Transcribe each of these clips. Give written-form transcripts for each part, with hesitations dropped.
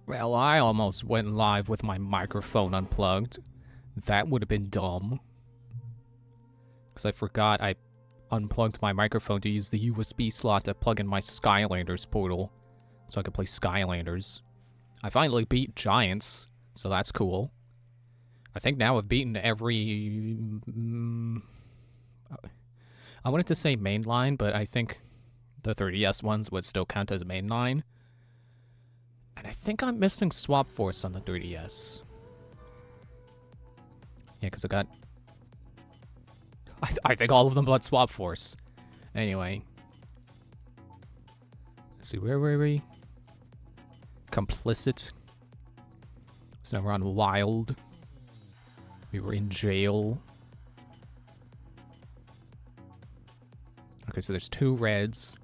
Well, I almost went live with my microphone unplugged. That would have been dumb. Because I forgot I unplugged my microphone to use the USB slot to plug in my Skylanders portal. So I could play Skylanders. I finally beat Giants, so that's cool. I think now I've beaten every... I wanted to say mainline, but I think the 3DS ones would still count as mainline. And I think I'm missing Swap Force on the 3DS. Yeah, because I got... I think all of them but Swap Force. Anyway. Let's see, where were we? Complicit. So now we're on Wild. We were in jail. Okay, so there's 2 reds.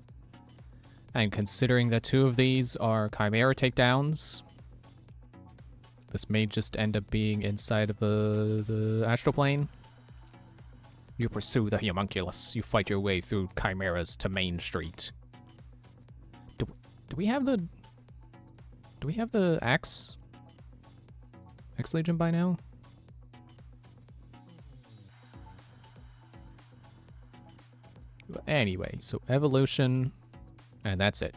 And considering that 2 of these are Chimera takedowns, this may just end up being inside of the Astral Plane. You pursue the homunculus. You fight your way through Chimeras to Main Street. Do we have the... Do we have the Axe Legion by now? Anyway, so evolution, and that's it.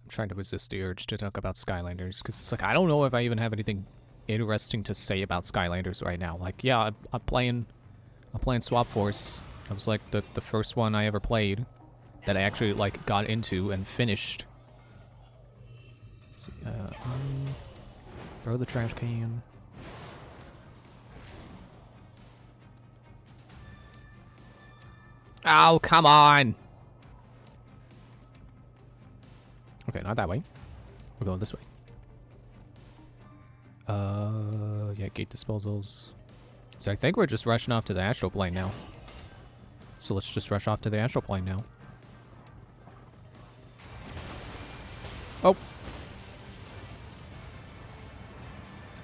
I'm trying to resist the urge to talk about Skylanders, because it's like, I don't know if I even have anything interesting to say about Skylanders right now. Like, yeah, I'm playing Swap Force. That was like the first one I ever played that I actually like got into and finished. Let's see, throw the trash can. Oh, come on! Okay, not that way. We're going this way. Yeah, gate disposals. So I think we're just rushing off to the Astral Plane now. So let's just rush off to the Astral Plane now. Oh!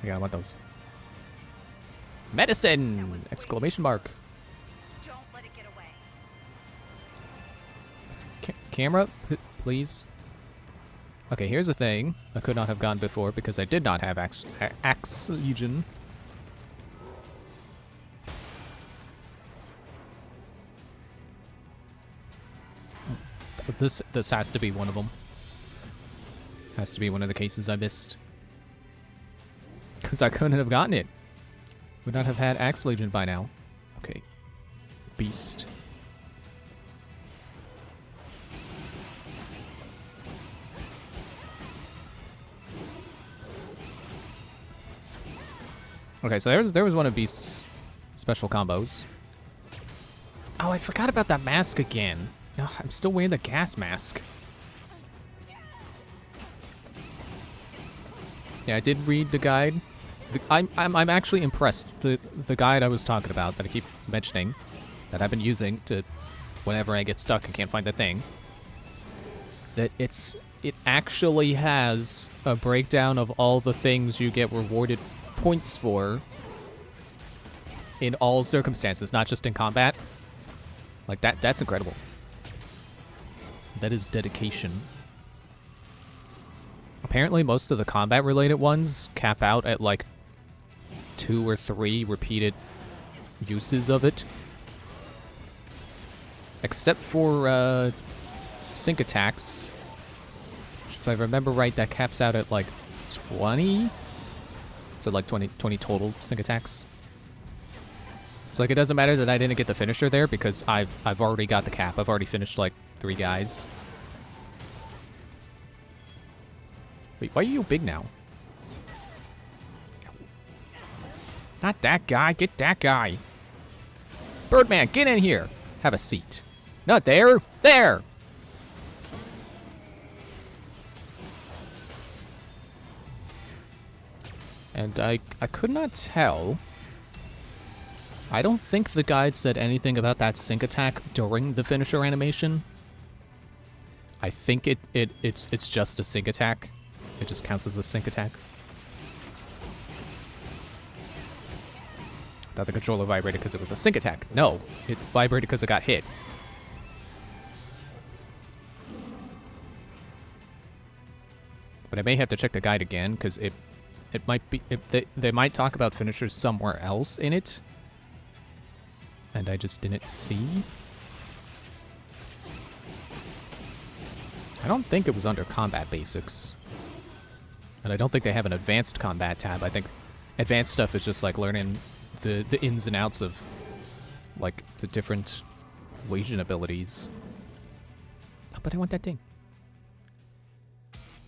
Yeah, I want those. Medicine! Exclamation mark. Don't let it get away. Camera, please. Okay, here's the thing. I could not have gone before because I did not have Axe Legion. This has to be one of them. Has to be one of the cases I missed. Because I couldn't have gotten it. Would not have had Axe Legion by now. Okay. Beast. Okay, so there was one of Beast's special combos. Oh, I forgot about that mask again. No, I'm still wearing the gas mask. Yeah, I did read the guide. I'm actually impressed. The guide I was talking about that I keep mentioning, that I've been using to whenever I get stuck and can't find the thing. That it actually has a breakdown of all the things you get rewarded points for in all circumstances, not just in combat. Like that's incredible. That is dedication. Apparently most of the combat related ones cap out at like 2 or 3 repeated uses of it. Except for sync attacks. Which, if I remember right, that caps out at like 20? So like 20 total sync attacks. So like it doesn't matter that I didn't get the finisher there because I've already got the cap. I've already finished like 3 guys. Wait, why are you big now? Not that guy, get that guy. Birdman, get in here. Have a seat. Not there, there! And I could not tell. I don't think the guide said anything about that sync attack during the finisher animation. I think it's just a sync attack. It just counts as a sync attack. Thought the controller vibrated because it was a sync attack. No, it vibrated because it got hit. But I may have to check the guide again because it might be they might talk about finishers somewhere else in it, and I just didn't see. I don't think it was under combat basics, and I don't think they have an advanced combat tab. I think advanced stuff is just like learning the ins and outs of like the different Legion abilities. Oh, but I want that thing.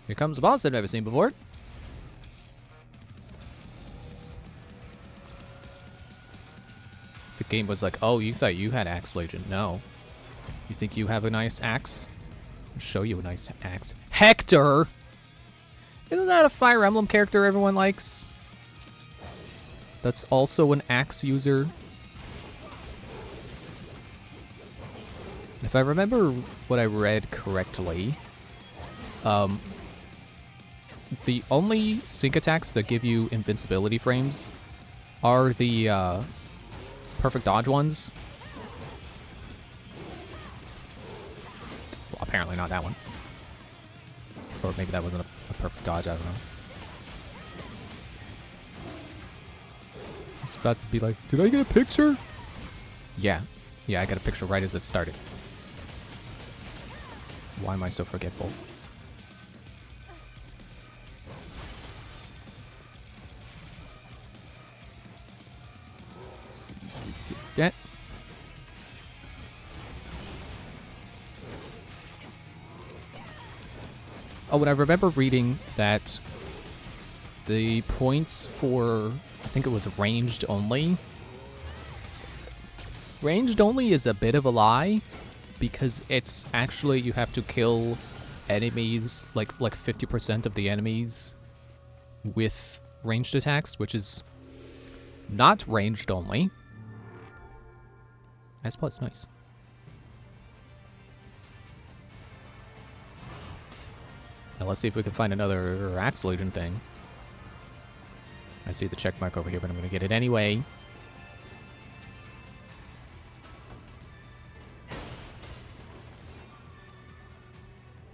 Here comes a boss I've never seen before. The game was like, oh, you thought you had Axe Legion. No. You think you have a nice axe? I'll show you a nice axe. Hector! Isn't that a Fire Emblem character everyone likes? That's also an axe user. If I remember what I read correctly, the only sync attacks that give you invincibility frames are the perfect dodge ones. Well, apparently not that one. Or maybe that wasn't a perfect dodge, I don't know. I was about to be like, did I get a picture? Yeah. Yeah, I got a picture right as it started. Why am I so forgetful? Let's see. That. Oh, and I remember reading that the points for, I think it was ranged only. Ranged only is a bit of a lie, because it's actually, you have to kill enemies, like 50% of the enemies with ranged attacks, which is not ranged only. I suppose it's nice. Now let's see if we can find another Axe Legion thing. I see the check mark over here, but I'm going to get it anyway.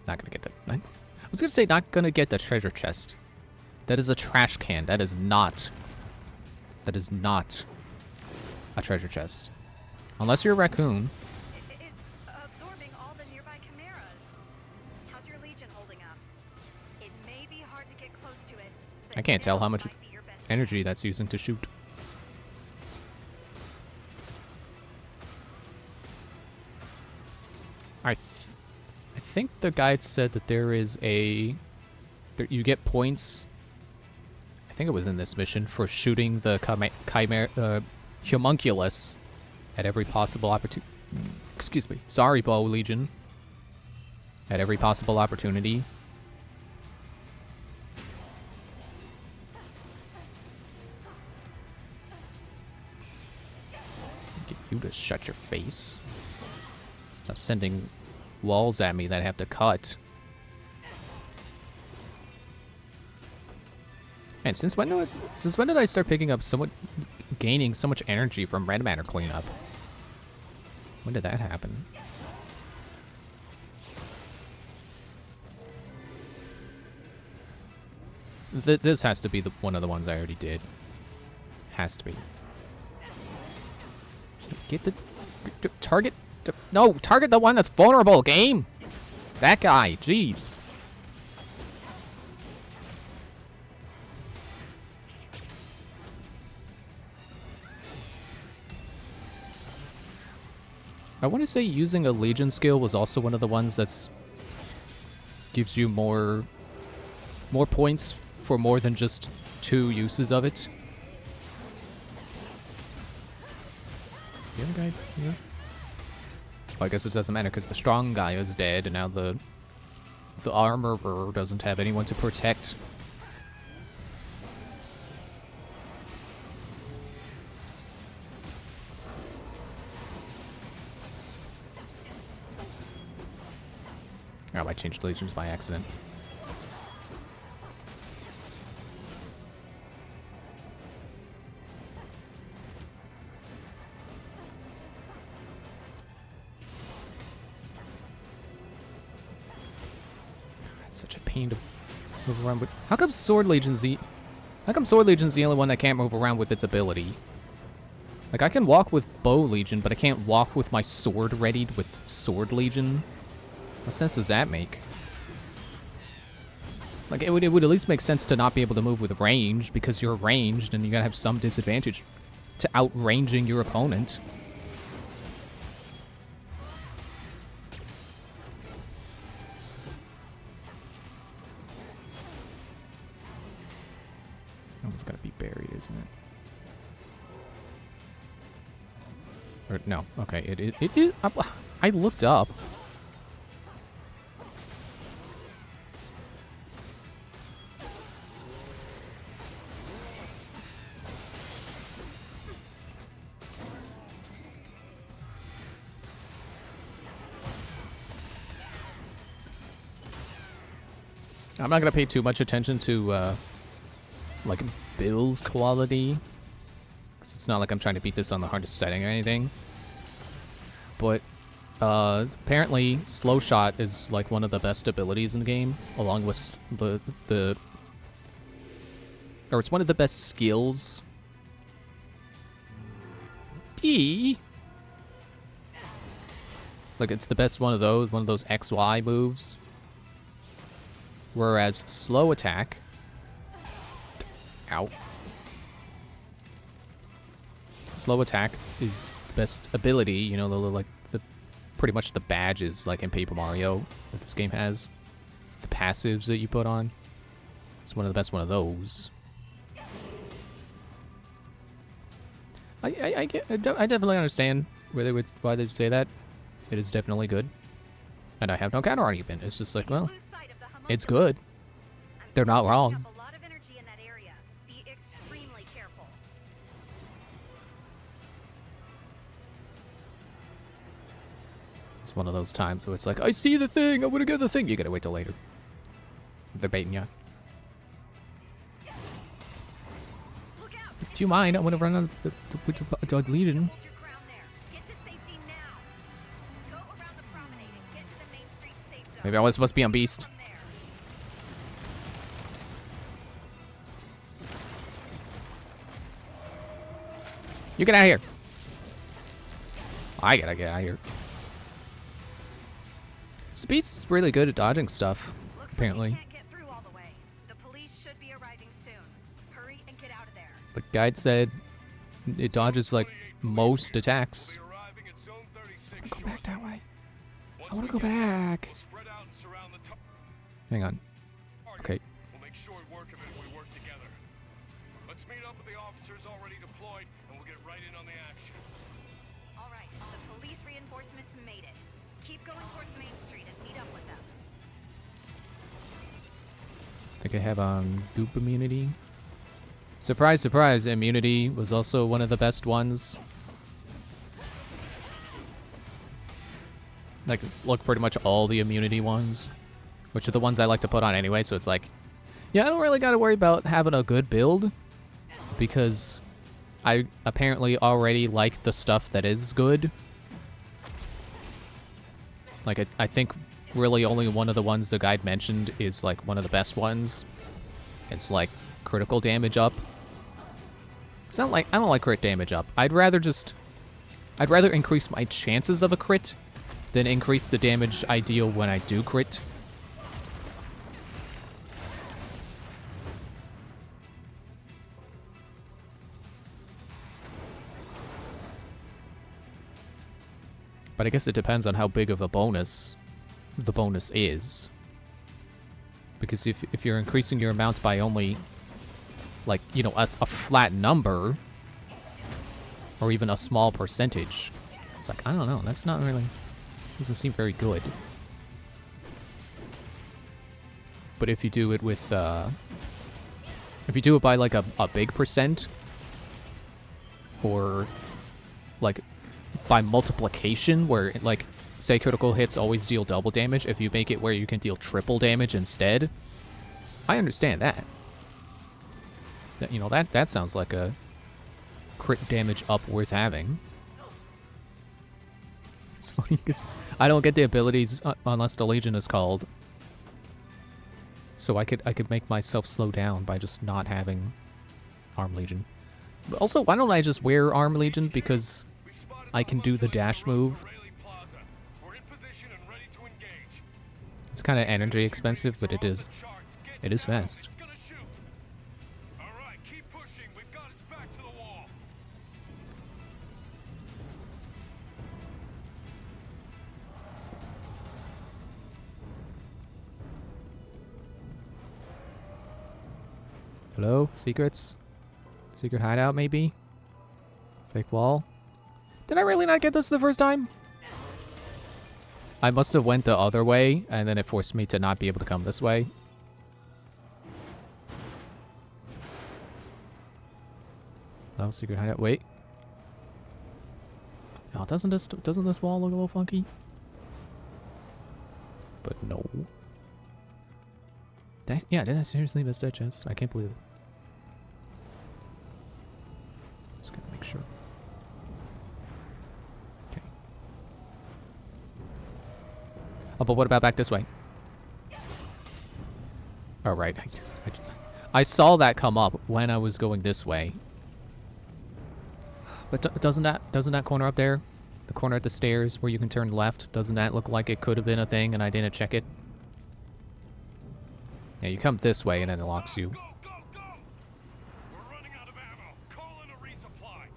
Not going to get the... I was going to say not going to get the treasure chest. That is a trash can. That is not... That is not a treasure chest. Unless you're a raccoon. It's absorbing all the nearby chimeras. How's your Legion holding up? It may be hard to get close to it. I can't tell how much energy that's using to shoot. I think the guide said that there is a... you get points... I think it was in this mission, for shooting the homunculus at every possible opportunity. Excuse me. Sorry, Bow Legion. At every possible opportunity. Get you to shut your face. Stop sending walls at me that I have to cut. And since when did I start picking up gaining so much energy from red matter cleanup? When did that happen? This has to be one of the ones I already did. Has to be. Get the target. No, target the one that's vulnerable. Game. That guy. Jeez. I want to say using a Legion skill was also one of the ones that's gives you more points for more than just 2 uses of it. Is the other guy here? Well, I guess it doesn't matter because the strong guy is dead, and now the armorer doesn't have anyone to protect. Oh, I changed legions by accident. It's such a pain to move around with. How come Sword Legion's the only one that can't move around with its ability? Like, I can walk with Bow Legion, but I can't walk with my sword readied with Sword Legion. What sense does that make? Like, it would at least make sense to not be able to move with range, because you're ranged and you gotta have some disadvantage to outranging your opponent. That one's gotta be buried, isn't it? Or, no, okay, it is. I looked up. I'm not gonna pay too much attention to, like, build quality. 'Cause it's not like I'm trying to beat this on the hardest setting or anything. But, apparently, Slow Shot is, like, one of the best abilities in the game, along with or it's one of the best skills. It's like, it's the best one of those XY moves. Whereas Slow Attack... Ow. Slow Attack is the best ability, you know, pretty much the badges, like in Paper Mario, that this game has. The passives that you put on. It's one of the best one of those. I definitely understand why they say that. It is definitely good. And I have no counter argument. It's just like, well, it's good. They're not wrong. It's one of those times where it's like, I see the thing, I want to get the thing. You gotta wait till later. They're baiting you. Do you mind? I want to run on the Legion. Maybe I was supposed to be on Beast. You get out of here. I gotta get out of here. So Beast is really good at dodging stuff, apparently. The guide said it dodges like most attacks. I wanna go back that way. I wanna go back. Hang on. Okay. We'll make short work of it if we work together. Let's meet up with the officers already deployed, and we'll get right in on the action. All right, the police reinforcements made it. Keep going towards Main Street and meet up with them. I think I have goop immunity. Surprise, surprise, immunity was also one of the best ones. Like, look, pretty much all the immunity ones, which are the ones I like to put on anyway, so it's like, yeah, I don't really gotta worry about having a good build, because I apparently already like the stuff that is good. Like, I think really only one of the ones the guide mentioned is, like, one of the best ones. It's, like, critical damage up. It's not like, I don't like crit damage up. I'd rather increase my chances of a crit than increase the damage I deal when I do crit. But I guess it depends on how big of a bonus the bonus is. Because if you're increasing your amount by only, like, you know, a flat number, or even a small percentage, it's like, I don't know, that's not really, doesn't seem very good. But if you do it with, if you do it by, like, a big percent, or, like, by multiplication, where, like, say critical hits always deal double damage, if you make it where you can deal triple damage instead, I understand that. You know, that sounds like a crit damage up worth having. It's funny because I don't get the abilities unless the Legion is called. So I could make myself slow down by just not having Arm Legion. But also, why don't I just wear Arm Legion, because I can do the dash move. It's kind of energy expensive, but it is fast. Hello? Secrets? Secret hideout, maybe? Fake wall? Did I really not get this the first time? I must have went the other way, and then it forced me to not be able to come this way. Oh, secret hideout. Wait. Oh, doesn't this wall look a little funky? But no. Yeah, did I seriously miss that chest? I can't believe it. Just gotta make sure. Okay. Oh, but what about back this way? Oh, right. I saw that come up when I was going this way. But doesn't that corner up there, the corner at the stairs where you can turn left, doesn't that look like it could have been a thing and I didn't check it? Yeah, you come this way and then it locks you. Go, go, go! We're running out of ammo. Call in a resupply.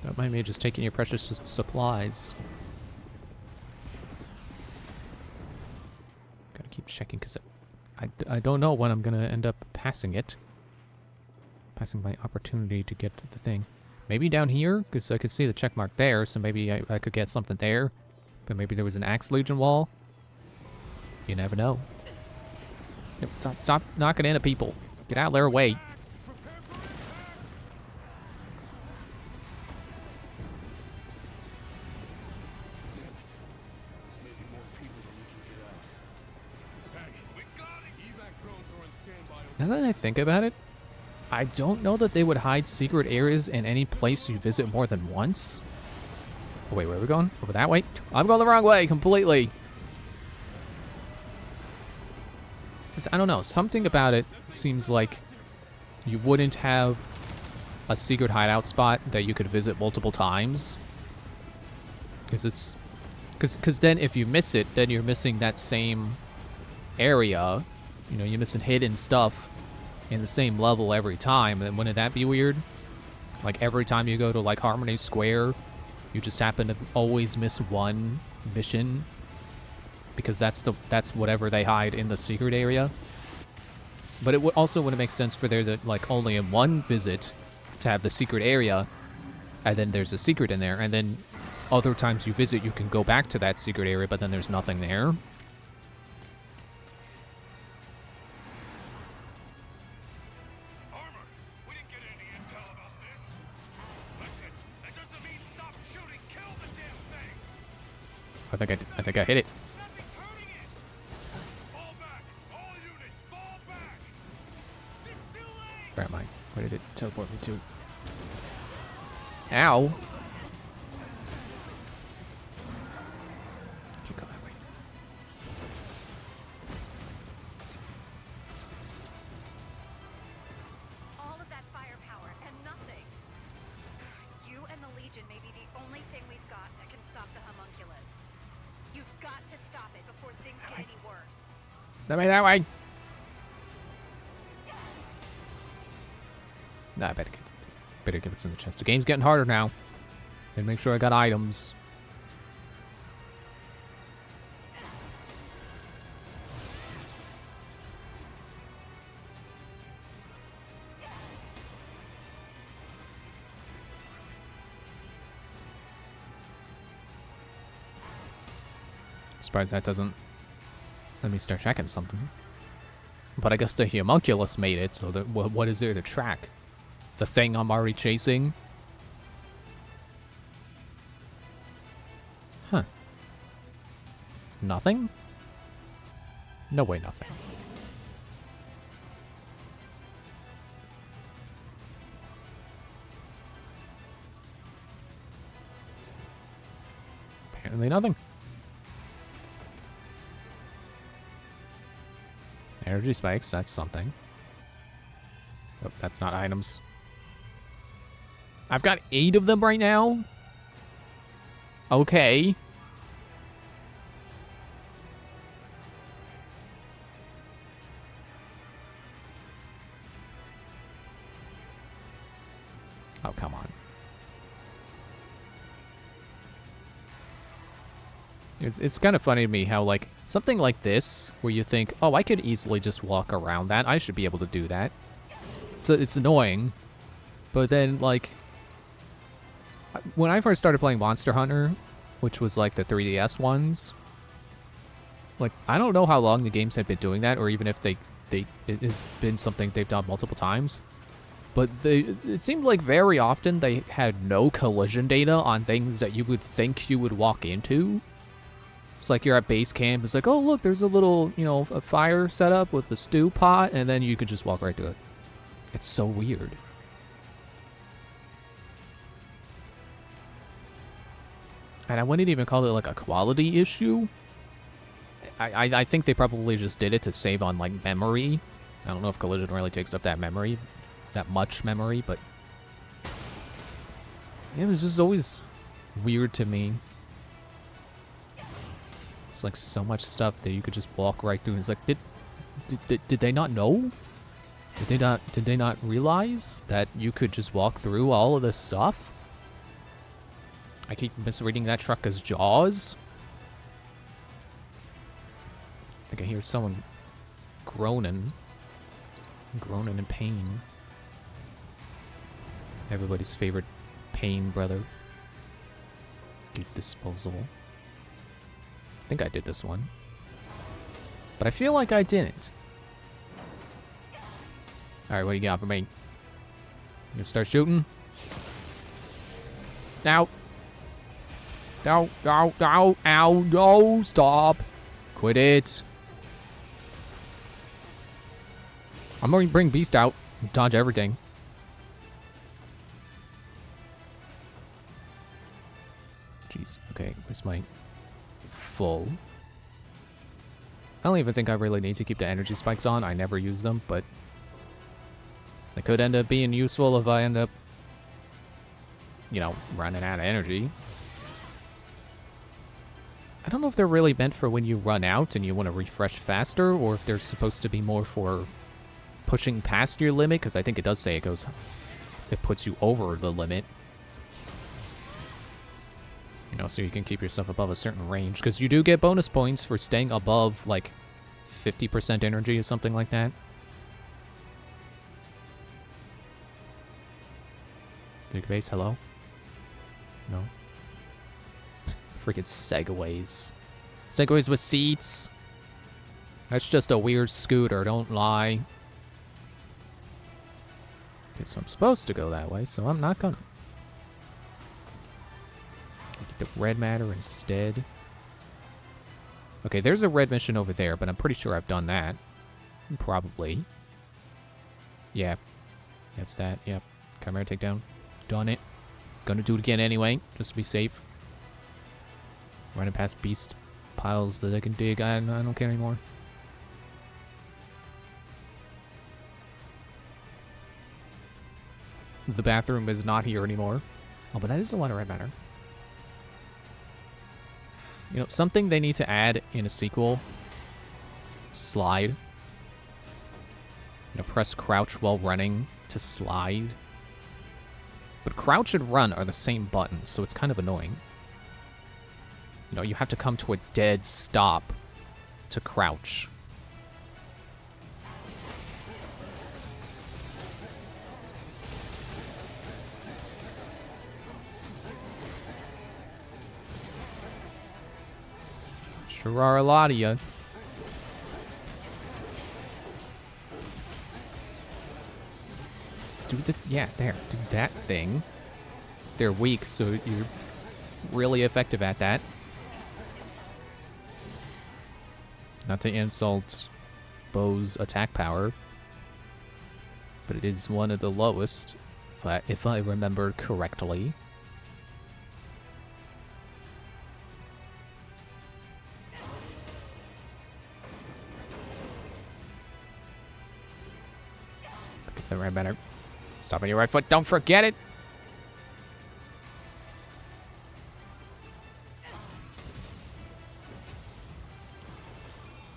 Don't mind me just taking your precious supplies. Gotta keep checking because I don't know when I'm gonna end up passing it. Passing my opportunity to get to the thing. Maybe down here, because I could see the check mark there, so maybe I could get something there. But maybe there was an Axe Legion wall. You never know. Yep, stop knocking into people. Get out of their way. Now that I think about it, I don't know that they would hide secret areas in any place you visit more than once. Oh, wait, where are we going? Over that way? I'm going the wrong way completely. I don't know, something about it seems like you wouldn't have a secret hideout spot that you could visit multiple times. Because then if you miss it, then you're missing that same area. You know, you're missing hidden stuff in the same level every time. And wouldn't that be weird? Like every time you go to like Harmony Square, you just happen to always miss one mission. Because that's whatever they hide in the secret area. But it also wouldn't make sense for there to, like, only in one visit to have the secret area, and then there's a secret in there, and then other times you visit, you can go back to that secret area, but then there's nothing there. Armor, we didn't get any intel about this. Listen, that doesn't mean stop shooting. Kill the damn thing. I think I hit it. Where am I? Where did it teleport me to? Ow! Can't go that way. All of that firepower and nothing. You and the Legion may be the only thing we've got that can stop the homunculus. You've got to stop it before things get any worse. That way! Nah, I better get what's in the chest. The game's getting harder now. And make sure I got items. Surprised that doesn't let me start tracking something. But I guess the homunculus made it, so what is there to track? The thing I'm already chasing? Huh. Nothing? No way, nothing. Apparently nothing. Energy spikes, that's something. Oh, that's not items. I've got 8 of them right now? Okay. Oh, come on. It's kind of funny to me how, like, something like this, where you think, oh, I could easily just walk around that. I should be able to do that. It's annoying. But then, like, when I first started playing Monster Hunter, which was, like, the 3DS ones, like, I don't know how long the games had been doing that, or even if it has been something they've done multiple times. But it seemed like very often they had no collision data on things that you would think you would walk into. It's like you're at base camp, it's like, oh, look, there's a little, you know, a fire set up with a stew pot, and then you could just walk right to it. It's so weird. And I wouldn't even call it, like, a quality issue. I think they probably just did it to save on, like, memory. I don't know if collision really takes up that memory, that much memory, but it was just always weird to me. It's like so much stuff that you could just walk right through. It's like, did they not know? Did they not realize that you could just walk through all of this stuff? I keep misreading that truck as Jaws. I think I hear someone groaning in pain. Everybody's favorite pain brother. Gate disposal. I think I did this one. But I feel like I didn't. Alright, what do you got for me? You gonna start shooting? Ow! Ow, ow, ow, ow, no, stop. Quit it. I'm going to bring Beast out and dodge everything. Jeez, okay, where's my full? I don't even think I really need to keep the energy spikes on. I never use them, but they could end up being useful if I end up, you know, running out of energy. I don't know if they're really meant for when you run out and you want to refresh faster, or if they're supposed to be more for pushing past your limit, because I think it does say it puts you over the limit. You know, so you can keep yourself above a certain range, because you do get bonus points for staying above, like, 50% energy or something like that. Duke base, hello? No? Freaking segways. Segways with seats. That's just a weird scooter, don't lie. Okay, so I'm supposed to go that way, so I'm not gonna. Get the red matter instead. Okay, there's a red mission over there, but I'm pretty sure I've done that. Probably. Yeah. That's that, yep. Chimera takedown. Done it. Gonna do it again anyway, just to be safe. Running past beast piles that I can dig. I don't care anymore. The bathroom is not here anymore. Oh, but that is a lot of red matter. You know, something they need to add in a sequel. Slide. You know, press crouch while running to slide. But crouch and run are the same button, so it's kind of annoying. You know, you have to come to a dead stop to crouch. Sure are a lot of you. Yeah, there. Do that thing. They're weak, so you're really effective at that. Not to insult Bo's attack power, but it is one of the lowest, if I remember correctly. Get that right better. Stop on your right foot. Don't forget it.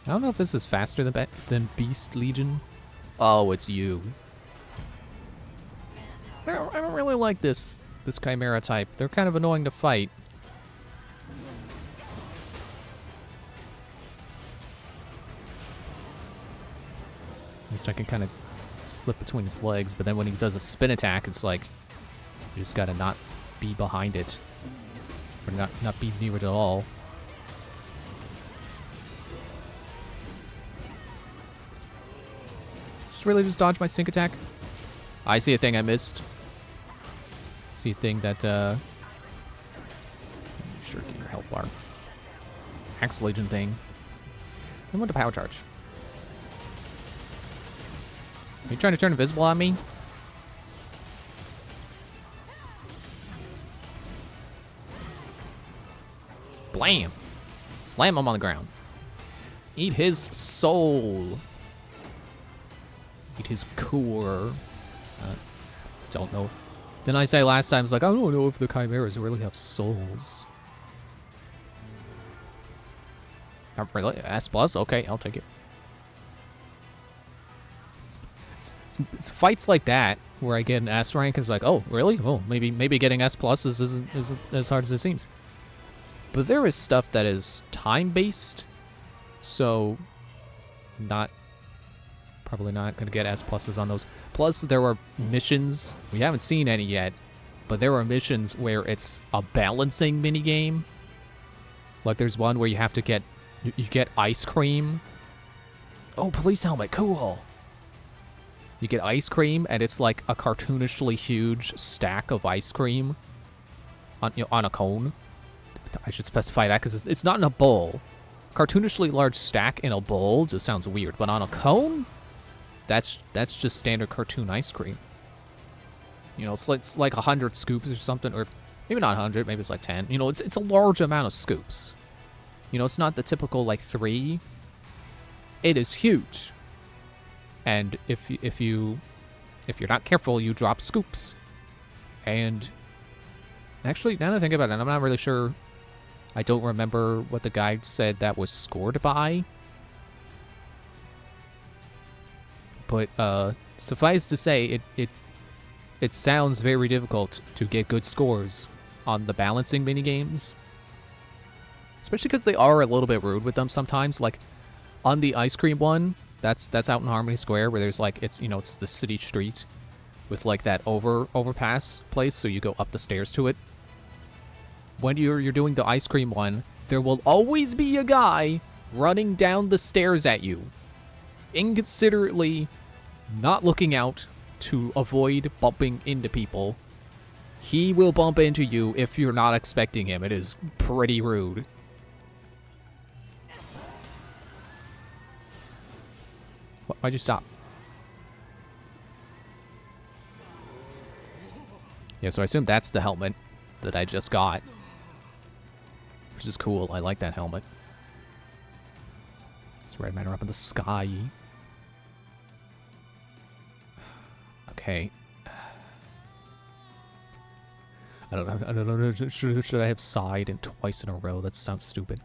I don't know if this is faster than Beast Legion. Oh, it's you. I don't really like this Chimera type. They're kind of annoying to fight. At least I can kind of slip between his legs, but then when he does a spin attack, it's like you just gotta not be behind it, or not be near it at all. Really just dodge my sync attack? I see a thing I missed. See a thing that, sure, get your health bar. Axe Legion thing. I want the power charge. Are you trying to turn invisible on me? Blam! Slam him on the ground. Eat his soul. Eat his core. Don't know. Didn't I say last time, it's like, I don't know if the Chimeras really have souls. Not really. S+, okay, I'll take it. It's fights like that where I get an S rank, is like, oh, really? Oh, maybe getting S+ isn't as hard as it seems. But there is stuff that is time-based, so probably not going to get S+ on those. Plus, there are missions. We haven't seen any yet, but there are missions where it's a balancing minigame. Like, there's one where you have to get... You get ice cream. Oh, police helmet. Cool. You get ice cream, and it's like a cartoonishly huge stack of ice cream on a cone. I should specify that, because it's not in a bowl. Cartoonishly large stack in a bowl just sounds weird, but on a cone? That's just standard cartoon ice cream. You know, it's like 100 scoops or something, or maybe not 100, maybe it's like 10. You know, it's a large amount of scoops. You know, it's not the typical like 3. It is huge. And if you're not careful, you drop scoops. And actually, now that I think about it, I'm not really sure. I don't remember what the guide said that was scored by. But suffice to say, it sounds very difficult to get good scores on the balancing minigames. Especially because they are a little bit rude with them sometimes. Like, on the ice cream one, that's out in Harmony Square, where there's like, it's the city street with like that overpass place, so you go up the stairs to it. When you're doing the ice cream one, there will always be a guy running down the stairs at you, inconsiderately not looking out to avoid bumping into people. He will bump into you if you're not expecting him. It is pretty rude. Why'd you stop? Yeah, so I assume that's the helmet that I just got. Which is cool. I like that helmet. This red matter up in the sky. Okay. I don't know. Should I have sighed in twice in a row? That sounds stupid.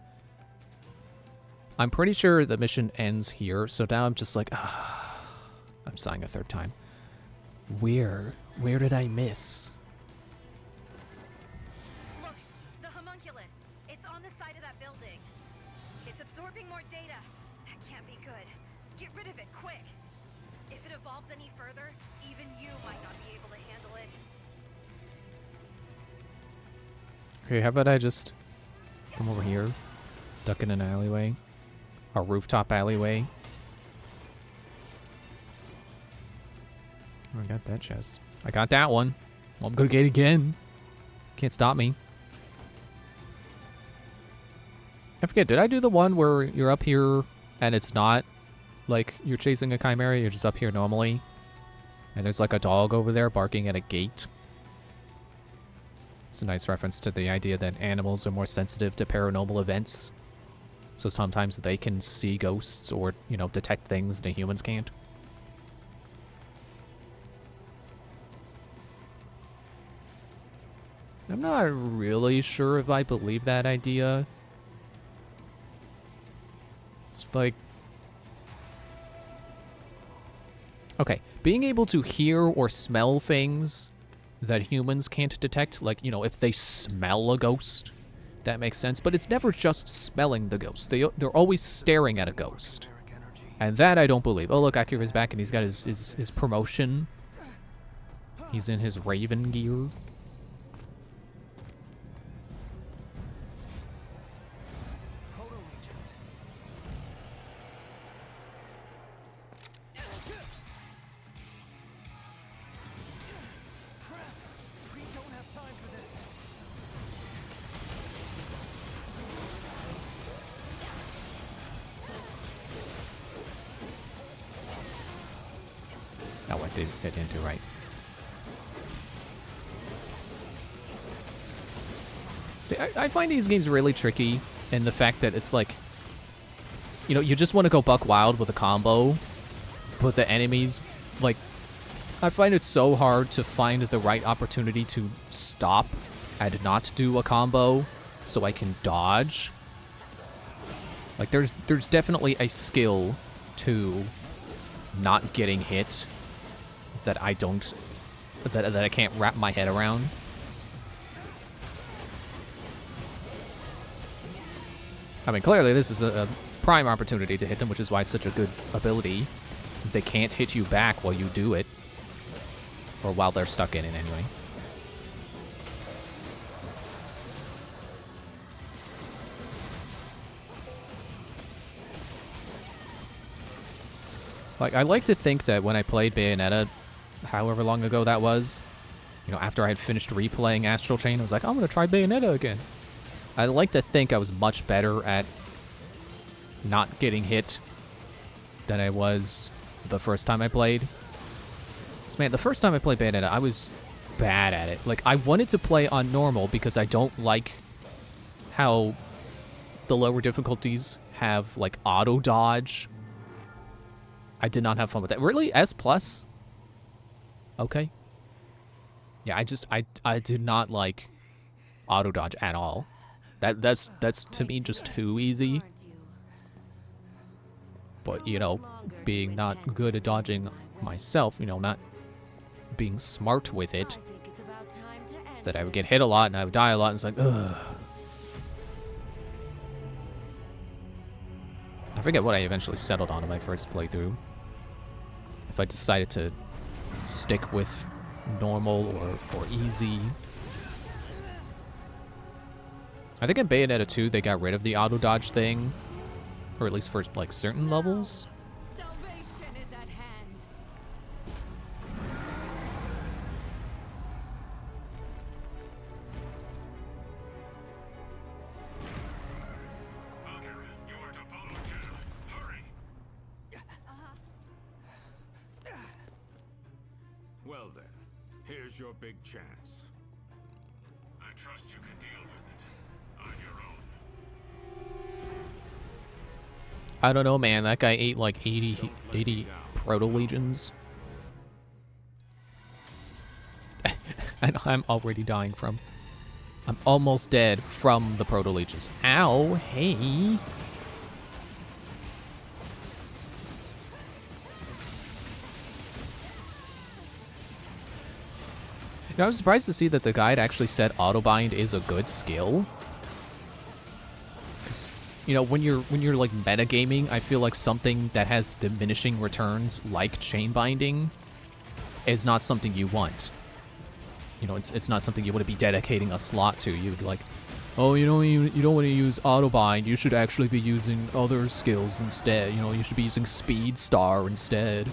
I'm pretty sure the mission ends here, so now I'm just like, I'm sighing a third time. Where did I miss? Look, the homunculus. It's on the side of that building. It's absorbing more data. That can't be good. Get rid of it, quick. If it evolves any further, even you might not be able to handle it. Okay, how about I just come over here, duck in an alleyway, a rooftop alleyway. Oh, I got that chest. I got that one. Well, I'm gonna get it again. Can't stop me. I forget, did I do the one where you're up here and it's not like you're chasing a chimera, you're just up here normally, and there's like a dog over there barking at a gate. It's a nice reference to the idea that animals are more sensitive to paranormal events, so sometimes they can see ghosts or, you know, detect things that humans can't. I'm not really sure if I believe that idea. It's like... Okay, being able to hear or smell things that humans can't detect, like, you know, if they smell a ghost, that makes sense, but it's never just smelling the ghost. They're always staring at a ghost. And that I don't believe. Oh, look, Akira's back and he's got his promotion. He's in his Raven gear. Oh, I didn't do right. See, I find these games really tricky in the fact that it's like, you know, you just want to go buck wild with a combo, but the enemies, like, I find it so hard to find the right opportunity to stop and not do a combo so I can dodge. Like, there's definitely a skill to not getting hit that I don't, that I can't wrap my head around. I mean, clearly this is a prime opportunity to hit them, which is why it's such a good ability. They can't hit you back while you do it. Or while they're stuck in it, anyway. Like, I like to think that when I played Bayonetta, however long ago that was, you know, after I had finished replaying Astral Chain, I was like, I'm gonna try Bayonetta again. I like to think I was much better at not getting hit than I was the first time I played. So, man, the first time I played Bayonetta, I was bad at it. Like, I wanted to play on normal because I don't like how the lower difficulties have, like, auto dodge. I did not have fun with that. Really? S+? Okay. Yeah, I do not like auto dodge at all. That's to me just too easy. But, you know, being not good at dodging myself, you know, not being smart with it, that I would get hit a lot and I would die a lot, and it's like, ugh. I forget what I eventually settled on in my first playthrough. If I decided to stick with normal or easy. I think in Bayonetta 2 they got rid of the auto dodge thing, or at least for like certain levels. Salvation is at hand. Akira, you are to follow Jenna. Hurry! Well then, here's your big chance. I trust you can deal with it on your own. I don't know, man. That guy ate like 80 proto-legions. And I'm already dying from... I'm almost dead from the proto-legions. Ow, hey. You know, I was surprised to see that the guide actually said auto-bind is a good skill. 'Cause, you know, when you're like metagaming, I feel like something that has diminishing returns, like chain binding, is not something you want. You know, it's not something you want to be dedicating a slot to. You'd like, oh, you don't want to use auto bind. You should actually be using other skills instead. You know, you should be using Speed Star instead.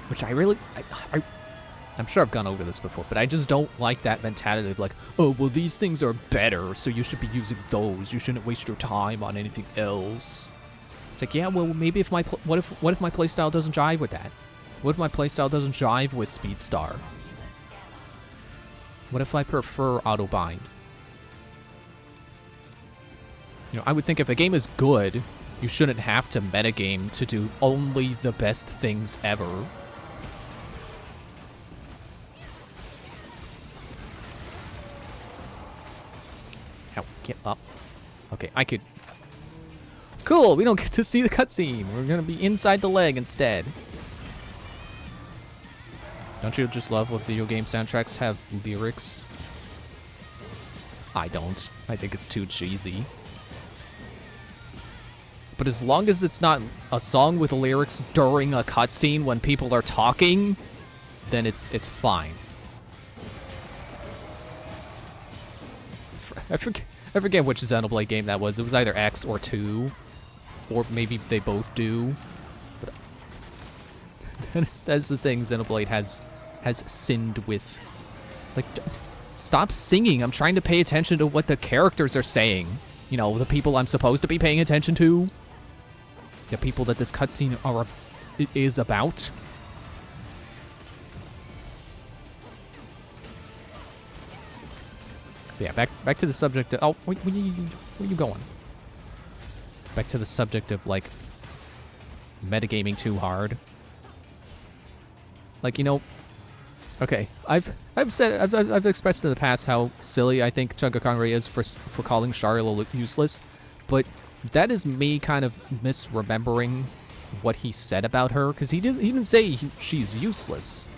Which I I'm sure I've gone over this before, but I just don't like that mentality of like, oh, well, these things are better, so you should be using those. You shouldn't waste your time on anything else. It's like, yeah, well, maybe if what if my playstyle doesn't jive with that? What if my playstyle doesn't jive with Speedstar? What if I prefer Autobind? You know, I would think if a game is good, you shouldn't have to metagame to do only the best things ever. Ow, get up. Okay, I could... Cool, we don't get to see the cutscene. We're gonna be inside the leg instead. Don't you just love when video game soundtracks have lyrics? I don't. I think it's too cheesy. But as long as it's not a song with lyrics during a cutscene when people are talking, then it's fine. I forget which Xenoblade game that was. It was either X or 2. Or maybe they both do. But that's the thing Xenoblade has sinned with. It's like, stop singing. I'm trying to pay attention to what the characters are saying. You know, the people I'm supposed to be paying attention to. The people that this cutscene is about. Yeah, back to the subject of... Oh, where are you going? Back to the subject of, like, metagaming too hard. Like, you know... Okay, I've expressed in the past how silly I think Chunga Kongri is for calling Charlotte useless, but that is me kind of misremembering what he said about her, because he didn't say she's useless.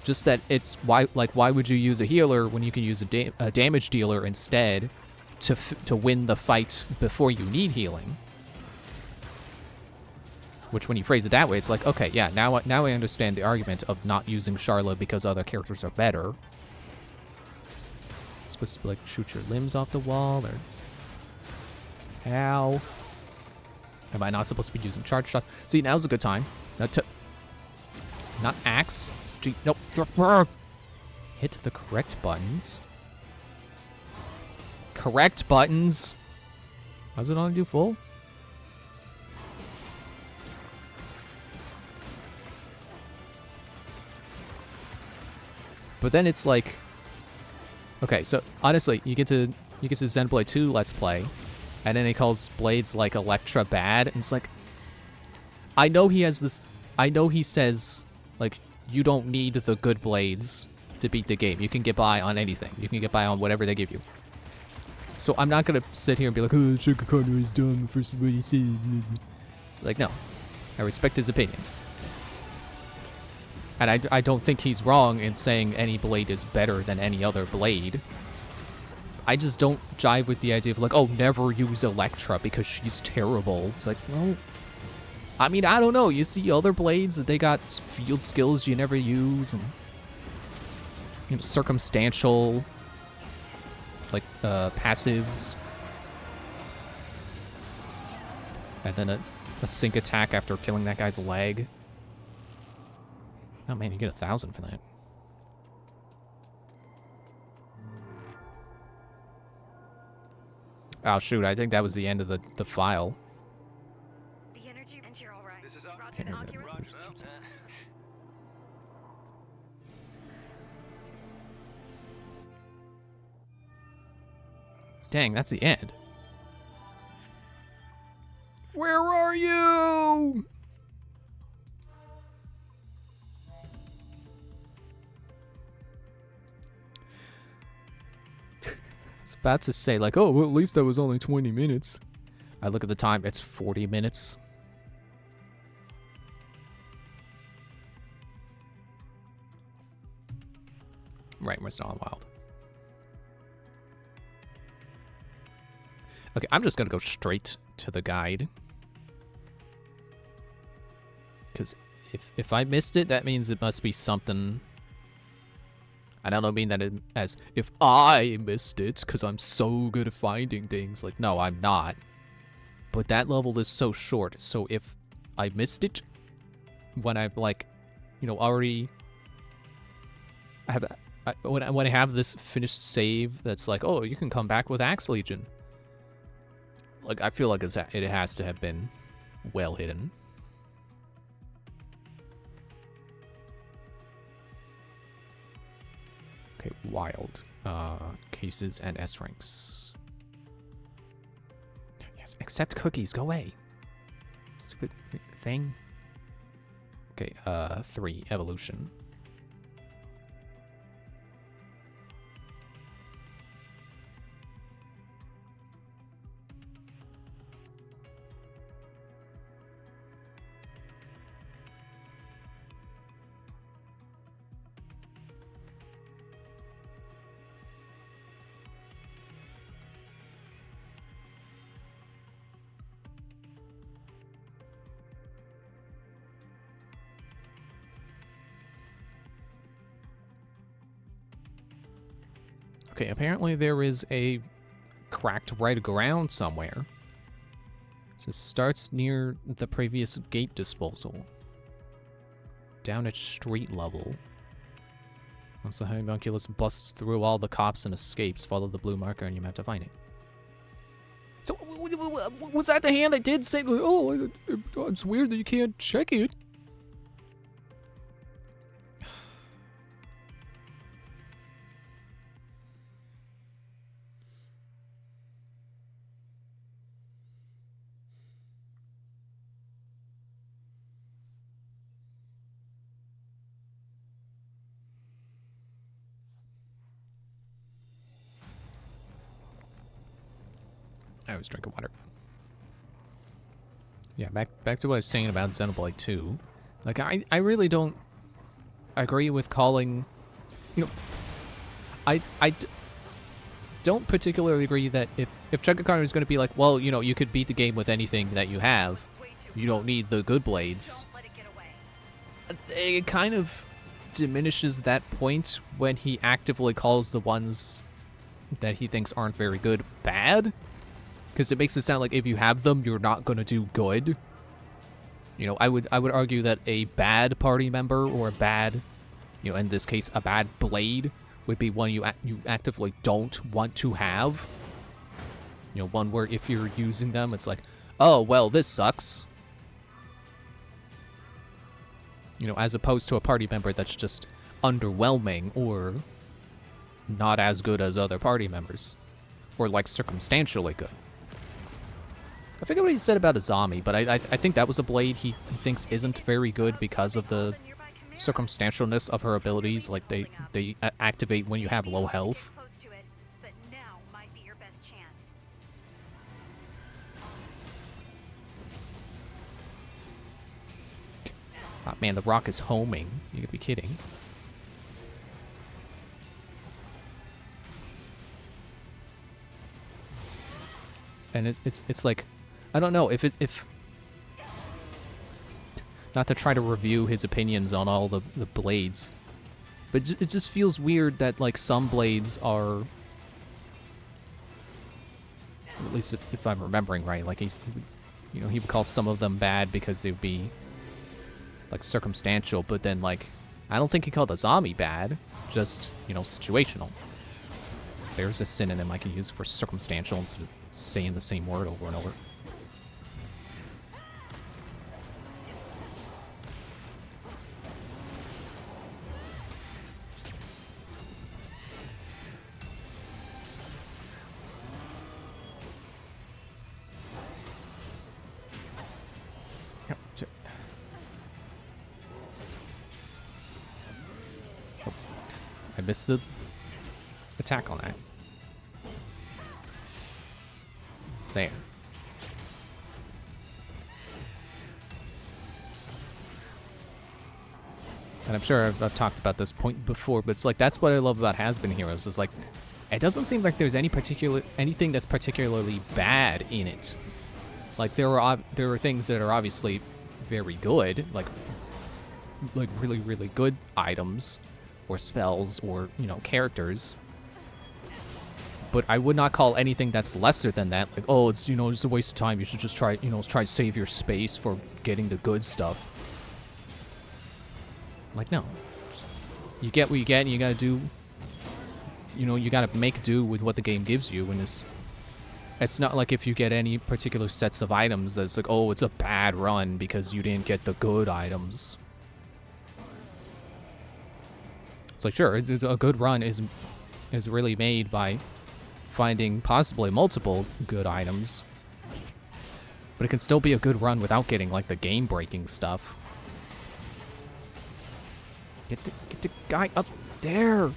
Just that it's why would you use a healer when you can use a damage dealer instead to win the fight before you need healing? Which, when you phrase it that way, it's like, okay, yeah, now I understand the argument of not using Charlotte because other characters are better. It's supposed to be like shoot your limbs off the wall, or how? Am I not supposed to be using charge shots? See, now's a good time. Not axe. Gee, nope. Hit the correct buttons. Correct buttons. How's it only do full? But then it's like, okay, so honestly, you get to Xenoblade 2 Let's Play, and then he calls blades like Electra bad, and it's like, I know he says, like, you don't need the good blades to beat the game. You can get by on anything. You can get by on whatever they give you. So I'm not gonna sit here and be like, oh, Sugar Connor is dumb for what he said. Like, no. I respect his opinions. And I don't think he's wrong in saying any blade is better than any other blade. I just don't jive with the idea of like, oh, never use Electra because she's terrible. It's like, well, I mean, I don't know. You see other blades that they got field skills you never use, and you know, circumstantial, like, passives. And then a sync attack after killing that guy's leg. Oh man, you get 1,000 for that. Oh shoot, I think that was the end of the file. The energy and you're all right. This is up. Roger, I'll get rid of it. Dang, that's the end. Where are you? I was about to say, like, oh, well, at least that was only 20 minutes. I look at the time, it's 40 minutes. Right, we're still on Wild. Okay, I'm just gonna go straight to the guide. Because if I missed it, that means it must be something... I don't mean that as if I missed it, because I'm so good at finding things. Like, no, I'm not. But that level is so short, so if I missed it, when I'm, like, you know, already When I have this finished save that's like, oh, you can come back with Axe Legion. Like, I feel like it has to have been well hidden. Okay, wild. Cases and S ranks. Yes, accept cookies. Go away. Stupid thing. Okay, 3, evolution. Okay, apparently there is a cracked right ground somewhere. So it starts near the previous gate disposal. Down at street level. Once the homunculus busts through all the cops and escapes, follow the blue marker and you have to find it. So, was that the hand I did say, oh, it's weird that you can't check it? I was drinking water. Yeah, back to what I was saying about Xenoblade 2. Like, I really don't agree with calling... You know, I don't particularly agree that if Chugakari is going to be like, well, you know, you could beat the game with anything that you have. You don't need the good blades. It kind of diminishes that point when he actively calls the ones that he thinks aren't very good bad. Because it makes it sound like if you have them, you're not going to do good. You know, I would argue that a bad party member or a bad, you know, in this case, a bad blade would be one you actively don't want to have. You know, one where if you're using them, it's like, oh, well, this sucks. You know, as opposed to a party member that's just underwhelming or not as good as other party members. Or, like, circumstantially good. I forget what he said about Azami, but I think that was a blade he thinks isn't very good because of the circumstantialness of her abilities. Like, they activate when you have low health. Oh, man, the rock is homing. You could be kidding. And it's like, I don't know if not to try to review his opinions on all the blades, but it just feels weird that like some blades are, at least if I'm remembering right, like you know, he would call some of them bad because they would be like circumstantial, but then like I don't think he called Azami bad, just, you know, situational. There's a synonym I can use for circumstantial instead of saying the same word over and over. Oh, I missed the attack on that. There. And I'm sure I've talked about this point before, but it's like, that's what I love about Has-Been Heroes, is like, it doesn't seem like there's anything that's particularly bad in it. Like, there are things that are obviously very good, like really, really good items, or spells, or, you know, characters. But I would not call anything that's lesser than that, like, oh, it's, you know, it's a waste of time, you should just try, you know, try to save your space for getting the good stuff. Like, no. you get what you get, and you gotta do. You know, you gotta make do with what the game gives you. And it's not like if you get any particular sets of items that's like, oh, it's a bad run because you didn't get the good items. It's like, sure, it's a good run is really made by finding possibly multiple good items, but it can still be a good run without getting like the game-breaking stuff. Get the guy up there.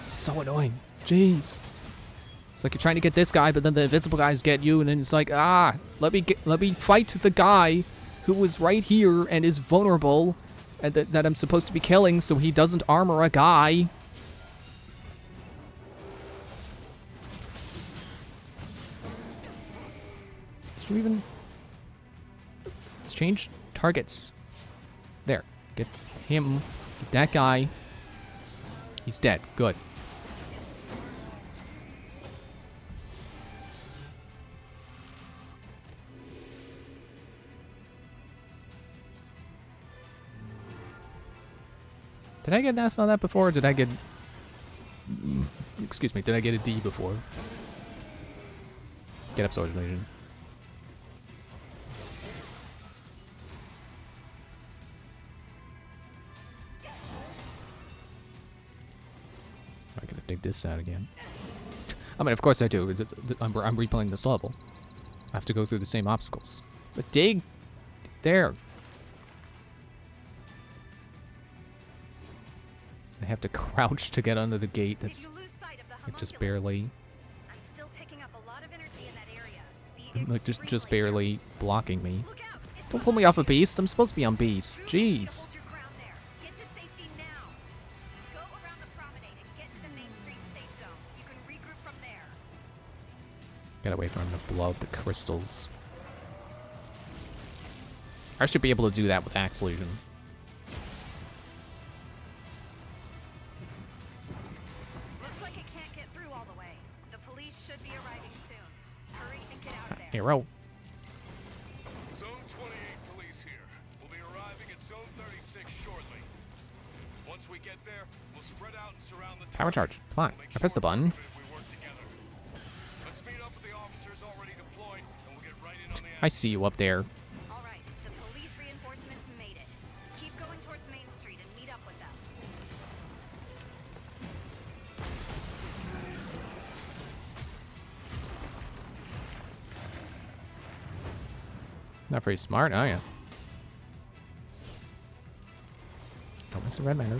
So annoying. Jeez. It's like you're trying to get this guy, but then the invisible guys get you, and then it's like, let me fight the guy who was right here and is vulnerable, and that I'm supposed to be killing, so he doesn't armor a guy. Did you even... Let's change targets. There. Get him. Get that guy. He's dead. Good. Did I get an S on that before, or did I get... Excuse me, did I get a D before? Get up, Sword Invasion. I'm gonna dig this out again. I mean, of course I do. I'm replaying this level. I have to go through the same obstacles. But dig! There! I have to crouch to get under the gate. That's like just barely, like just barely blocking me. Don't pull me off a beast. I'm supposed to be on beast. Jeez. Gotta wait for him to blow up the crystals. I should be able to do that with Axe Legion. Hero. Zone 28 police here. We'll be arriving at Zone 36 shortly. Once we get there, we'll spread out and surround the Power charge. Come on. I pressed the button. Let's meet up with the officers already deployed, and we'll get right in on the I see you up there. All right, the police reinforcements made it. Keep going towards Main Street and meet up with them. Not very smart, are you? Don't miss the red matter.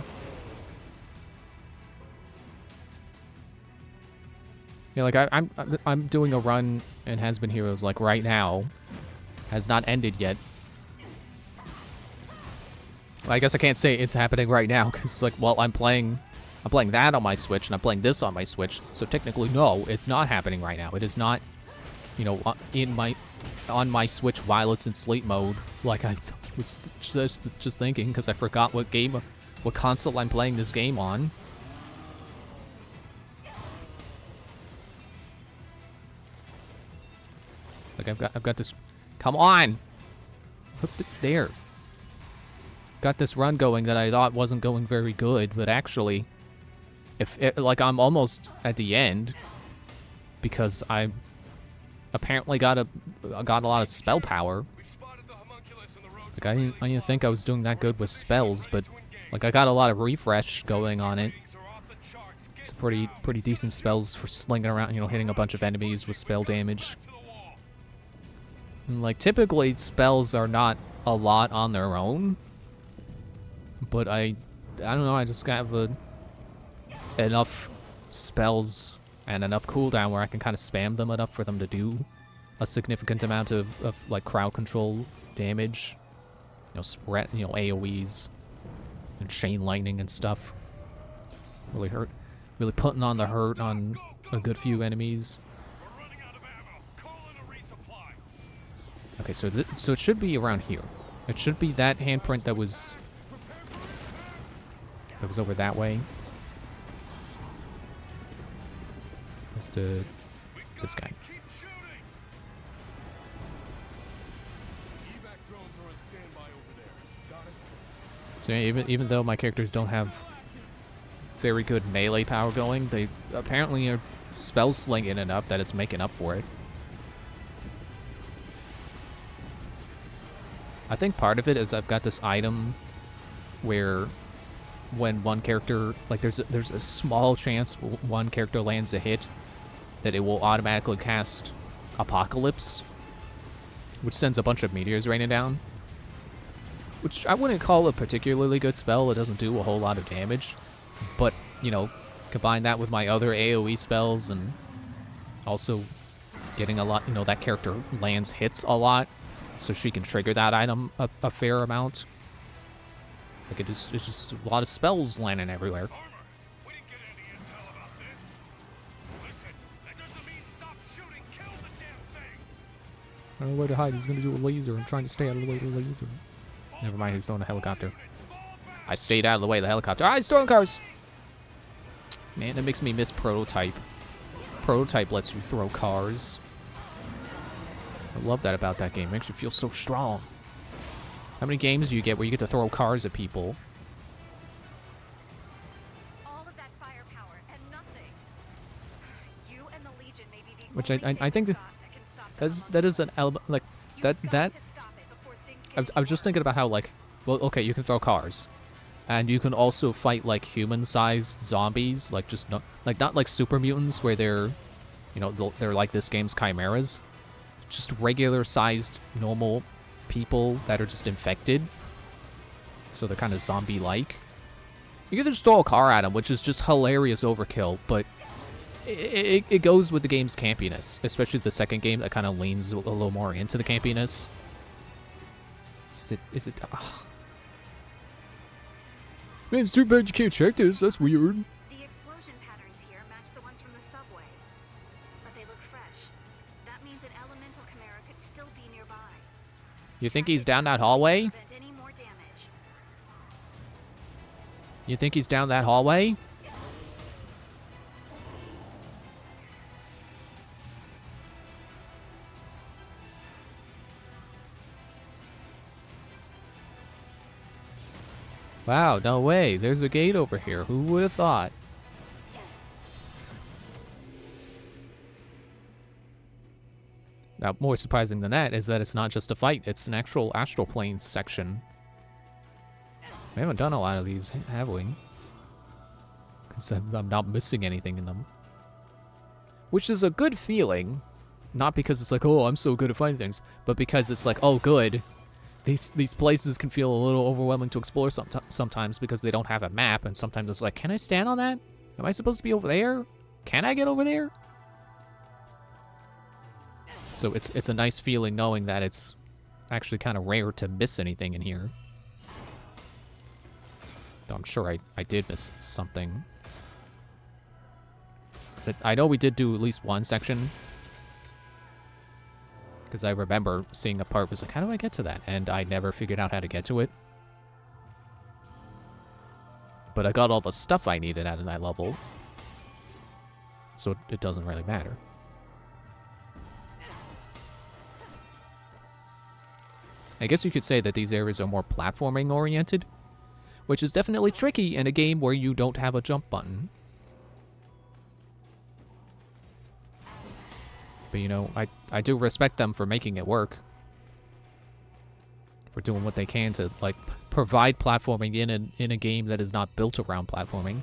Yeah, like I'm doing a run in Has Been Heroes like right now. Has not ended yet. Well, I guess I can't say it's happening right now because like, well, I'm playing that on my Switch and I'm playing this on my Switch. So technically, no, it's not happening right now. It is not, you know, on my Switch while it's in sleep mode, like I was just thinking, because I forgot what console I'm playing this game on. Like I've got this. Come on, there. Got this run going that I thought wasn't going very good, but actually, like I'm almost at the end, because I apparently got a lot of spell power. Like I didn't think I was doing that good with spells, but like I got a lot of refresh going on it. It's pretty decent spells for slinging around, you know, hitting a bunch of enemies with spell damage. And like typically spells are not a lot on their own, but I don't know, I just have enough spells and enough cooldown where I can kind of spam them enough for them to do a significant amount of like crowd control damage. You know, spread, you know, AoEs and chain lightning and stuff. Really putting on the hurt on a good few enemies. Okay, so it should be around here. It should be that handprint that was over that way. As to this guy. Evac drones are on standby over there. So yeah, even though my characters don't have very good melee power going, they apparently are spell slinging enough that it's making up for it. I think part of it is I've got this item where when one character, like there's a small chance one character lands a hit that it will automatically cast Apocalypse, which sends a bunch of meteors raining down. Which I wouldn't call a particularly good spell. It doesn't do a whole lot of damage. But, you know, combine that with my other AoE spells and also getting a lot, you know, that character lands hits a lot, so she can trigger that item a fair amount. Like it's just a lot of spells landing everywhere. Armor, we didn't get any intel about this. Listen, that doesn't mean stop shooting. Kill the damn thing. I don't know where to hide. He's gonna do a laser. I'm trying to stay out of the way of the laser. Never mind, he's throwing a helicopter. I stayed out of the way of the helicopter. Ah, he's throwing cars! Man, that makes me miss Prototype. Prototype lets you throw cars. I love that about that game. Makes you feel so strong. How many games do you get where you get to throw cars at people? All of that firepower and nothing. You and the Legion may be the Which only I think thing that can stop the that is an element, like, You've that got to stop it before things get I was just thinking about how, like, well, okay, you can throw cars, and you can also fight like human-sized zombies, like just not like super mutants where they're, you know, they're like this game's chimeras, just regular-sized normal people that are just infected, so they're kind of zombie-like. You can just throw a car at them, which is just hilarious overkill, but it goes with the game's campiness, especially the second game that kind of leans a little more into the campiness. Is it? Man, it's too bad you can't check this. That's weird. The explosion patterns here match the ones from the subway, but they look fresh. That means an elemental chimera could still be nearby. You think he's down that hallway? Prevent any more damage. You think he's down that hallway? Wow, no way. There's a gate over here. Who would have thought? Now, more surprising than that is that it's not just a fight. It's an actual Astral Plane section. We haven't done a lot of these, have we? Because I'm not missing anything in them. Which is a good feeling. Not because it's like, oh, I'm so good at fighting things. But because it's like, oh, good. These places can feel a little overwhelming to explore sometimes because they don't have a map, and sometimes it's like, can I stand on that? Am I supposed to be over there? Can I get over there? So it's a nice feeling knowing that it's actually kind of rare to miss anything in here. Though I'm sure I did miss something. 'Cause I know we did do at least one section. Because I remember seeing a part was like, how do I get to that? And I never figured out how to get to it. But I got all the stuff I needed out of that level. So it doesn't really matter. I guess you could say that these areas are more platforming oriented, which is definitely tricky in a game where you don't have a jump button. But, you know, I do respect them for making it work. For doing what they can to, like, provide platforming in a game that is not built around platforming.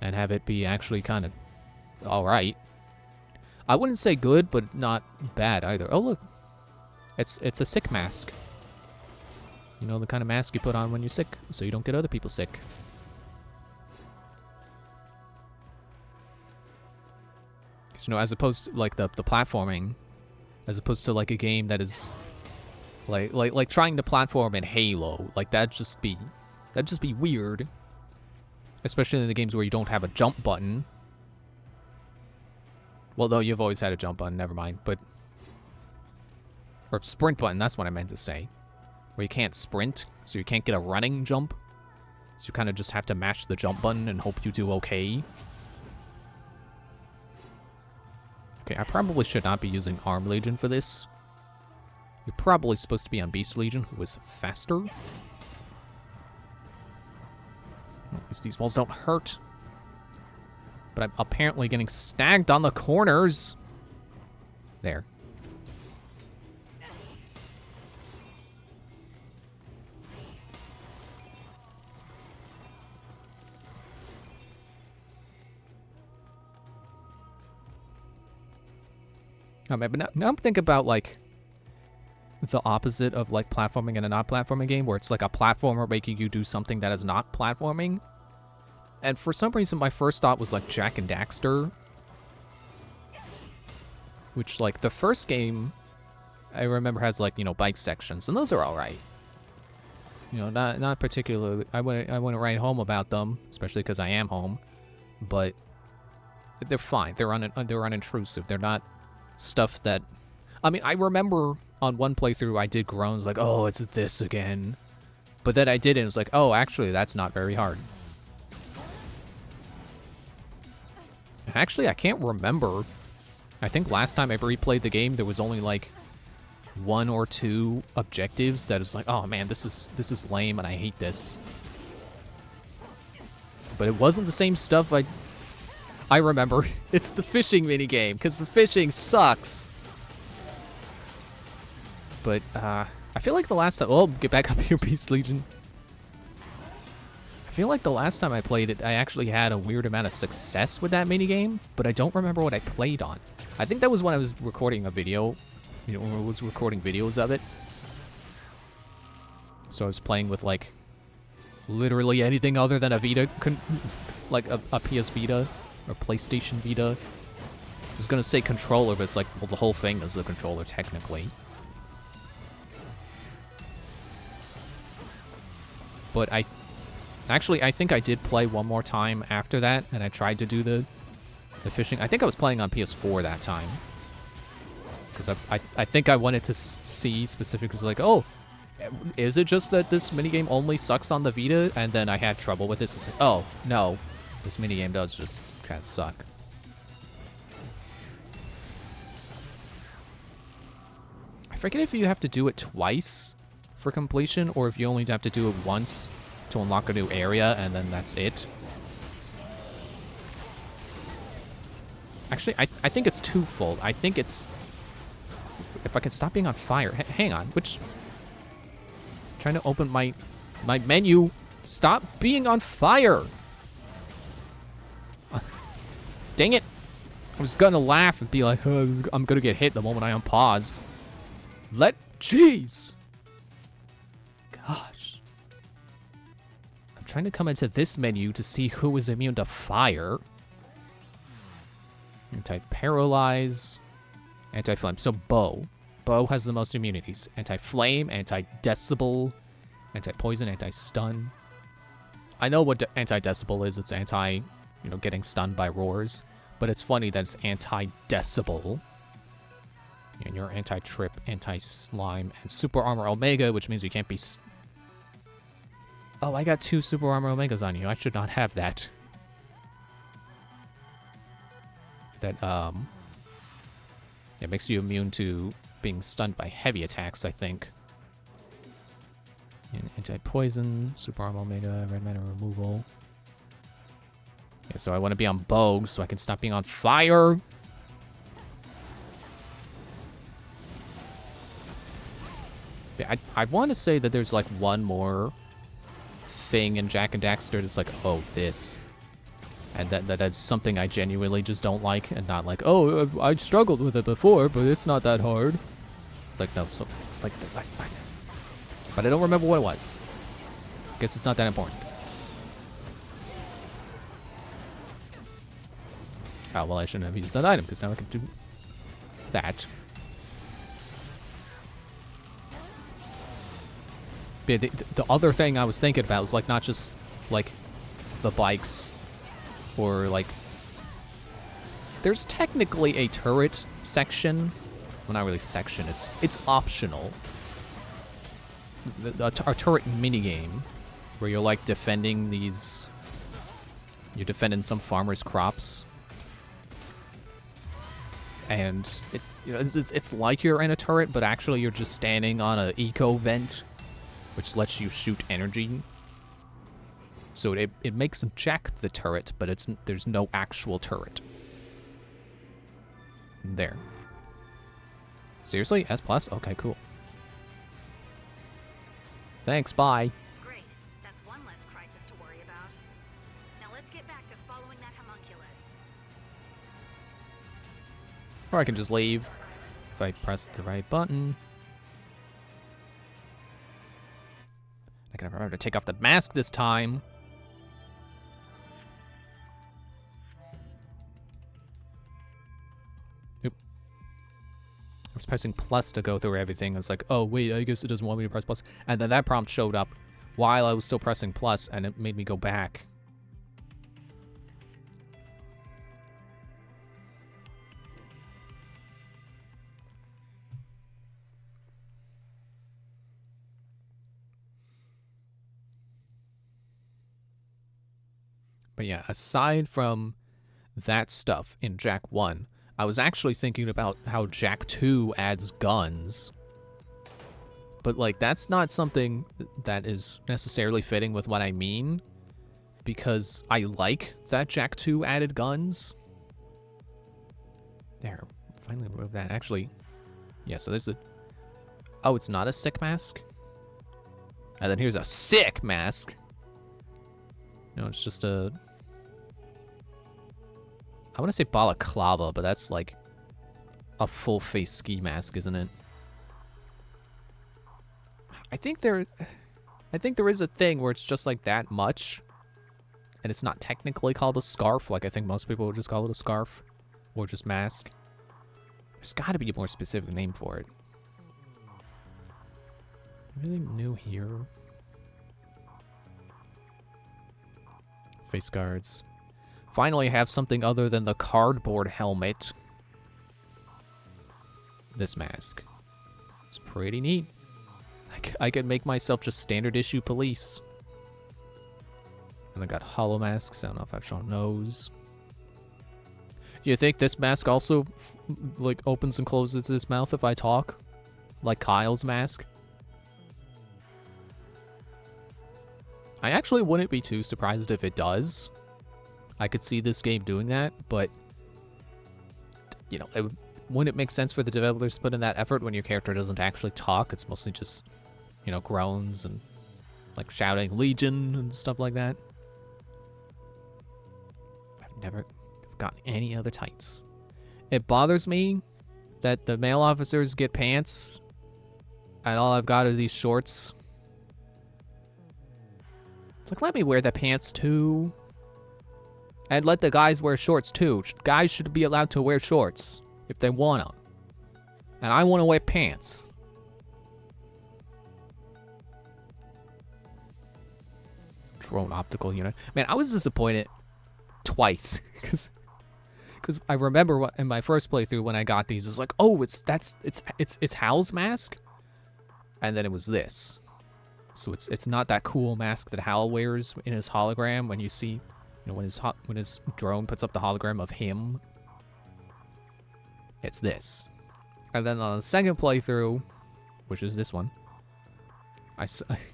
And have it be actually kind of alright. I wouldn't say good, but not bad either. Oh, look. It's a sick mask. You know, the kind of mask you put on when you're sick, so you don't get other people sick. You know, as opposed to, like, the platforming, as opposed to, like, a game that is, like trying to platform in Halo, like, that'd just be weird. Especially in the games where you don't have a jump button. Well, no, you've always had a jump button, never mind, but... Or sprint button, that's what I meant to say. Where you can't sprint, so you can't get a running jump. So you kind of just have to mash the jump button and hope you do okay. Okay, I probably should not be using Arm Legion for this. You're probably supposed to be on Beast Legion, who is faster. At least these walls don't hurt. But I'm apparently getting snagged on the corners. There. Oh, man, but now I'm thinking about, like, the opposite of, like, platforming in a not-platforming game, where it's, like, a platformer making you do something that is not platforming. And for some reason, my first thought was, like, Jak and Daxter. Which, like, the first game, I remember has, like, you know, bike sections, and those are alright. You know, not particularly, I wouldn't write home about them, especially because I am home. But they're fine. They're unintrusive. They're not stuff that... I mean, I remember on one playthrough I did groans like, oh, it's this again. But then I did it and it was like, oh, actually, that's not very hard. Actually, I can't remember. I think last time I replayed the game, there was only like 1 or 2 objectives that is like, oh man, this is lame and I hate this. But it wasn't the same stuff I remember. It's the fishing minigame, because the fishing sucks. But, I feel like the last time... Oh, get back up here, Beast Legion. I feel like the last time I played it, I actually had a weird amount of success with that minigame, but I don't remember what I played on. I think that was when I was recording a video. You know, when I was recording videos of it. So I was playing with, like, literally anything other than a Vita... like a PS Vita. Or PlayStation Vita. I was gonna say controller, but it's like, well, the whole thing is the controller, technically. But I think I did play one more time after that, and I tried to do the fishing. I think I was playing on PS4 that time. Because I think I wanted to see specifically, like, oh, is it just that this minigame only sucks on the Vita? And then I had trouble with this. It's like, oh, no, this minigame does just kind of suck. I forget if you have to do it twice for completion, or if you only have to do it once to unlock a new area, and then that's it. Actually, I think it's twofold. I think it's... If I can stop being on fire... hang on, which... I'm trying to open my menu. Stop being on fire! Dang it! I was gonna laugh and be like, oh, I'm gonna get hit the moment I unpause. Jeez! Gosh. I'm trying to come into this menu to see who is immune to fire. Anti-paralyze. Anti-flame. So, Bow. Bow has the most immunities. Anti-flame, anti-decibel, anti-poison, anti-stun. I know what anti-decibel is. It's anti... you know, getting stunned by roars. But it's funny that it's anti-decibel. And you're anti-trip, anti-slime, and super armor omega, which means you can't be... Oh, I got 2 super armor omegas on you. I should not have that. That, it makes you immune to being stunned by heavy attacks, I think. And anti-poison, super armor omega, red mana removal. Yeah, so I want to be on Bow so I can stop being on fire. Yeah, I want to say that there's like one more thing in Jak and Daxter that's like, oh, this. And that's something I genuinely just don't like, and not like, oh, I struggled with it before, but it's not that hard. Like, no, so, like, but I don't remember what it was. Guess it's not that important. Oh, well, I shouldn't have used that item, because now I can do that. But the other thing I was thinking about was, like, not just, like, the bikes, or, like... There's technically a turret section. Well, not really section, it's optional. A turret minigame, where you're, like, defending these... You're defending some farmer's crops. And it's like you're in a turret, but actually you're just standing on an eco vent, which lets you shoot energy. So it makes Jack the turret, but there's no actual turret. There. Seriously? S+? Okay, cool. Thanks, bye. Great. That's one less crisis to worry about. Now let's get back to following that homunculus. Or I can just leave if I press the right button. I gotta remember to take off the mask this time. Oop. I was pressing plus to go through everything. I was like, oh, wait, I guess it doesn't want me to press plus. And then that prompt showed up while I was still pressing plus, and it made me go back. But yeah, aside from that stuff in Jack 1, I was actually thinking about how Jack 2 adds guns. But, like, that's not something that is necessarily fitting with what I mean, because I like that Jack 2 added guns. There, finally remove that. Actually, yeah, so there's a... Oh, it's not a sick mask? And then here's a sick mask. No, it's just a... I want to say balaclava, but that's like a full face ski mask, isn't it? I think there is a thing where it's just like that much, and it's not technically called a scarf. Like I think most people would just call it a scarf, or just mask. There's got to be a more specific name for it. Anything new here? Face guards. Finally have something other than the cardboard helmet. This mask. It's pretty neat. I could make myself just standard issue police. And I got hollow masks. I don't know if I've shown those. You think this mask also like opens and closes his mouth if I talk? Like Kyle's mask? I actually wouldn't be too surprised if it does. I could see this game doing that, but, you know, wouldn't it make sense for the developers to put in that effort when your character doesn't actually talk? It's mostly just, you know, groans and, like, shouting Legion and stuff like that. I've never gotten any other tights. It bothers me that the male officers get pants, and all I've got are these shorts. It's like, let me wear the pants, too. And let the guys wear shorts, too. Guys should be allowed to wear shorts if they want to. And I want to wear pants. Drone optical unit. Man, I was disappointed twice. Because I remember in my first playthrough when I got these, it's like, oh, it's Hal's mask? And then it was this. So it's not that cool mask that Hal wears in his hologram when you see... You know, when his drone puts up the hologram of him, it's this. And then on the second playthrough, which is this one,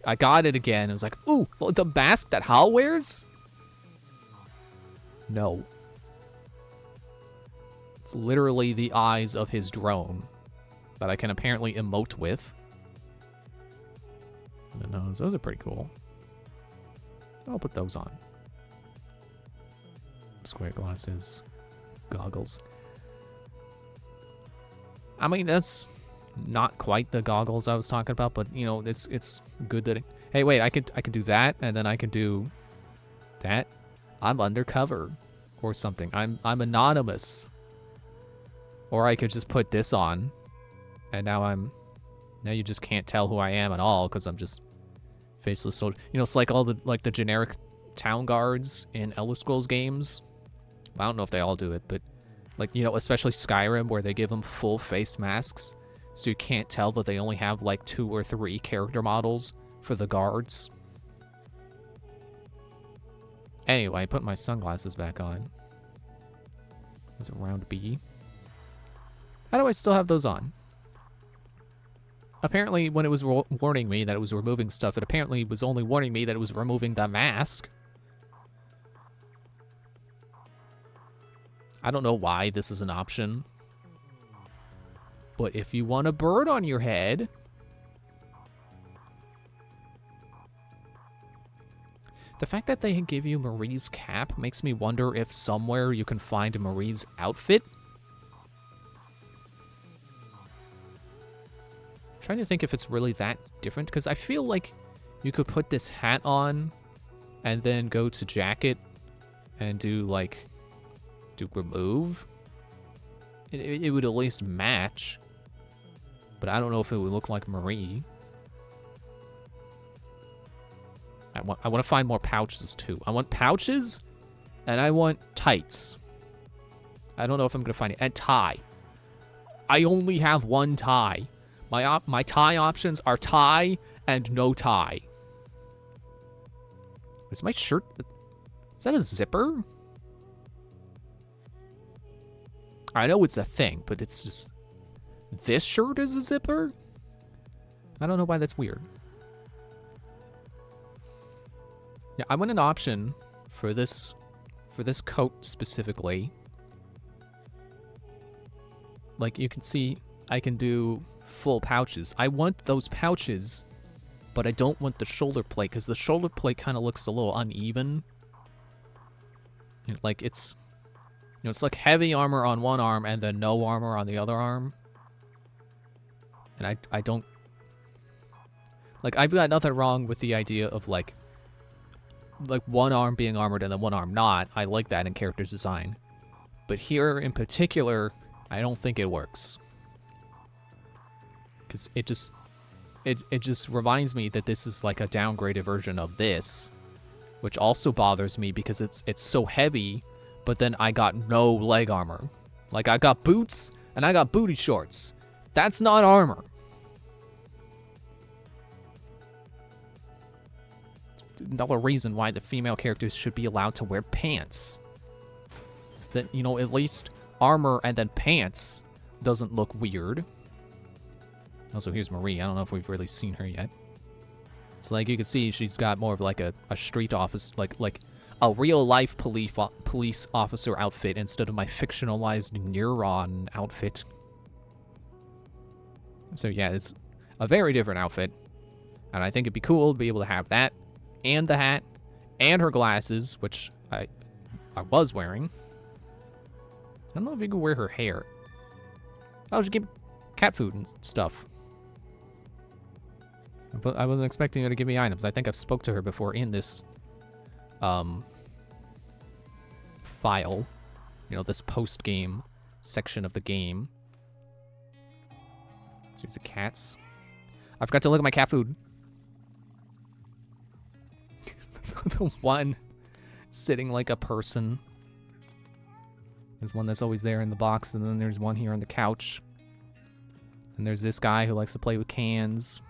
I got it again. I was like, ooh, the mask that Hal wears? No. It's literally the eyes of his drone that I can apparently emote with. The nose, those are pretty cool. I'll put those on. Square glasses, goggles. I mean, that's not quite the goggles I was talking about, but you know, it's good that hey, wait, I could do that, and then I could do that. I'm undercover or something. I'm anonymous. Or I could just put this on, and now you just can't tell who I am at all because I'm just faceless soldier. You know, it's like all the generic town guards in Elder Scrolls games. I don't know if they all do it, but like, you know, especially Skyrim where they give them full face masks so you can't tell that they only have like 2 or 3 character models for the guards. Anyway, I put my sunglasses back on. Was it round B? How do I still have those on? Apparently, when it was warning me that it was removing stuff, it apparently was only warning me that it was removing the mask. I don't know why this is an option. But if you want a bird on your head... The fact that they give you Marie's cap makes me wonder if somewhere you can find Marie's outfit. I'm trying to think if it's really that different, because I feel like you could put this hat on and then go to jacket and do remove. It would at least match, but I don't know if it would look like Marie. I want to find more pouches too. I want pouches, and I want tights. I don't know if I'm gonna find it. And tie. I only have one tie. My tie options are tie and no tie. Is my shirt... Is that a zipper? I know it's a thing, but it's just... This shirt is a zipper? I don't know why that's weird. Yeah, I want an option for this coat specifically. Like, you can see I can do full pouches. I want those pouches, but I don't want the shoulder plate, because the shoulder plate kind of looks a little uneven. You know, like, it's... You know, it's like heavy armor on one arm and then no armor on the other arm. And I don't... Like, I've got nothing wrong with the idea of, like one arm being armored and then one arm not. I like that in character's design. But here in particular, I don't think it works. Because it just reminds me that this is like a downgraded version of this, which also bothers me because it's so heavy, but then I got no leg armor. Like, I got boots and I got booty shorts. That's not armor. Another reason why the female characters should be allowed to wear pants is that, you know, at least armor and then pants doesn't look weird. Also, here's Marie. I don't know if we've really seen her yet. So, like, you can see she's got more of like a street office, like a real life police officer outfit instead of my fictionalized neuron outfit. So yeah, it's a very different outfit, and I think it'd be cool to be able to have that and the hat, and her glasses, which I was wearing. I don't know if you can wear her hair. I'll just give cat food and stuff. But I wasn't expecting her to give me items. I think I've spoke to her before in this file. You know, this post-game section of the game. So here's the cats. I forgot to look at my cat food. The one sitting like a person. There's one that's always there in the box, and then there's one here on the couch. And there's this guy who likes to play with cans.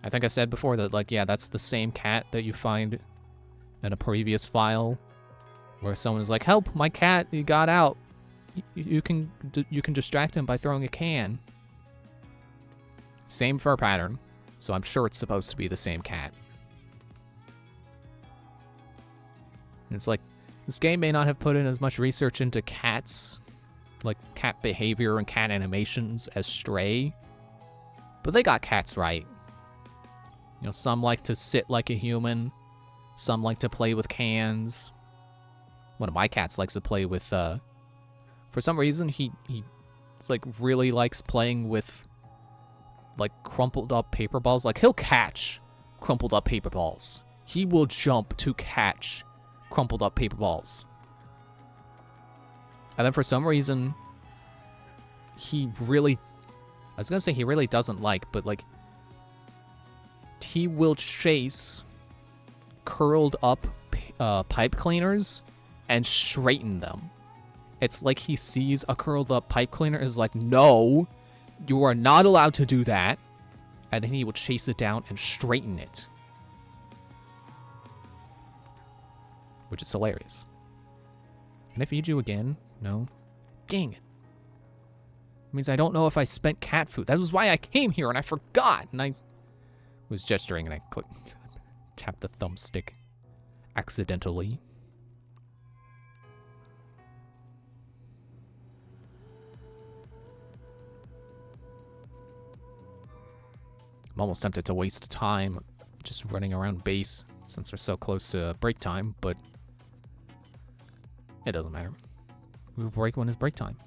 I think I said before that, like, yeah, that's the same cat that you find in a previous file where someone is like, "Help, my cat, he got out. You can distract him by throwing a can." Same fur pattern, so I'm sure it's supposed to be the same cat. And it's like, this game may not have put in as much research into cats, like cat behavior and cat animations, as Stray, but they got cats right. You know, some like to sit like a human, some like to play with cans. One of my cats likes to play with, for some reason, he like really likes playing with like crumpled up paper balls. Like, he'll catch crumpled up paper balls. He will jump to catch crumpled up paper balls. And then for some reason, he really doesn't like, but like, he will chase curled up pipe cleaners and straighten them. It's like he sees a curled up pipe cleaner is like, "No, you are not allowed to do that." And then he will chase it down and straighten it. Which is hilarious. Can I feed you again? No. Dang it. It means I don't know if I spent cat food. That was why I came here and I forgot. And I was gesturing and I tapped the thumbstick accidentally. I'm almost tempted to waste time just running around base since we're so close to break time, but it doesn't matter. We will break when it's break time.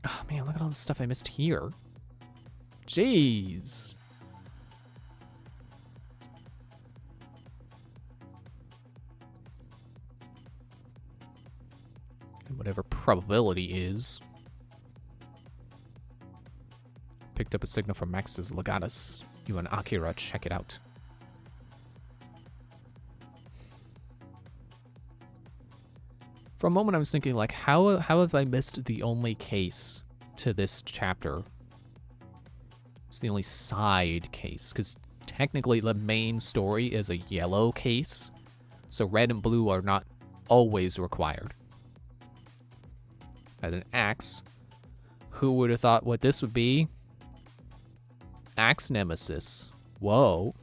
Oh man, look at all the stuff I missed here. Jeez. And whatever probability is. Picked up a signal from Max's Legatus. You and Akira, check it out. For a moment I was thinking, like, how have I missed the only case to this chapter? It's the only side case, because technically the main story is a yellow case, so red and blue are not always required. As an axe, who would have thought what this would be? Axe Nemesis. Whoa.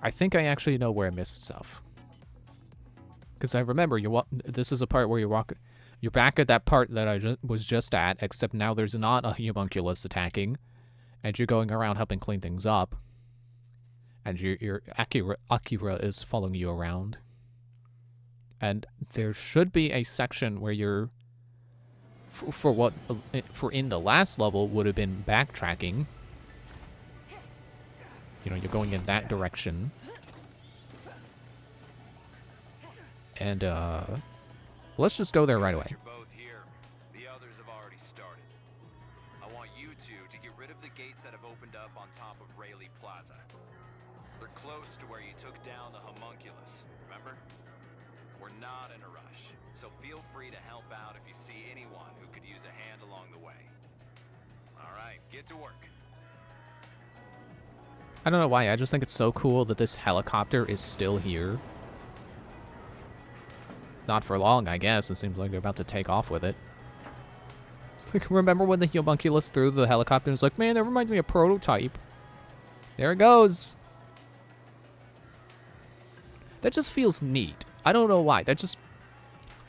I think I actually know where I missed stuff. Because I remember this is a part where you're back at that part that I was just at, except now there's not a homunculus attacking, and you're going around helping clean things up. And your Akira is following you around. And there should be a section where you're, for in the last level would have been backtracking. You know, you're going in that direction. And, let's just go there right away. You're both here. The others have already started. I want you two to get rid of the gates that have opened up on top of Rayleigh Plaza. They're close to where you took down the homunculus, remember? We're not in a rush, so feel free to help out if you see anyone who could use a hand along the way. Alright, get to work. I don't know why, I just think it's so cool that this helicopter is still here. Not for long, I guess. It seems like they're about to take off with it. It's like, remember when the homunculus threw the helicopter and was like, man, that reminds me of Prototype. There it goes. That just feels neat. I don't know why. That just...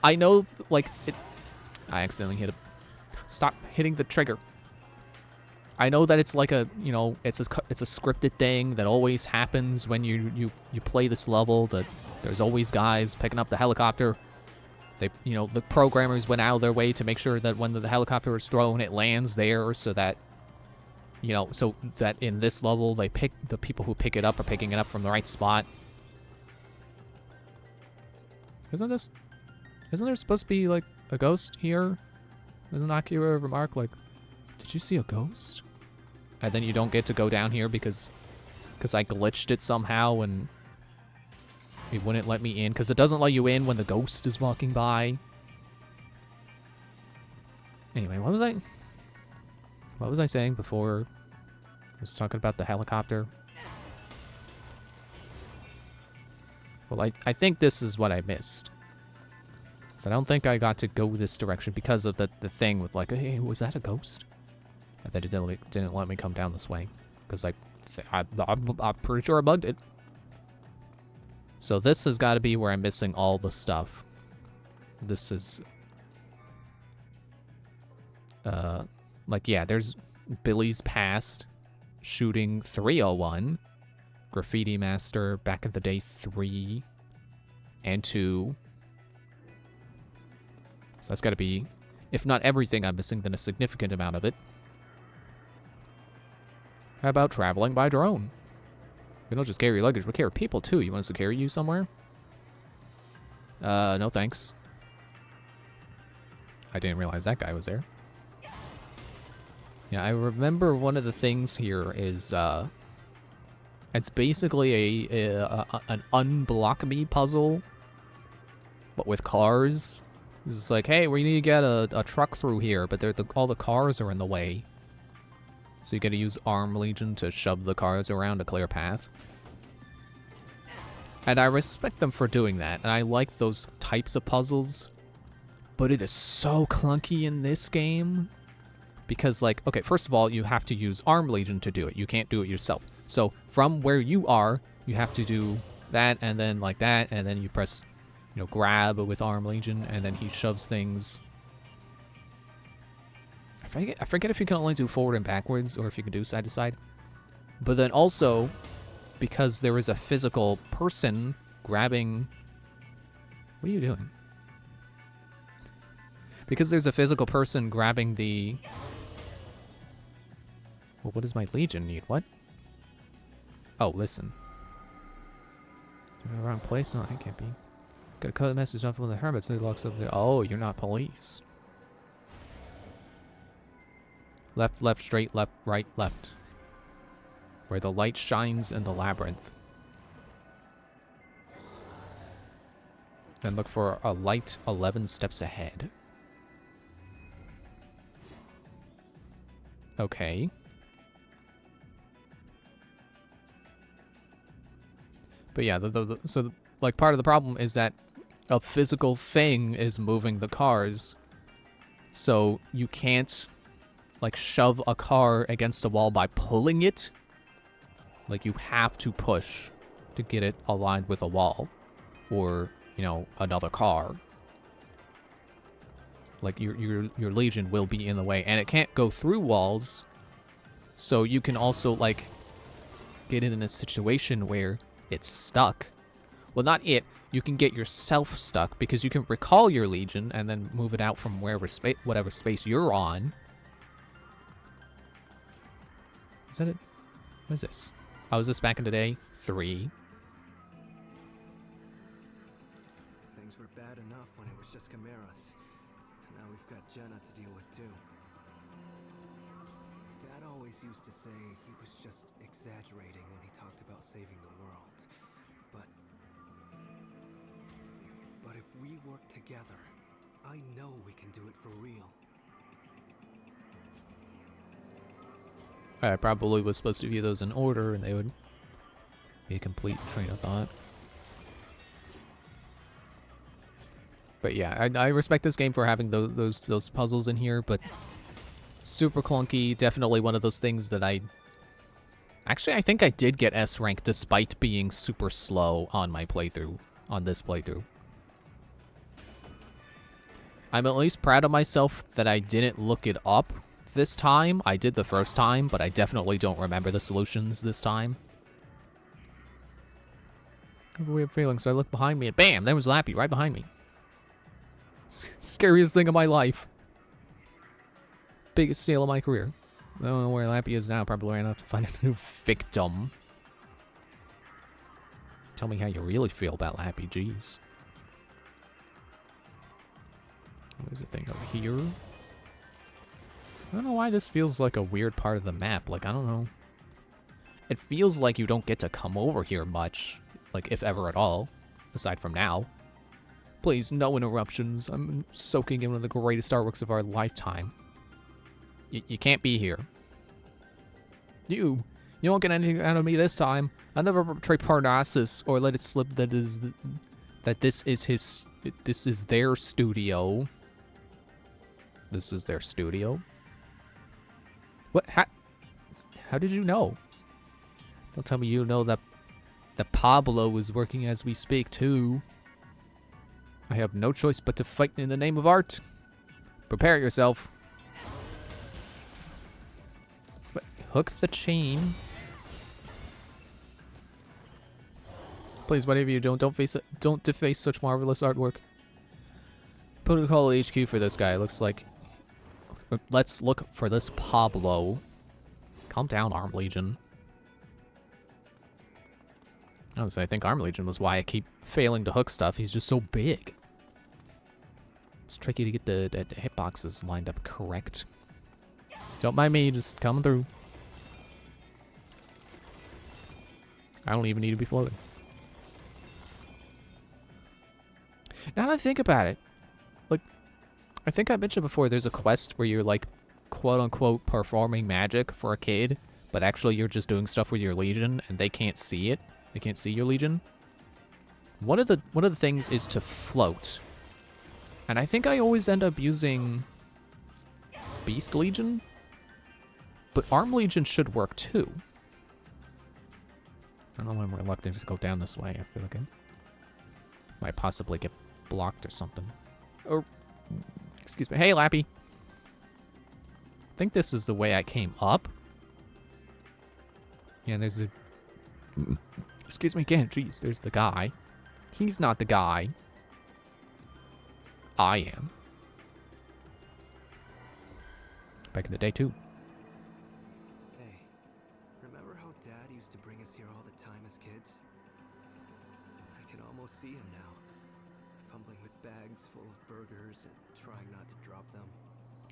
I know, like, it... I accidentally hit it. Stop hitting the trigger. I know that it's like a, you know, it's a scripted thing that always happens when you play this level, that there's always guys picking up the helicopter. They, you know, the programmers went out of their way to make sure that when the helicopter is thrown, it lands there, so that, you know, so that in this level, the people who pick it up are picking it up from the right spot. Isn't there supposed to be, like, a ghost here? Doesn't Akira remark, like, did you see a ghost? And then you don't get to go down here because I glitched it somehow and it wouldn't let me in. Because it doesn't let you in when the ghost is walking by. Anyway, what was I saying before? I was talking about the helicopter. Well, I think this is what I missed. So I don't think I got to go this direction because of the thing with, like, hey, was that a ghost? And then it didn't let me come down this way. Because I'm pretty sure I bugged it. So this has got to be where I'm missing all the stuff. This is... like, yeah, there's Billy's Past, Shooting 301, Graffiti Master, Back in the Day 3, and 2. So that's got to be, if not everything I'm missing, then a significant amount of it. How about traveling by drone? We don't just carry luggage, we carry people too. You want us to carry you somewhere? No thanks. I didn't realize that guy was there. Yeah, I remember one of the things here is, it's basically an unblock me puzzle, but with cars. It's like, hey, we need to get a truck through here, but all the cars are in the way. So you gotta use Arm Legion to shove the cars around to clear a path. And I respect them for doing that, and I like those types of puzzles. But it is so clunky in this game. Because, like, okay, first of all, you have to use Arm Legion to do it. You can't do it yourself. So from where you are, you have to do that, and then like that, and then you press you know, grab with Arm Legion, and then he shoves things. I forget if you can only do forward and backwards, or if you can do side to side. But then also, because there is a physical person grabbing... What are you doing? Because there's a physical person grabbing the... Well, what does my Legion need? What? Oh, listen. In the wrong place? No, I can't be. Gotta cut the message off with the hermit so he locks up there. Oh, you're not police. Left, left, straight, left, right, left. Where the light shines in the labyrinth. Then look for a light 11 steps ahead. Okay. But yeah, so like part of the problem is that a physical thing is moving the cars. So you can't like shove a car against a wall by pulling it. Like you have to push to get it aligned with a wall or, you know, another car. Like your Legion will be in the way, and it can't go through walls. So you can also like get in a situation where it's stuck. Well, not it. You can get yourself stuck because you can recall your Legion and then move it out from whatever space you're on. Is that it? What is this? Oh, is this back in the day? 3. Things were bad enough when it was just chimeras. Now we've got Jenna to deal with too. Dad always used to say he was just exaggerating when he talked about saving the world. But if we work together, I know we can do it for real. I probably was supposed to view those in order, and they would be a complete train of thought. But yeah, I respect this game for having those puzzles in here, but super clunky. Definitely one of those things that actually, I think I did get S rank despite being super slow on my playthrough, on this playthrough. I'm at least proud of myself that I didn't look it up this time. I did the first time, but I definitely don't remember the solutions this time. I have a weird feeling, so I looked behind me and bam, there was Lappy right behind me. Scariest thing of my life. Biggest sale of my career. I don't know where Lappy is now. Probably ran out to find a new victim. Tell me how you really feel about Lappy, jeez. There's a thing over here. I don't know why this feels like a weird part of the map. Like, I don't know. It feels like you don't get to come over here much. Like, if ever at all. Aside from now. Please, no interruptions. I'm soaking in one of the greatest artworks of our lifetime. You can't be here. You won't get anything out of me this time. I'll never betray Parnassus or let it slip that this is their studio. This is their studio? What? How did you know? Don't tell me you know that Pablo is working as we speak, too. I have no choice but to fight in the name of art. Prepare yourself. What? Hook the chain. Please, whatever you don't deface such marvelous artwork. Protocol HQ for this guy. Looks like. Let's look for this Pablo. Calm down, Arm Legion. Honestly, I think Arm Legion was why I keep failing to hook stuff. He's just so big. It's tricky to get the hitboxes lined up correct. Don't mind me, just coming through. I don't even need to be floating. Now that I think about it, like, I think I mentioned before, there's a quest where you're, like, quote-unquote performing magic for a kid, but actually you're just doing stuff with your Legion, and they can't see it. They can't see your Legion. One of the things is to float. And I think I always end up using Beast Legion, but Arm Legion should work too. I don't know why I'm reluctant to go down this way. I feel like I might possibly get blocked or something. Or, excuse me. Hey, Lappy. I think this is the way I came up. Yeah, there's a... Excuse me again. Jeez, there's the guy. He's not the guy. I am. Back in the day, too. Hey, remember how Dad used to bring us here all the time as kids? I can almost see him now, fumbling with bags full of burgers and trying not to drop them.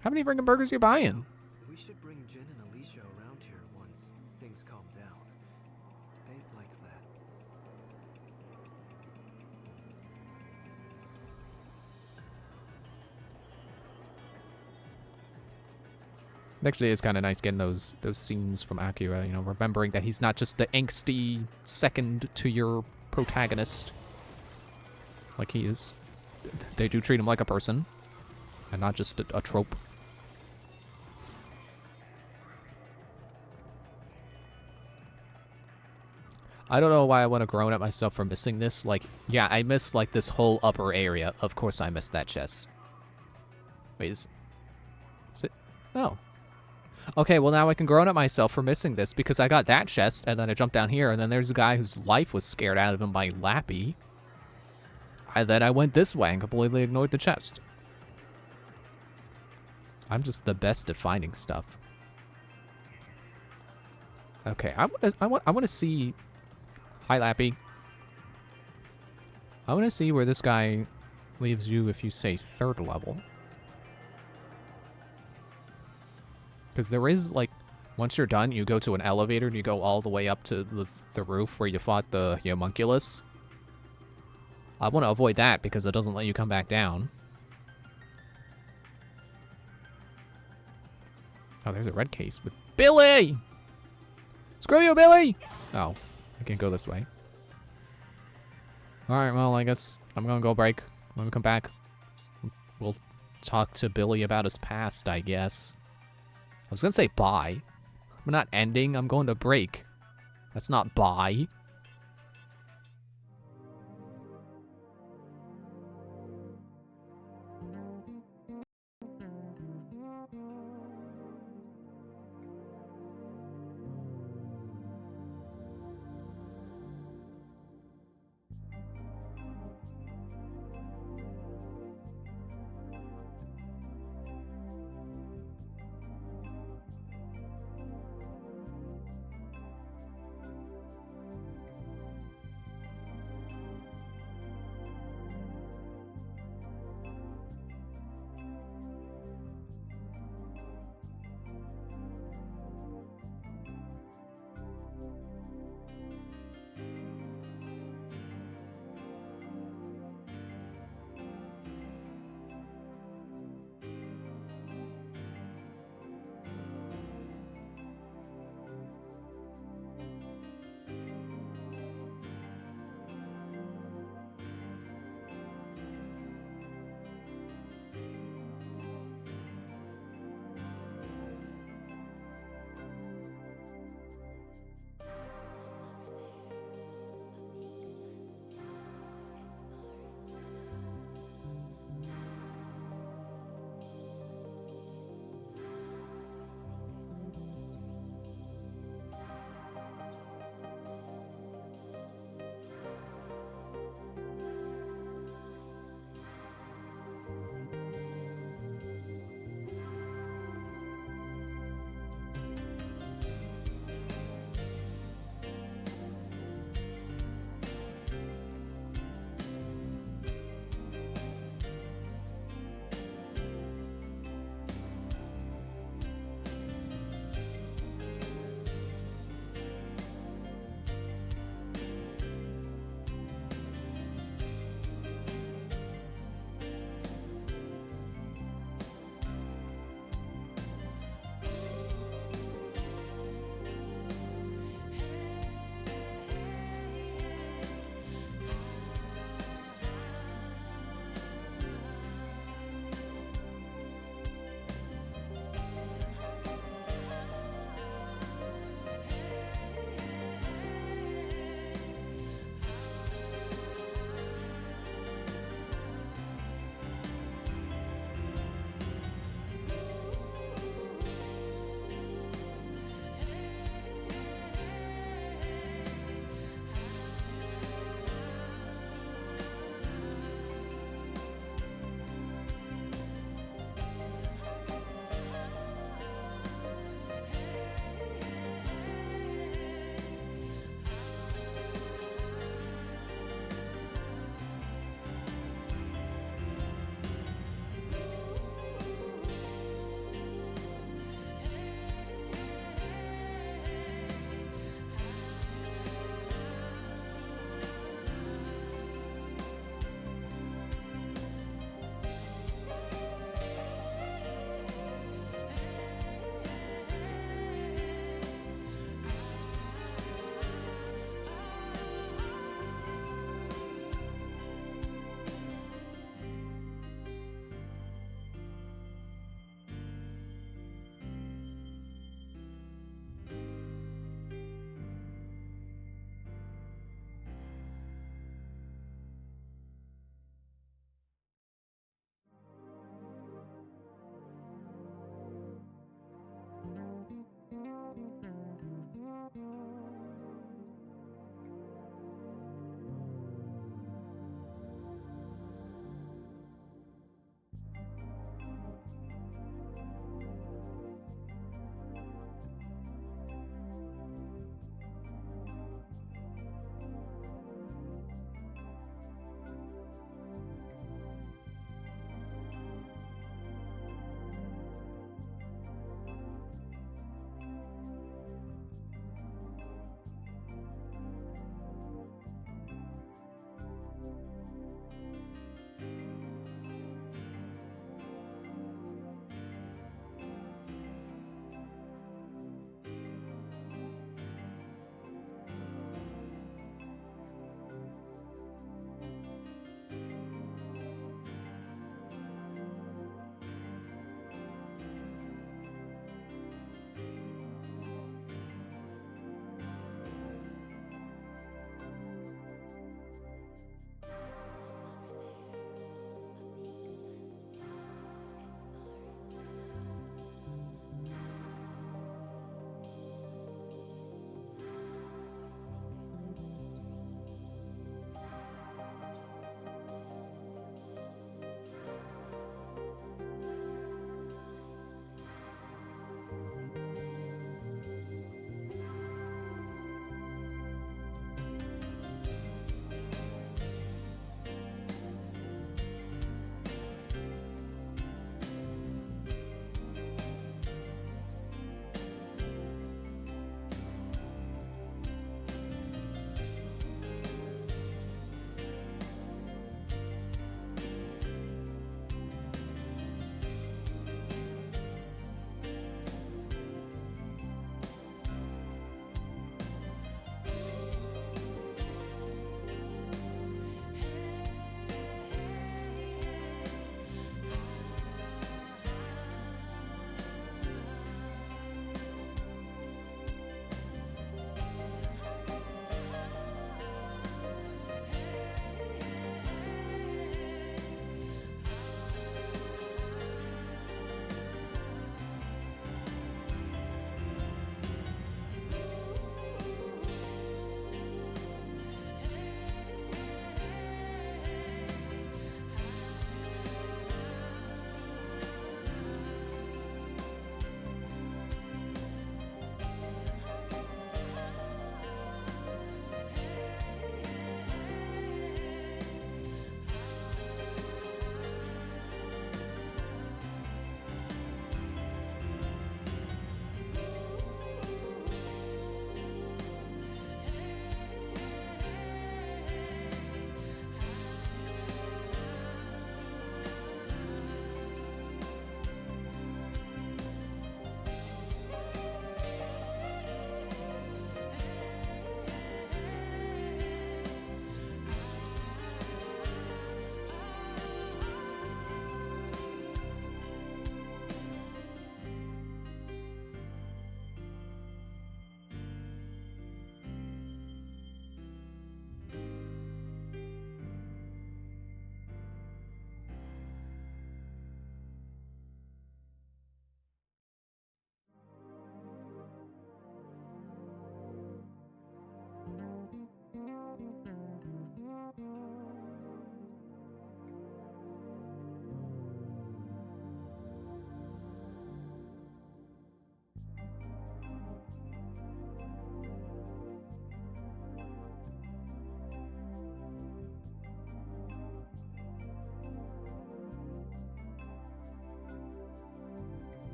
How many freaking burgers you buying? We should bring Jin and Alicia around here once things calm down. They'd like that. Actually, it's kind of nice getting those scenes from Akira, you know, remembering that he's not just the angsty second to your protagonist. Like he is. They do treat him like a person, and not just a trope. I don't know why I want to groan at myself for missing this. Like, yeah, I missed, like, this whole upper area. Of course I missed that chest. Wait, is it? Oh. Okay, well now I can groan at myself for missing this because I got that chest, and then I jumped down here, and then there's a guy whose life was scared out of him by Lappy. And then I went this way and completely ignored the chest. I'm just the best at finding stuff. Okay, I want to see... Hi, Lappy. I want to see where this guy leaves you if you say 3rd level. Because there is, like, once you're done, you go to an elevator and you go all the way up to the roof where you fought the homunculus. I want to avoid that because it doesn't let you come back down. Oh, there's a red case with Billy! Screw you, Billy! Oh. I can't go this way. Alright, well, I guess I'm gonna go break. When we come back, we'll talk to Billy about his past, I guess. I was gonna say bye. I'm not ending, I'm going to break. That's not bye.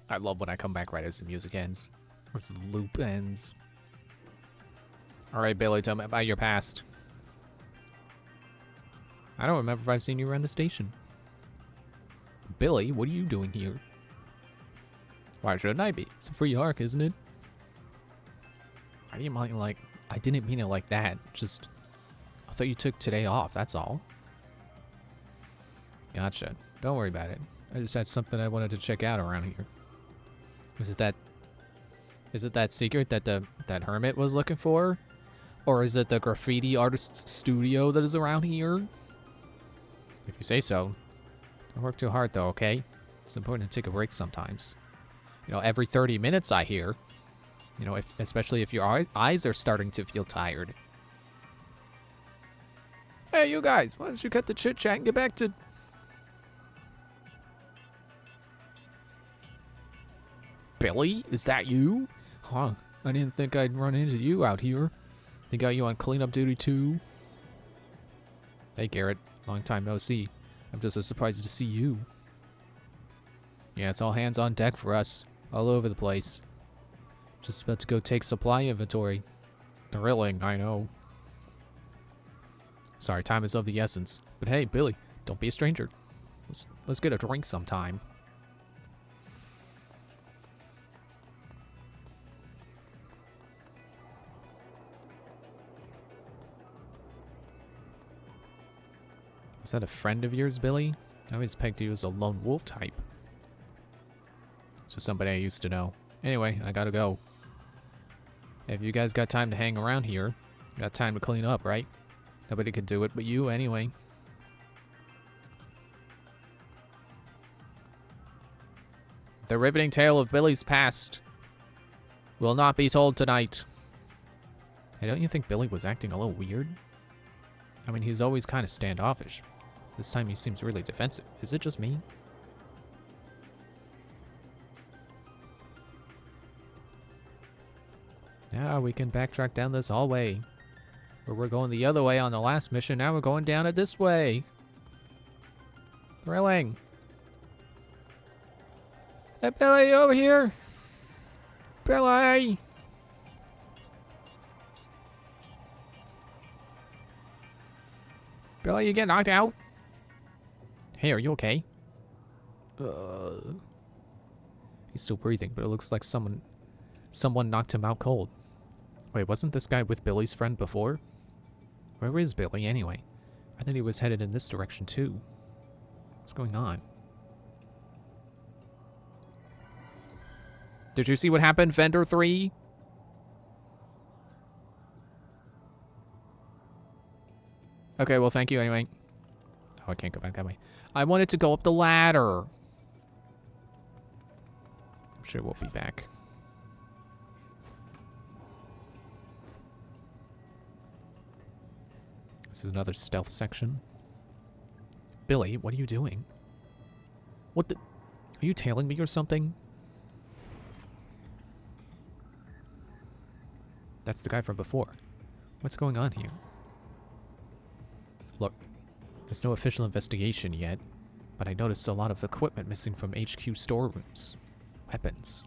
I love when I come back right as the music ends. Or as the loop ends. Alright, Billy, tell me about your past. I don't remember if I've seen you around the station. Billy, what are you doing here? Why shouldn't I be? It's a free arc, isn't it? I didn't mean it like that. Just, I thought you took today off, that's all. Gotcha. Don't worry about it. I just had something I wanted to check out around here. Is it that secret that that hermit was looking for? Or is it the graffiti artist's studio that is around here? If you say so. Don't work too hard though, okay? It's important to take a break sometimes. You know, every 30 minutes I hear. You know, especially if your eyes are starting to feel tired. Hey, you guys, why don't you cut the chit-chat and get back to... Billy? Is that you? Huh. I didn't think I'd run into you out here. They got you on cleanup duty too? Hey, Garrett. Long time no see. I'm just as surprised to see you. Yeah, it's all hands on deck for us. All over the place. Just about to go take supply inventory. Thrilling, I know. Sorry, time is of the essence. But hey, Billy, don't be a stranger. Let's get a drink sometime. Is that a friend of yours, Billy? I always pegged you as a lone wolf type. So somebody I used to know. Anyway, I gotta go. If you guys got time to hang around here, you got time to clean up, right? Nobody could do it but you anyway. The riveting tale of Billy's past will not be told tonight. Hey, don't you think Billy was acting a little weird? I mean, he's always kind of standoffish. This time he seems really defensive. Is it just me? Yeah, we can backtrack down this hallway. Where we're going the other way on the last mission, now we're going down it this way. Thrilling. Hey, Billy, over here. Billy! Billy, you get knocked out? Hey, are you okay? He's still breathing, but it looks like someone knocked him out cold. Wait, wasn't this guy with Billy's friend before? Where is Billy, anyway? I thought he was headed in this direction, too. What's going on? Did you see what happened, Vendor 3? Okay, well, thank you anyway. Oh, I can't go back that way. I wanted to go up the ladder. I'm sure we'll be back. This is another stealth section. Billy, what are you doing? What the... Are you tailing me or something? That's the guy from before. What's going on here? Look, there's no official investigation yet, but I noticed a lot of equipment missing from HQ storerooms. Weapons.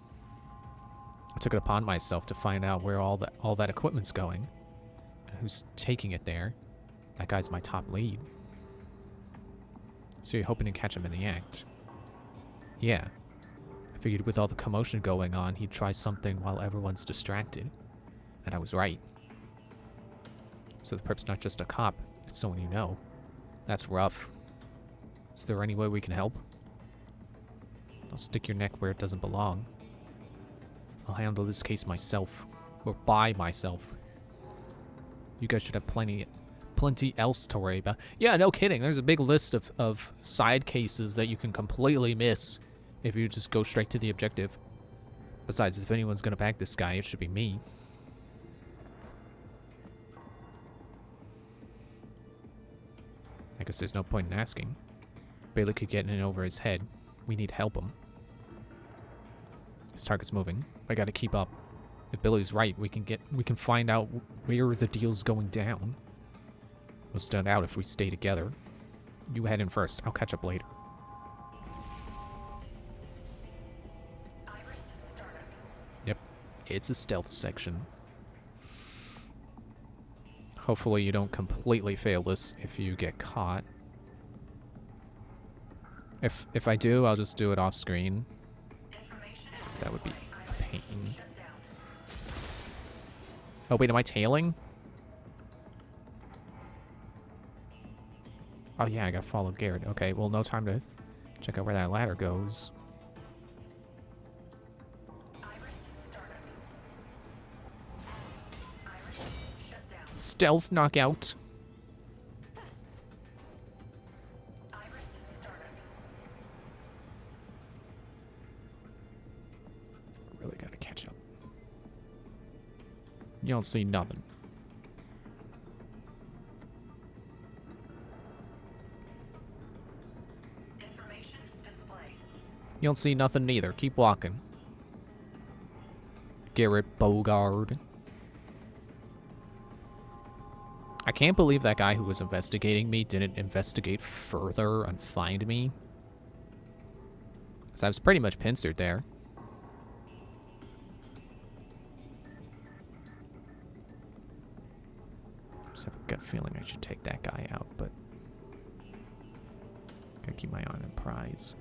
I took it upon myself to find out where all that equipment's going. And who's taking it there. That guy's my top lead. So you're hoping to catch him in the act? Yeah. I figured with all the commotion going on, he'd try something while everyone's distracted. And I was right. So the perp's not just a cop, it's someone you know. That's rough. Is there any way we can help? Don't stick your neck where it doesn't belong. I'll handle this case myself. Or by myself. You guys should have plenty else to worry about. Yeah, no kidding. There's a big list of side cases that you can completely miss if you just go straight to the objective. Besides, if anyone's gonna back this guy, it should be me. I guess there's no point in asking. Bailey could get in over his head. We need to help him. His target's moving. I gotta keep up. If Billy's right, we can find out where the deal's going down. We'll stand out if we stay together. You head in first. I'll catch up later. I It's a stealth section. Hopefully you don't completely fail this if you get caught. If I do, I'll just do it off screen. 'Cause that would be a pain. Oh wait, am I tailing? Oh yeah, I gotta follow Garrett. Okay, well no time to check out where that ladder goes. Stealth knockout. Really gotta catch up. You don't see nothing. You don't see nothing neither. Keep walking. Garrett Bogard. I can't believe that guy who was investigating me didn't investigate further and find me. Because I was pretty much pincered there. Just have a gut feeling I should take that guy out, but gotta keep my eye on the prize.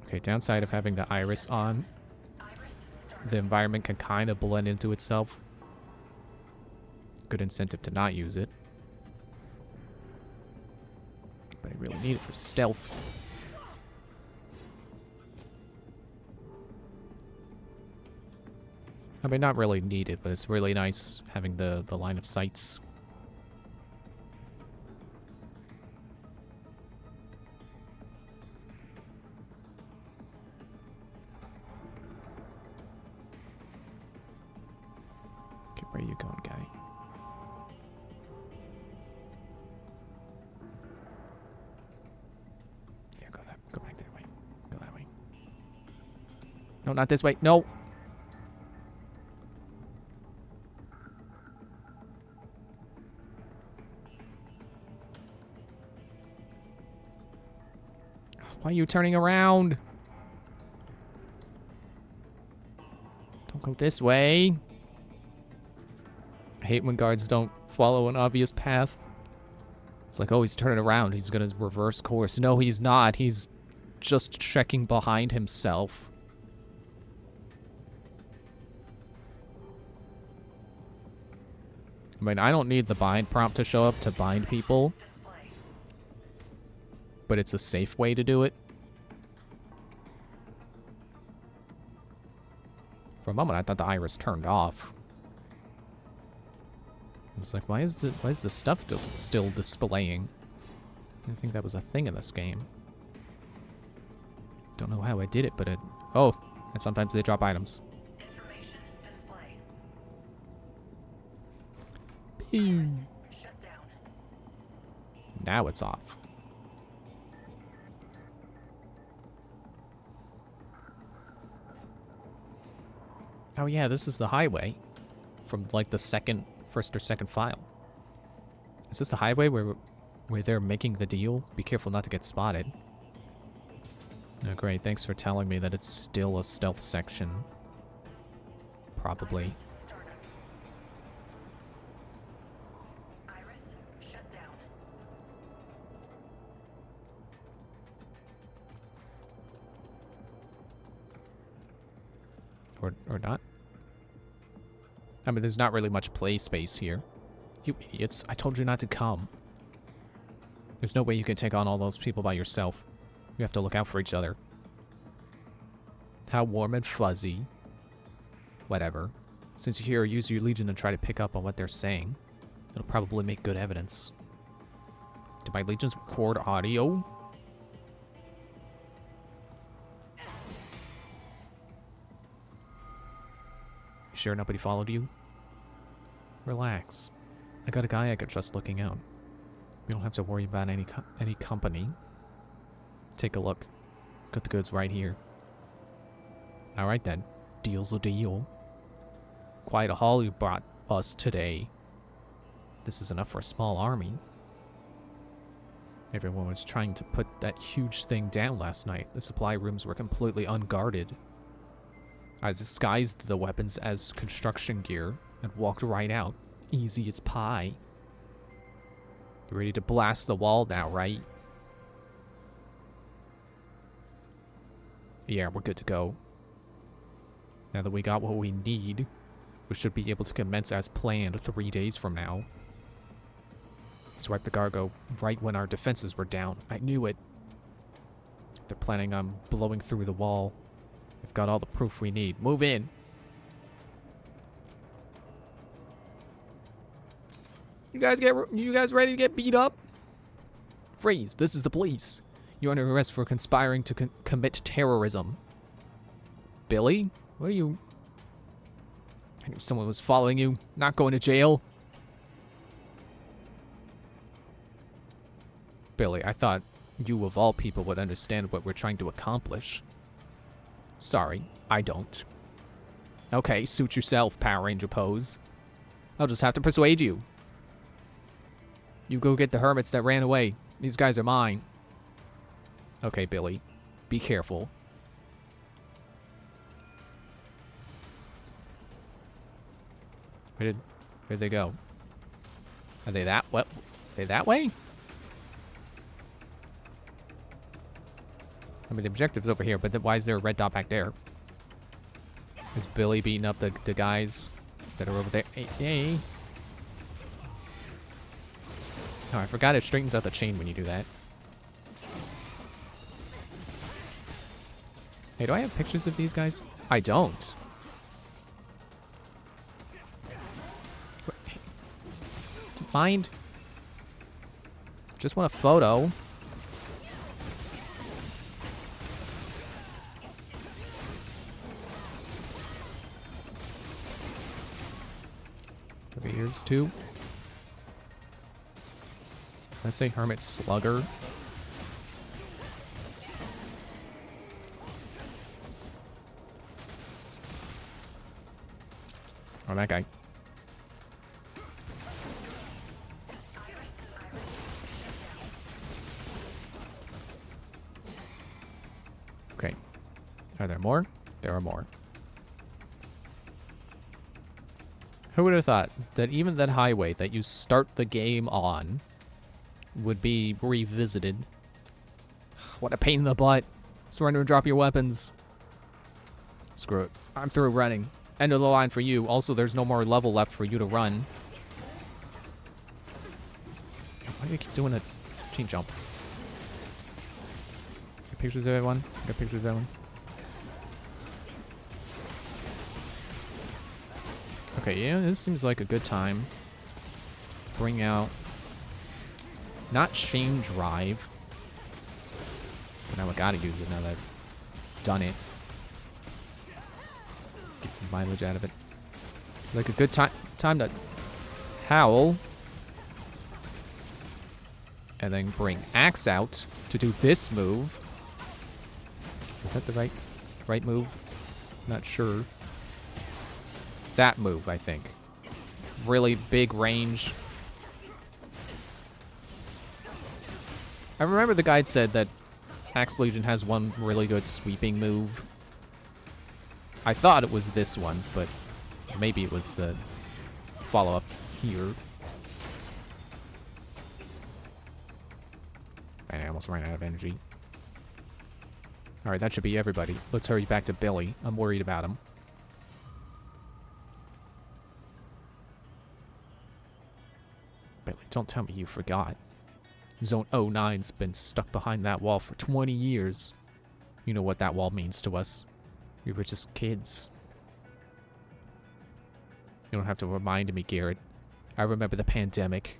Okay, downside of having the iris on, the environment can kind of blend into itself. Good incentive to not use it. But I really need it for stealth. I mean, not really need it, but it's really nice having the line of sights. Where are you going, guy? Yeah, go back that way. Go that way. No, not this way. No. Why are you turning around? Don't go this way. I hate when guards don't follow an obvious path. It's like, oh, he's turning around. He's gonna reverse course. No, he's not. He's just checking behind himself. I mean, I don't need the bind prompt to show up to bind people. But it's a safe way to do it. For a moment, I thought the iris turned off. It's like, why is the stuff just still displaying? I didn't think that was a thing in this game. Don't know how I did it, but it... Oh, and sometimes they drop items. Information display. Pew. Shut down. Now it's off. Oh yeah, this is the highway. From like the first or second file. Is this the highway where they're making the deal? Be careful not to get spotted. Oh great, thanks for telling me that it's still a stealth section. Probably. Iris, shut down. Or not? I mean, there's not really much play space here. You idiots, I told you not to come. There's no way you can take on all those people by yourself. You have to look out for each other. How warm and fuzzy. Whatever. Since you're here, use your Legion to try to pick up on what they're saying. It'll probably make good evidence. Do my Legions record audio? You sure nobody followed you? Relax. I got a guy I could trust looking out. We don't have to worry about any company. Take a look. Got the goods right here. Alright then. Deal's a deal. Quite a haul you brought us today. This is enough for a small army. Everyone was trying to put that huge thing down last night. The supply rooms were completely unguarded. I disguised the weapons as construction gear and walked right out. Easy as pie. You ready to blast the wall now, right? Yeah, we're good to go. Now that we got what we need, we should be able to commence as planned 3 days from now. Swipe the cargo right when our defenses were down. I knew it. They're planning on blowing through the wall. We've got all the proof we need. Move in. You guys ready to get beat up? Freeze. This is the police. You're under arrest for conspiring to commit terrorism. Billy? What are you... I knew someone was following you. Not going to jail. Billy, I thought you of all people would understand what we're trying to accomplish. Sorry, I don't. Okay, suit yourself, Power Ranger pose. I'll just have to persuade you. You go get the hermits that ran away. These guys are mine. Okay, Billy. Be careful. Where'd they go? Are they that what? Are they that way? I mean, the objective's over here, but then why is there a red dot back there? Is Billy beating up the guys that are over there? Hey. Oh, I forgot it straightens out the chain when you do that. Hey, do I have pictures of these guys? I don't. Mind? Just want a photo. Over here's two. Let's say Hermit Slugger. Oh, that guy. Okay. Are there more? There are more. Who would have thought that even that highway that you start the game on would be revisited? What a pain in the butt. Surrender and drop your weapons. Screw it. I'm through running. End of the line for you. Also, there's no more level left for you to run. Why do you keep doing a chain jump? Got pictures of everyone? Got pictures of everyone? Okay, yeah, this seems like a good time. Bring out... Not Chain Drive. But now I gotta use it now that I've done it. Get some mileage out of it. Like a good time to howl. And then bring Axe out to do this move. Is that the right move? Not sure. That move, I think. Really big range. I remember the guide said that Axe Legion has one really good sweeping move. I thought it was this one, but maybe it was the follow-up here. Man, I almost ran out of energy. Alright, that should be everybody. Let's hurry back to Billy. I'm worried about him. Billy, don't tell me you forgot. Zone 09's been stuck behind that wall for 20 years. You know what that wall means to us. We were just kids. You don't have to remind me, Garrett. I remember the pandemic.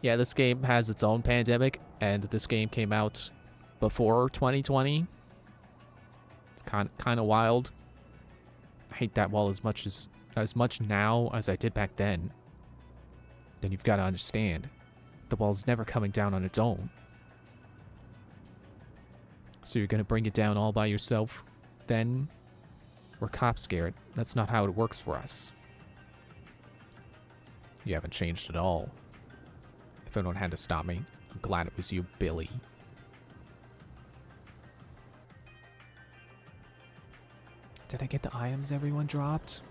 Yeah, this game has its own pandemic, and this game came out before 2020. It's kind of wild. I hate that wall as much now as I did back then. Then you've got to understand, the wall's never coming down on its own. So you're gonna bring it down all by yourself? Then we're cops, Garrett. That's not how it works for us. You haven't changed at all. If anyone had to stop me, I'm glad it was you, Billy. Did I get the items everyone dropped?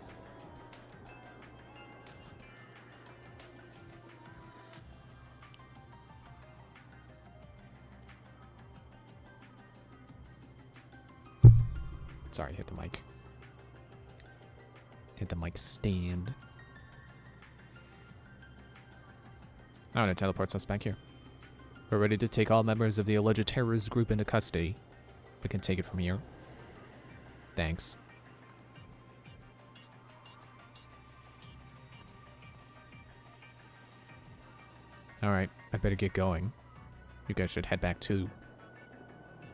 Sorry, hit the mic. Hit the mic stand. Alright, it teleports us back here. We're ready to take all members of the alleged terrorist group into custody. We can take it from here. Thanks. Alright, I better get going. You guys should head back too.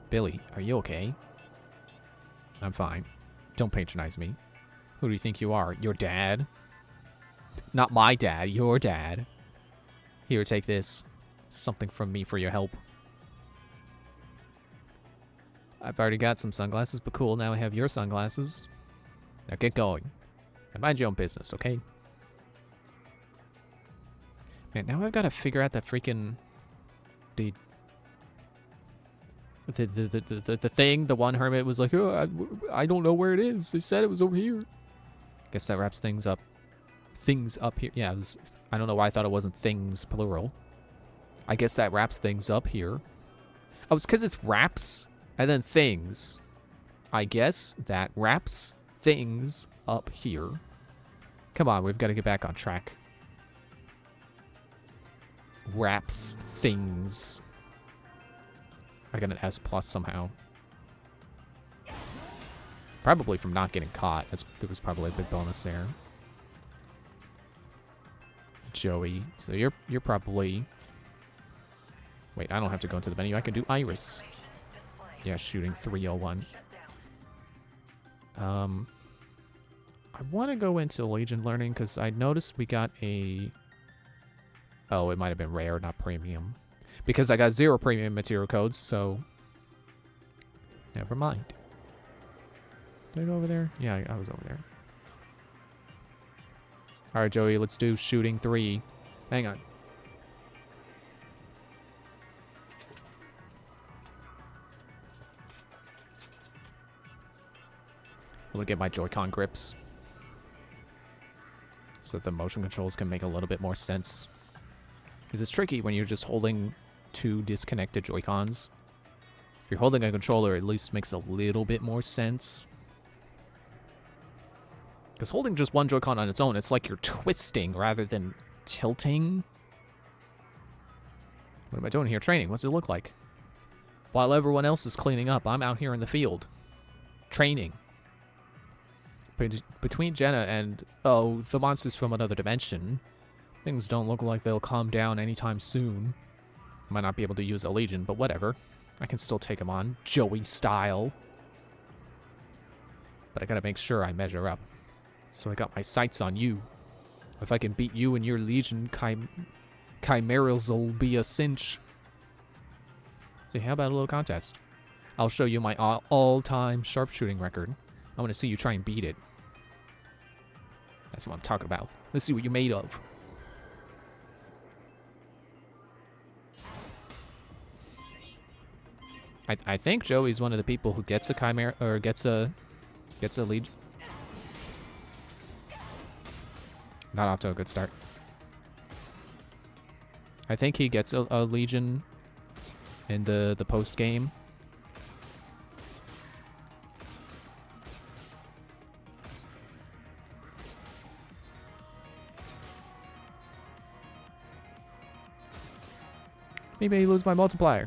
Billy, are you okay? I'm fine. Don't patronize me. Who do you think you are? Your dad? Not my dad, your dad. Here, take this. Something from me for your help. I've already got some sunglasses, but cool, now I have your sunglasses. Now get going. And mind your own business, okay? Man, now I've got to figure out that freaking... The thing, the one hermit was like, oh, I don't know where it is. They said it was over here. Guess that wraps things up. Things up here. Yeah, I don't know why I thought it wasn't things, plural. I guess that wraps things up here. Oh, it's because it's wraps and then things. I guess that wraps things up here. Come on, we've got to get back on track. Wraps things. I got an S plus somehow. Probably from not getting caught. There was probably a big bonus there. Joey. So you're probably... Wait, I don't have to go into the menu. I can do Iris. Yeah, shooting 301. I want to go into Legion Learning because I noticed we got a... Oh, it might have been rare, not premium. Because I got 0 premium material codes, so... Never mind. Did I go over there? Yeah, I was over there. Alright, Joey, let's do shooting 3. Hang on. Look at my Joy-Con grips. So that the motion controls can make a little bit more sense. Because it's tricky when you're just holding 2 disconnected Joy-Cons. If you're holding a controller, it at least makes a little bit more sense. Because holding just one Joy-Con on its own, it's like you're twisting rather than tilting. What am I doing here? Training. What's it look like? While everyone else is cleaning up, I'm out here in the field. Training. Between Jenna and, oh, the monsters from another dimension, things don't look like they'll calm down anytime soon. Might not be able to use a Legion, but whatever. I can still take them on, Joey style. But I gotta make sure I measure up. So I got my sights on you. If I can beat you and your Legion, Chimerals will be a cinch. So how about a little contest? I'll show you my all-time sharpshooting record. I want to see you try and beat it. That's what I'm talking about. Let's see what you're made of. I think Joey's one of the people who gets a Chimera or gets a Legion. Not off to a good start. I think he gets a Legion in the post game. Maybe I lose my multiplier.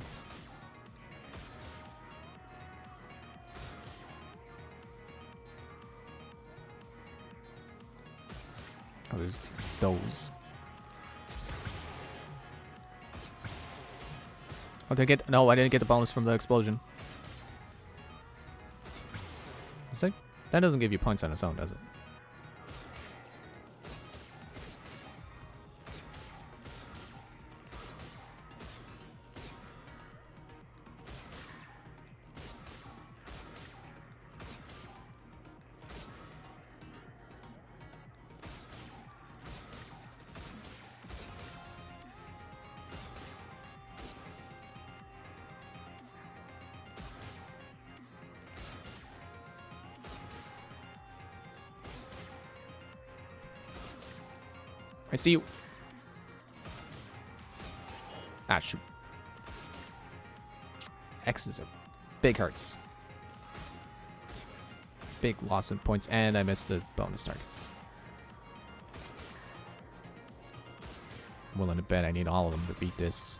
Oh, there's those. Oh, did I get... No, I didn't get the bonus from the explosion. Is that doesn't give you points on its own, does it? I see you. Ah, shoot. X's are big hurts. Big loss in points, and I missed the bonus targets. I'm willing to bet I need all of them to beat this.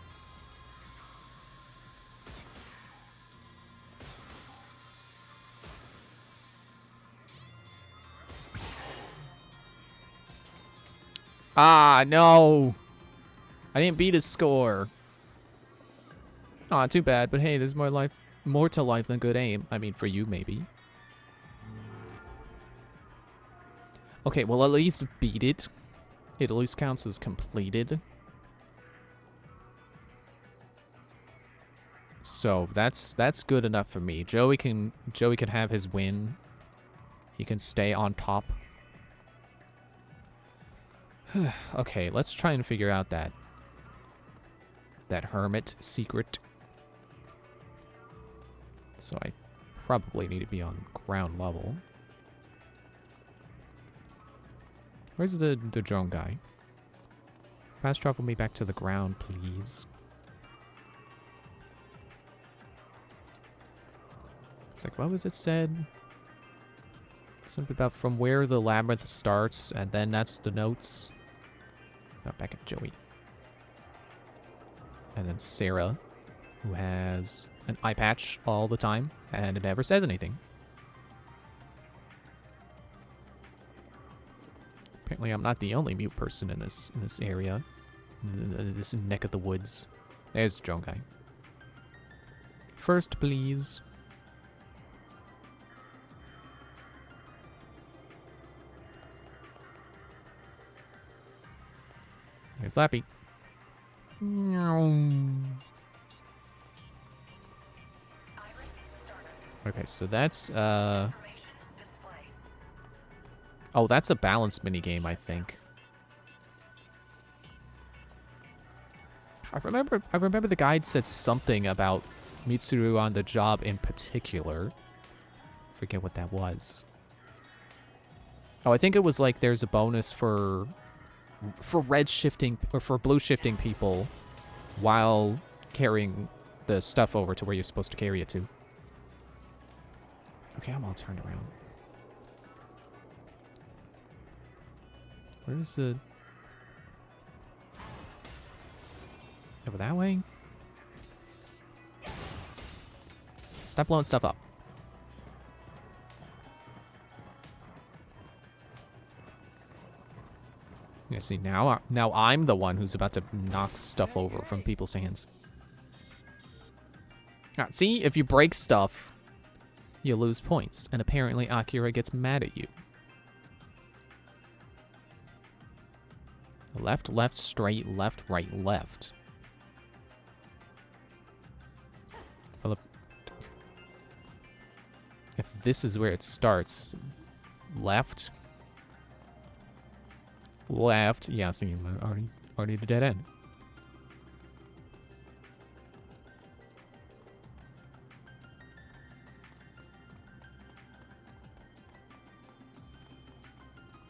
Ah, no! I didn't beat his score. Aw, too bad, but hey, there's more to life than good aim. I mean, for you, maybe. Okay, well, at least beat it. It at least counts as completed. So, that's good enough for me. Joey can have his win. He can stay on top. Okay, let's try and figure out that hermit secret. So I probably need to be on ground level. Where's the drone guy? Fast travel me back to the ground, please. It's like, what was it said? Something about from where the labyrinth starts, and then that's the notes. Oh, back at Joey. And then Sarah, who has an eye patch all the time, and it never says anything. Apparently I'm not the only mute person in this area. This neck of the woods. There's the drone guy. First, please. There's Lappy. Okay, so that's oh, that's a balance minigame, I think. I remember the guide said something about Mitsuru on the job in particular. Forget what that was. Oh, I think it was like there's a bonus for red shifting or for blue shifting people while carrying the stuff over to where you're supposed to carry it to. Okay, I'm all turned around. Where's the... Over that way? Stop blowing stuff up. Yeah, see, now I'm the one who's about to knock stuff over from people's hands. Ah, see, if you break stuff, you lose points, and apparently Akira gets mad at you. Left, left, straight, left, right, left. Well, if this is where it starts, left, left, yeah, see, already the dead end.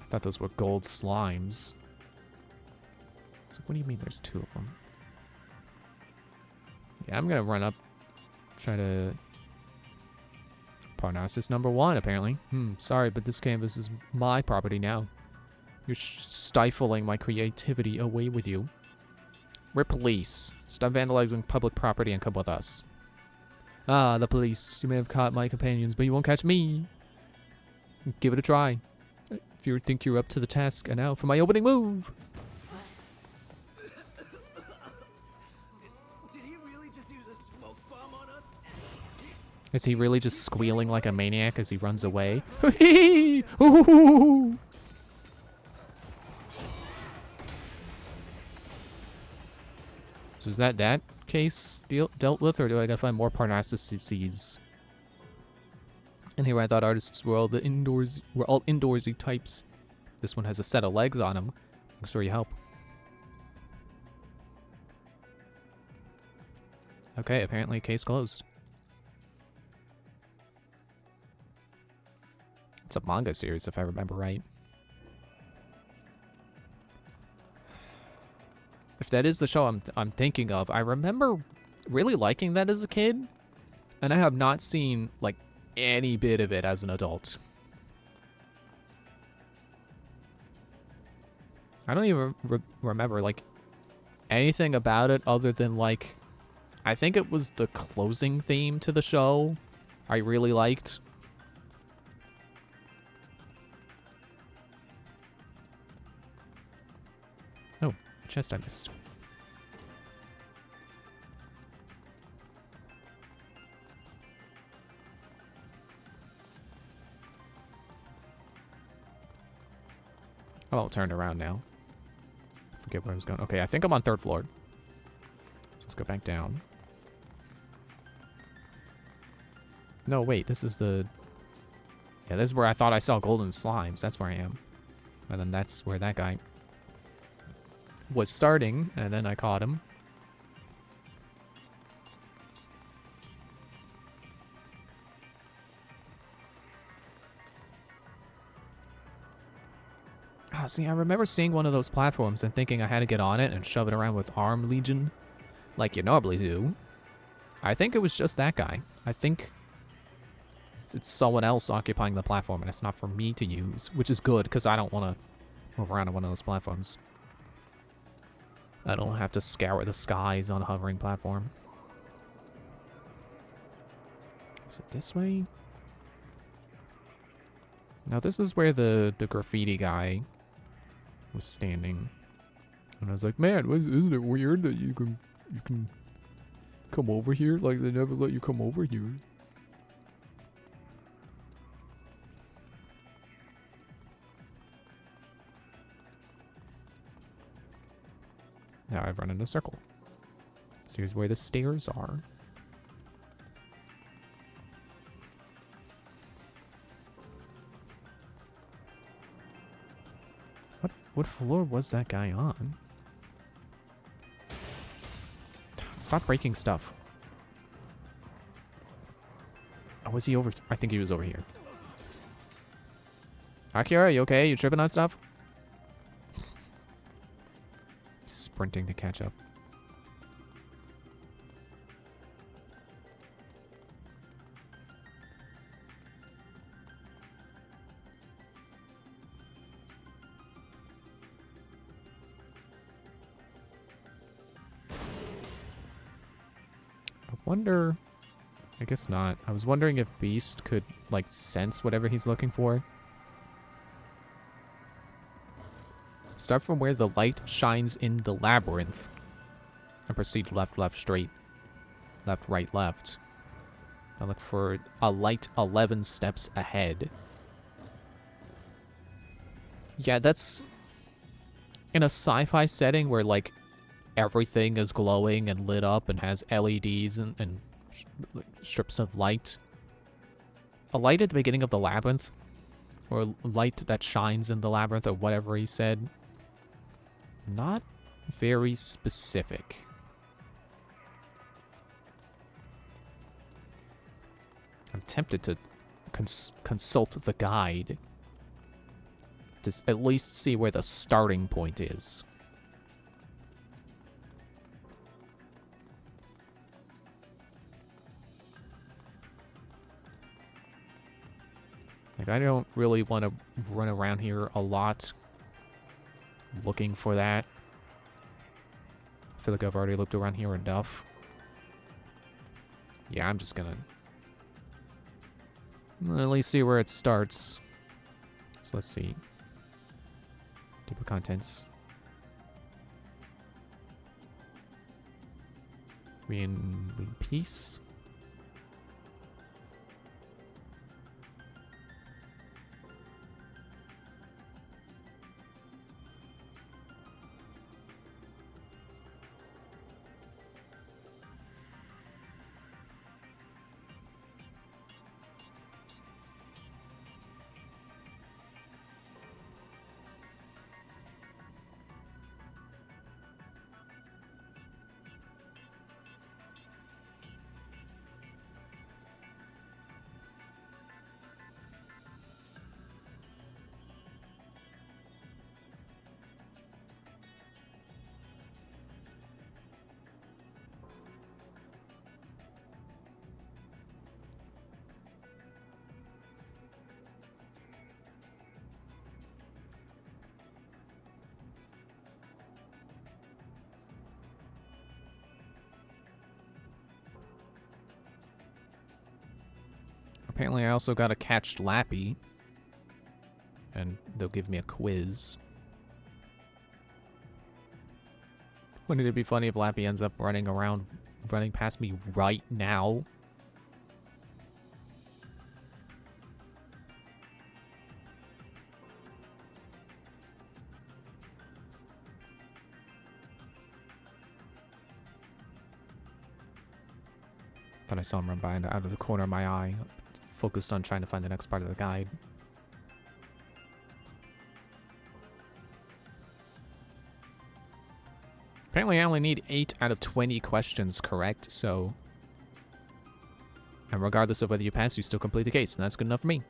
I thought those were gold slimes. So what do you mean there's two of them? Yeah, I'm gonna run up, try to... Parnassus #1, apparently. Sorry, but this canvas is my property now. You're stifling my creativity away with you. We're police. Stop vandalizing public property and come with us. Ah, the police. You may have caught my companions, but you won't catch me. Give it a try. If you think you're up to the task, and now for my opening move. Is he really just squealing like a maniac as he runs away? So is that case dealt with, or do I gotta find more Parnassuses? And here I thought artists were all indoorsy types. This one has a set of legs on him. Thanks for your help. Okay, apparently case closed. It's a manga series, if I remember right. that is the show I'm thinking of. I remember really liking that as a kid, and I have not seen like any bit of it as an adult. I don't even remember like anything about it other than like I think it was the closing theme to the show I really liked. Oh, a chest I missed. Oh, I'll turn around now. Forget where I was going. Okay, I think I'm on 3rd floor. Let's go back down. No, wait, this is the... Yeah, this is where I thought I saw golden slimes. That's where I am. And then that's where that guy was starting, and then I caught him. Ah, see, I remember seeing one of those platforms and thinking I had to get on it and shove it around with Arm Legion, like you normally do. I think it was just that guy. I think it's someone else occupying the platform, and it's not for me to use, which is good, because I don't want to move around on one of those platforms. I don't have to scour the skies on a hovering platform. Is it this way? Now this is where the graffiti guy was standing. And I was like, man, isn't it weird that you can come over here? Like, they never let you come over here. Now I've run in a circle. So here's where the stairs are. What floor was that guy on? Stop breaking stuff. Oh, was he over? I think he was over here. Akira, you okay? You tripping on stuff? Sprinting to catch up. Wonder, I guess not. I was wondering if Beast could, like, sense whatever he's looking for. Start from where the light shines in the labyrinth. And proceed left, left, straight. Left, right, left. I look for a light 11 steps ahead. Yeah, that's... in a sci-fi setting where, like, everything is glowing and lit up and has LEDs and strips of light. A light at the beginning of the labyrinth, or light that shines in the labyrinth, or whatever he said. Not very specific. I'm tempted to consult the guide to at least see where the starting point is. Like, I don't really want to run around here a lot looking for that. I feel like I've already looked around here enough. Yeah, I'm just gonna at least see where it starts. So let's see. Deeper contents. We in peace? Apparently I also gotta catch Lappy. And they'll give me a quiz. Wouldn't it be funny if Lappy ends up running past me right now? Thought I saw him run by out of the corner of my eye. Focused on trying to find the next part of the guide. Apparently I only need 8 out of 20 questions correct, so... And regardless of whether you pass, you still complete the case, and that's good enough for me.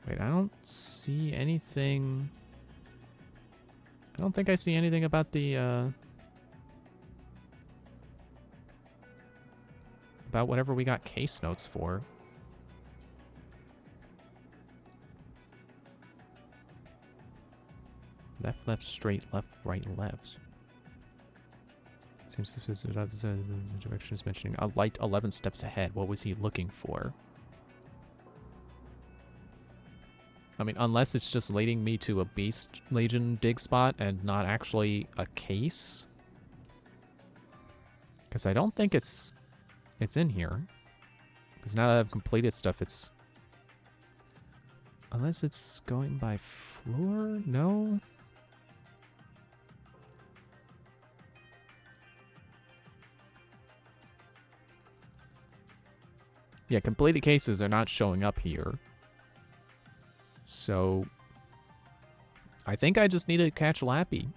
Wait, I don't see anything... I don't think I see anything about the, about whatever we got case notes for. Left, left, straight, left, right, left. Seems the direction is mentioning a light 11 steps ahead. What was he looking for? I mean, unless it's just leading me to a Beast Legion dig spot and not actually a case. Because I don't think it's in here. Because now that I've completed stuff, it's... Unless it's going by floor? No? Yeah, completed cases are not showing up here. So, I think I just need to catch Lappy.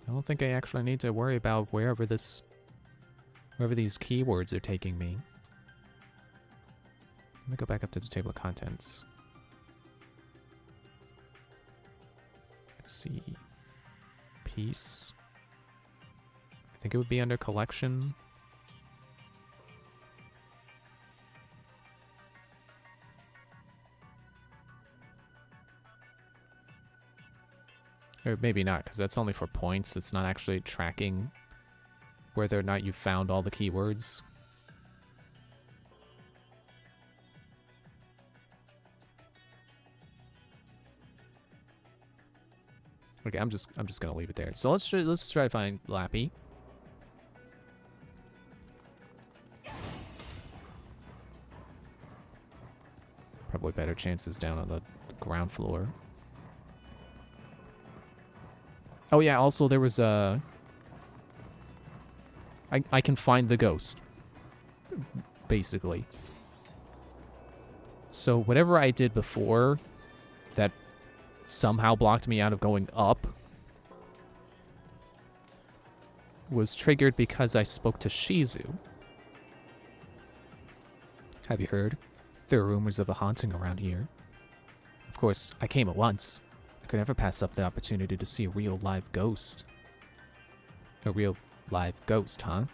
I don't think I actually need to worry about wherever these keywords are taking me. Let me go back up to the table of contents. Let's see. Piece. I think it would be under collection. Or maybe not, because that's only for points. It's not actually tracking whether or not you found all the keywords. Okay, I'm just gonna leave it there. So let's try to find Lappy. Probably better chances down on the ground floor. Oh yeah, also there was a... I can find the ghost. Basically. So whatever I did before that somehow blocked me out of going up was triggered because I spoke to Shizu. Have you heard? There are rumors of a haunting around here. Of course, I came at once. I could never pass up the opportunity to see a real live ghost. A real live ghost, huh?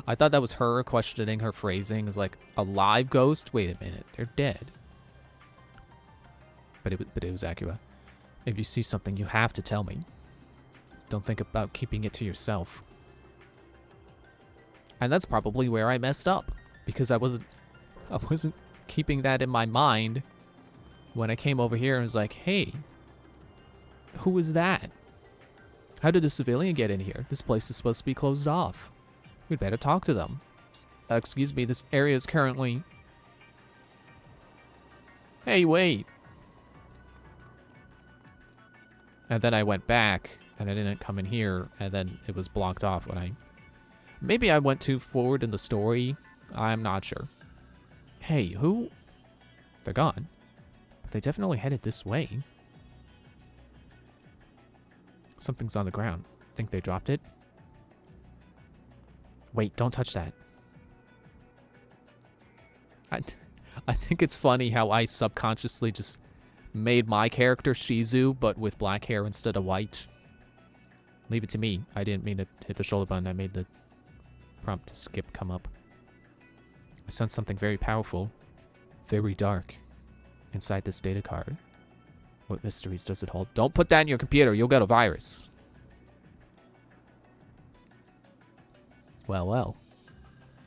I thought that was her questioning her phrasing. It was like, a live ghost? Wait a minute, they're dead. But it was Acura. If you see something, you have to tell me. Don't think about keeping it to yourself. And that's probably where I messed up. Because I wasn't keeping that in my mind when I came over here and was like, hey, who is that? How did a civilian get in here? This place is supposed to be closed off. We'd better talk to them. Excuse me, this area is currently... Hey, wait. And then I went back, and I didn't come in here, and then it was blocked off when I... Maybe I went too forward in the story. I'm not sure. Hey, who? They're gone. But they definitely headed this way. Something's on the ground. Think they dropped it? Wait, don't touch that. I think it's funny how I subconsciously just made my character Shizu, but with black hair instead of white. Leave it to me. I didn't mean to hit the shoulder button. I made the prompt to skip come up. I sense something very powerful, very dark, inside this data card. What mysteries does it hold? Don't put that in your computer. You'll get a virus. Well, well.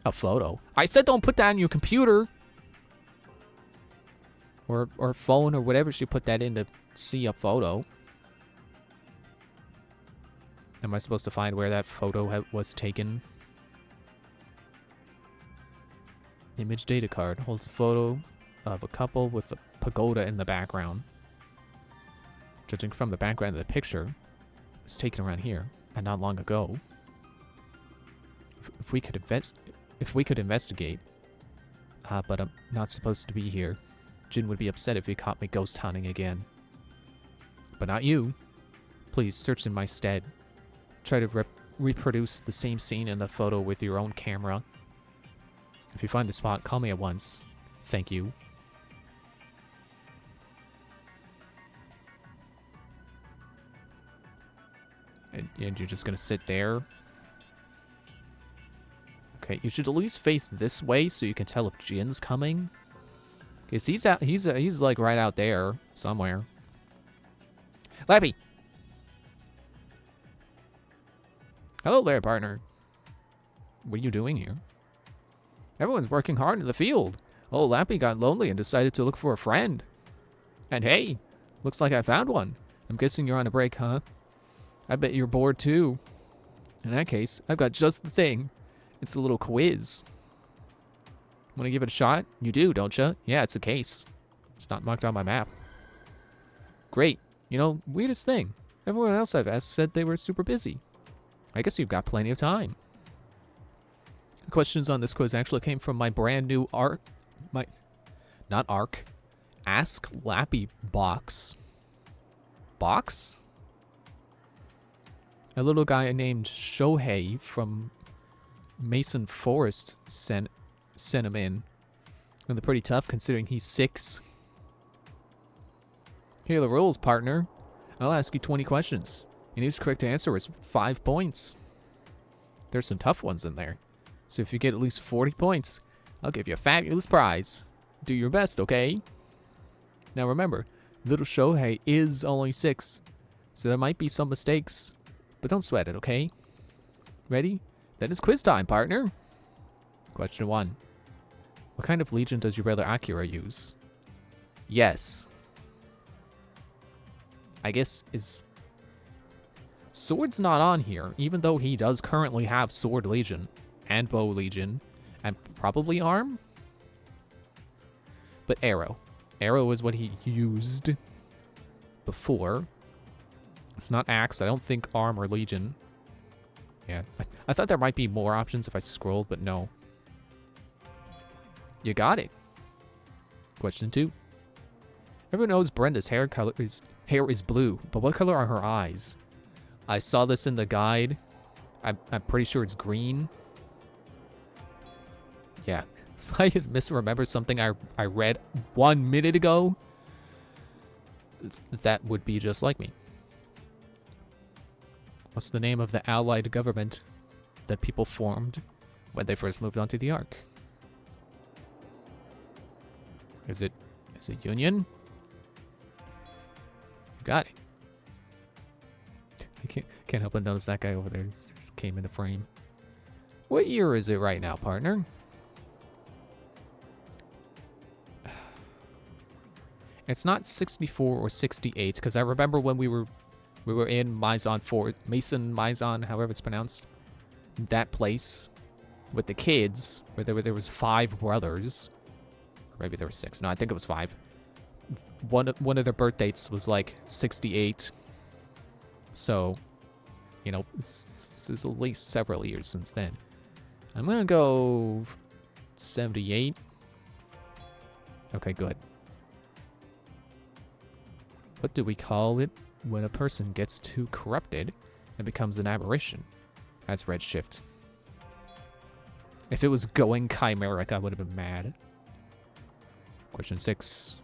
A photo. I said don't put that in your computer. Or phone or whatever she put that in to see a photo. Am I supposed to find where that photo was taken? Image data card holds a photo of a couple with a pagoda in the background. Judging from the background of the picture, it was taken around here and not long ago. If we could investigate, but I'm not supposed to be here. Jin would be upset if he caught me ghost hunting again. But not you. Please search in my stead. Try to reproduce the same scene in the photo with your own camera. If you find the spot, call me at once. Thank you. And you're just gonna sit there? Okay, you should at least face this way so you can tell if Jin's coming. Cause he's like right out there somewhere. Lappy! Hello there, partner. What are you doing here? Everyone's working hard in the field. Oh, Lappy got lonely and decided to look for a friend. And hey, looks like I found one. I'm guessing you're on a break, huh? I bet you're bored too. In that case, I've got just the thing. It's a little quiz. Want to give it a shot? You do, don't you? Yeah, it's a case. It's not marked on my map. Great. You know, weirdest thing. Everyone else I've asked said they were super busy. I guess you've got plenty of time. The questions on this quiz actually came from my brand new Ask Lappy box. Box? A little guy named Shohei from Mason Forest sent him in. And they're pretty tough considering he's 6. Here are the rules, partner. I'll ask you 20 questions. And each correct answer is 5 points. There's some tough ones in there. So if you get at least 40 points, I'll give you a fabulous prize. Do your best, okay? Now remember, little Shohei is only 6. So there might be some mistakes. But don't sweat it, okay? Ready? Then it's quiz time, partner. Question 1. What kind of legion does your brother Akira use? Yes. I guess is... Sword's not on here, even though he does currently have Sword Legion, and Bow Legion, and probably Arm? But Arrow. Arrow is what he used before. It's not Axe, I don't think Arm or Legion. Yeah, I thought there might be more options if I scrolled, but no. You got it. Question 2. Everyone knows Brenda's hair is blue, but what color are her eyes? I saw this in the guide. I'm pretty sure it's green. Yeah. If I had misremembered something I read 1 minute ago, that would be just like me. What's the name of the allied government that people formed when they first moved onto the Ark? Is it Union? You got it. I can't help but notice that guy over there just came into frame. What year is it right now, partner? It's not 64 or 68, because I remember when we were in Mason Maison, however it's pronounced, that place with the kids, where there was 5 brothers. Or maybe there were 6. No, I think it was 5. One of their birth dates was like 68. So, you know, this is at least several years since then. I'm gonna go 78. Okay, good. What do we call it? when a person gets too corrupted and becomes an aberration. That's redshift. If it was going chimeric, I would have been mad. Question 6.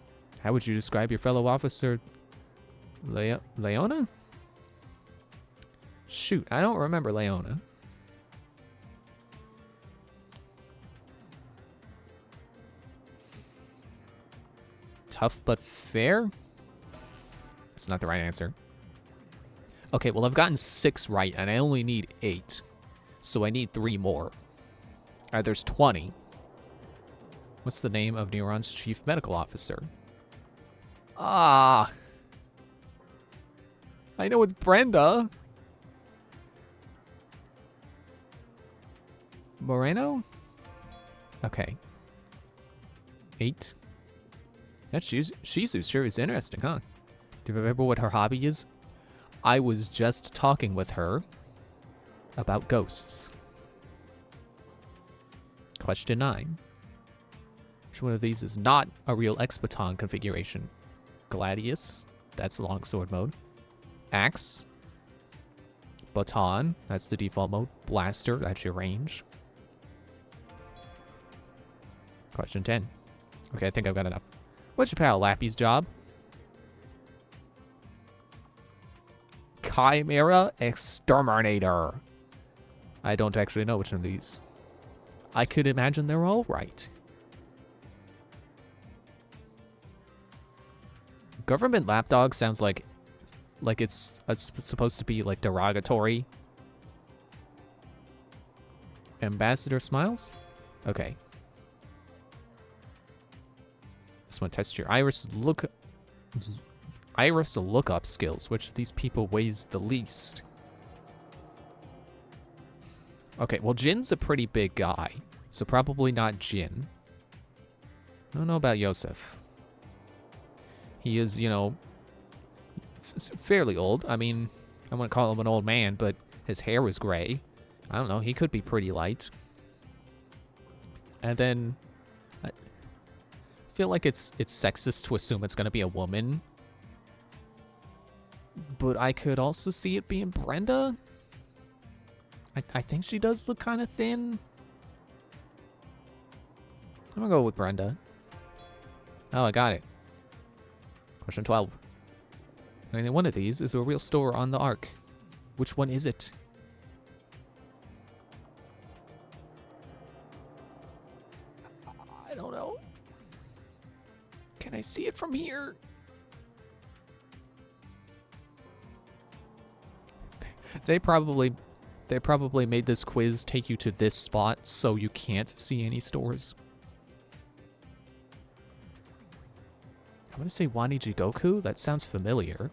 How would you describe your fellow officer, Leona? Shoot, I don't remember Leona. Tough but fair? That's not the right answer. Okay, well, I've gotten 6 right, and I only need 8. So I need 3 more. Alright, there's 20. What's the name of Neuron's chief medical officer? Ah! I know it's Brenda. Moreno? Okay. 8. That Shizu sure is interesting, huh? Do you remember what her hobby is? I was just talking with her about ghosts. Question 9. Which one of these is not a real X-Baton configuration? Gladius, that's longsword mode. Axe. Baton, that's the default mode. Blaster, that's your range. Question 10. Okay, I think I've got enough. What's your pal Lappy's job? Chimera Exterminator. I don't actually know which one of these. I could imagine they're all right. Government lapdog sounds like it's supposed to be like derogatory. Ambassador smiles? Okay. This one tests your iris lookup skills. Which of these people weighs the least? Okay, well, Jin's a pretty big guy, so probably not Jin. I don't know about Yosef. He is, you know, fairly old. I mean, I wouldn't call him an old man, but his hair was gray. I don't know, he could be pretty light. And then I feel like it's sexist to assume it's going to be a woman. But I could also see it being Brenda. I think she does look kind of thin. I'm going to go with Brenda. Oh, I got it. Question 12. Only one of these is a real store on the Ark. Which one is it? I don't know. Can I see it from here? They probably made this quiz take you to this spot so you can't see any stores. I'm gonna say Waniji Goku? That sounds familiar.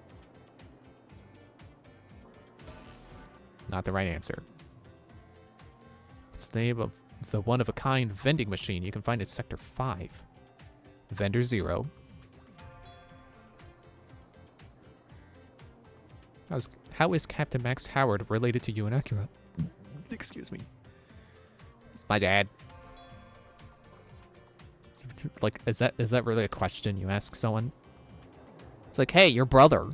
Not the right answer. It's the name of the one-of-a-kind vending machine you can find in Sector 5. Vendor 0. How is Captain Max Howard related to you and Akira? Excuse me. It's my dad. Like, is that really a question you ask someone? It's like, hey, your brother.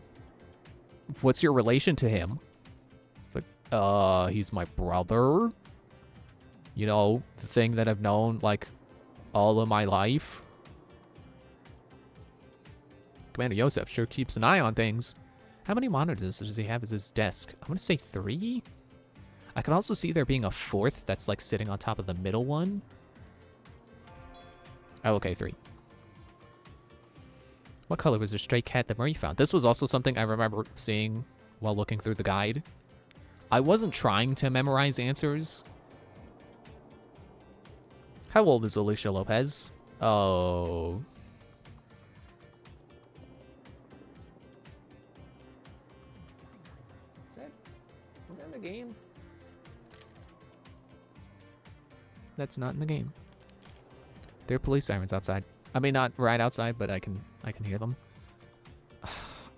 What's your relation to him? It's like, he's my brother. You know, the thing that I've known, like, all of my life. Commander Yosef sure keeps an eye on things. How many monitors does he have at his desk? I'm gonna say 3? I can also see there being a 4th that's, like, sitting on top of the middle one. Oh, okay, 3. What color was the stray cat that Marie found? This was also something I remember seeing while looking through the guide. I wasn't trying to memorize answers. How old is Alicia Lopez? Oh. Is that in the game? That's not in the game. There are police sirens outside. I mean, not right outside, but I can hear them.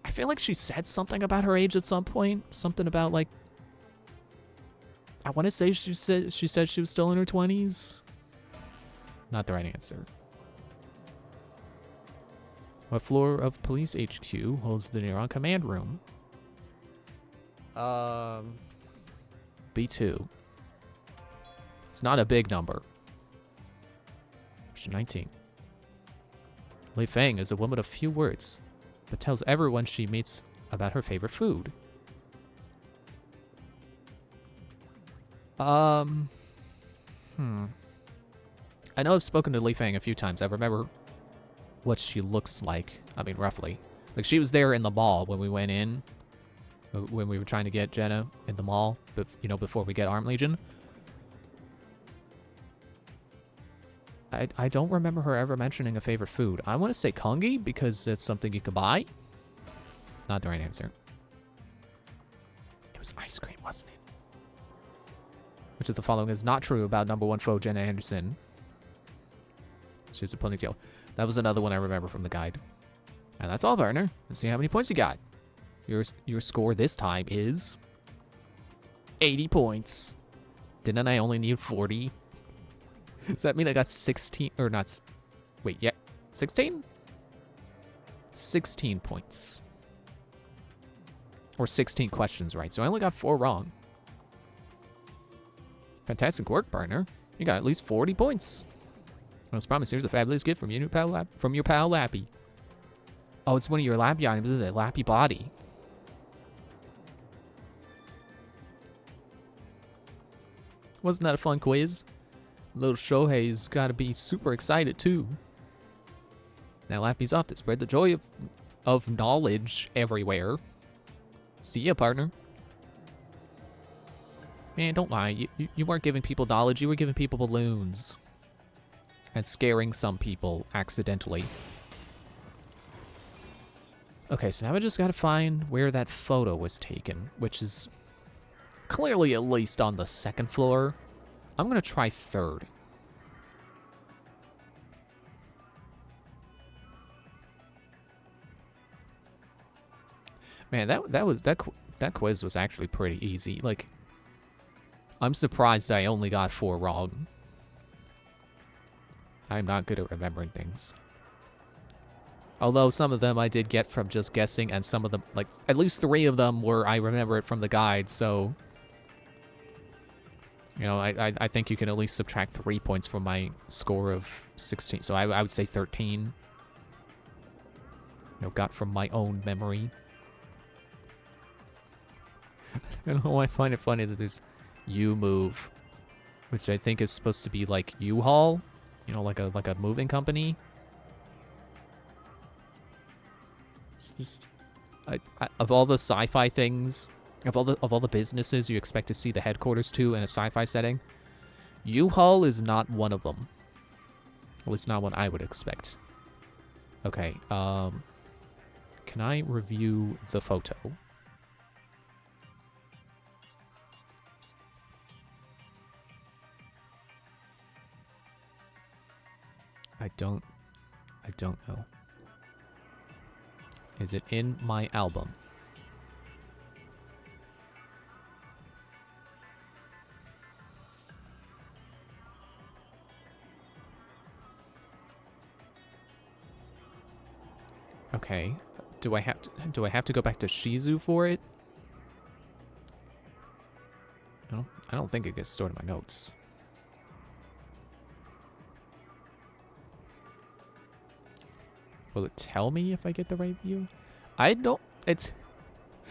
I feel like she said something about her age at some point. Something about, like, I want to say she said she was still in her 20s. Not the right answer. What floor of Police HQ holds the Neuron Command Room? B2. It's not a big number. Question 19. Li Feng is a woman of few words, but tells everyone she meets about her favorite food. I know I've spoken to Li Feng a few times. I remember what she looks like. I mean, roughly. Like, she was there in the mall when we went in. When we were trying to get Jenna in the mall, you know, before we get Arm Legion. I don't remember her ever mentioning a favorite food. I want to say kongi because it's something you can buy. Not the right answer. It was ice cream, wasn't it? Which of the following is not true about number one foe Jenna Anderson? She's a ponytail. That was another one I remember from the guide. And that's all, partner. Let's see how many points you got. Your score this time is 80 points. Didn't I only need 40? Does that mean I got 16 or not? Wait, yeah, 16? 16 points. Or 16 questions, right? So I only got 4 wrong. Fantastic work, partner. You got at least 40 points. As promised, here's a fabulous gift from your pal Lappy. Oh, it's one of your Lappy items, isn't it? Lappy body. Wasn't that a fun quiz? Little Shohei's got to be super excited too. Now Lappy's off to spread the joy of knowledge everywhere. See ya, partner. Man, don't lie. You weren't giving people knowledge. You were giving people balloons. And scaring some people accidentally. Okay, so now I just gotta find where that photo was taken, which is clearly at least on the 2nd floor. I'm gonna try 3rd. Man, that quiz was actually pretty easy. Like, I'm surprised I only got 4 wrong. I'm not good at remembering things. Although some of them I did get from just guessing, and some of them, like, at least 3 of them were I remember it from the guide, so... You know, I think you can at least subtract 3 points from my score of 16. So I would say 13. You know, got from my own memory. I don't know why I find it funny that there's U-Move, which I think is supposed to be like U-Haul. You know, like a moving company. It's just... of all the sci-fi things... Of all the businesses you expect to see the headquarters to in a sci-fi setting, U-Haul is not one of them. At least not what I would expect. Okay, can I review the photo? I don't know. Is it in my album? Okay. Do I have to go back to Shizu for it? No, I don't think it gets stored in my notes. Will it tell me if I get the right view? I don't... It's...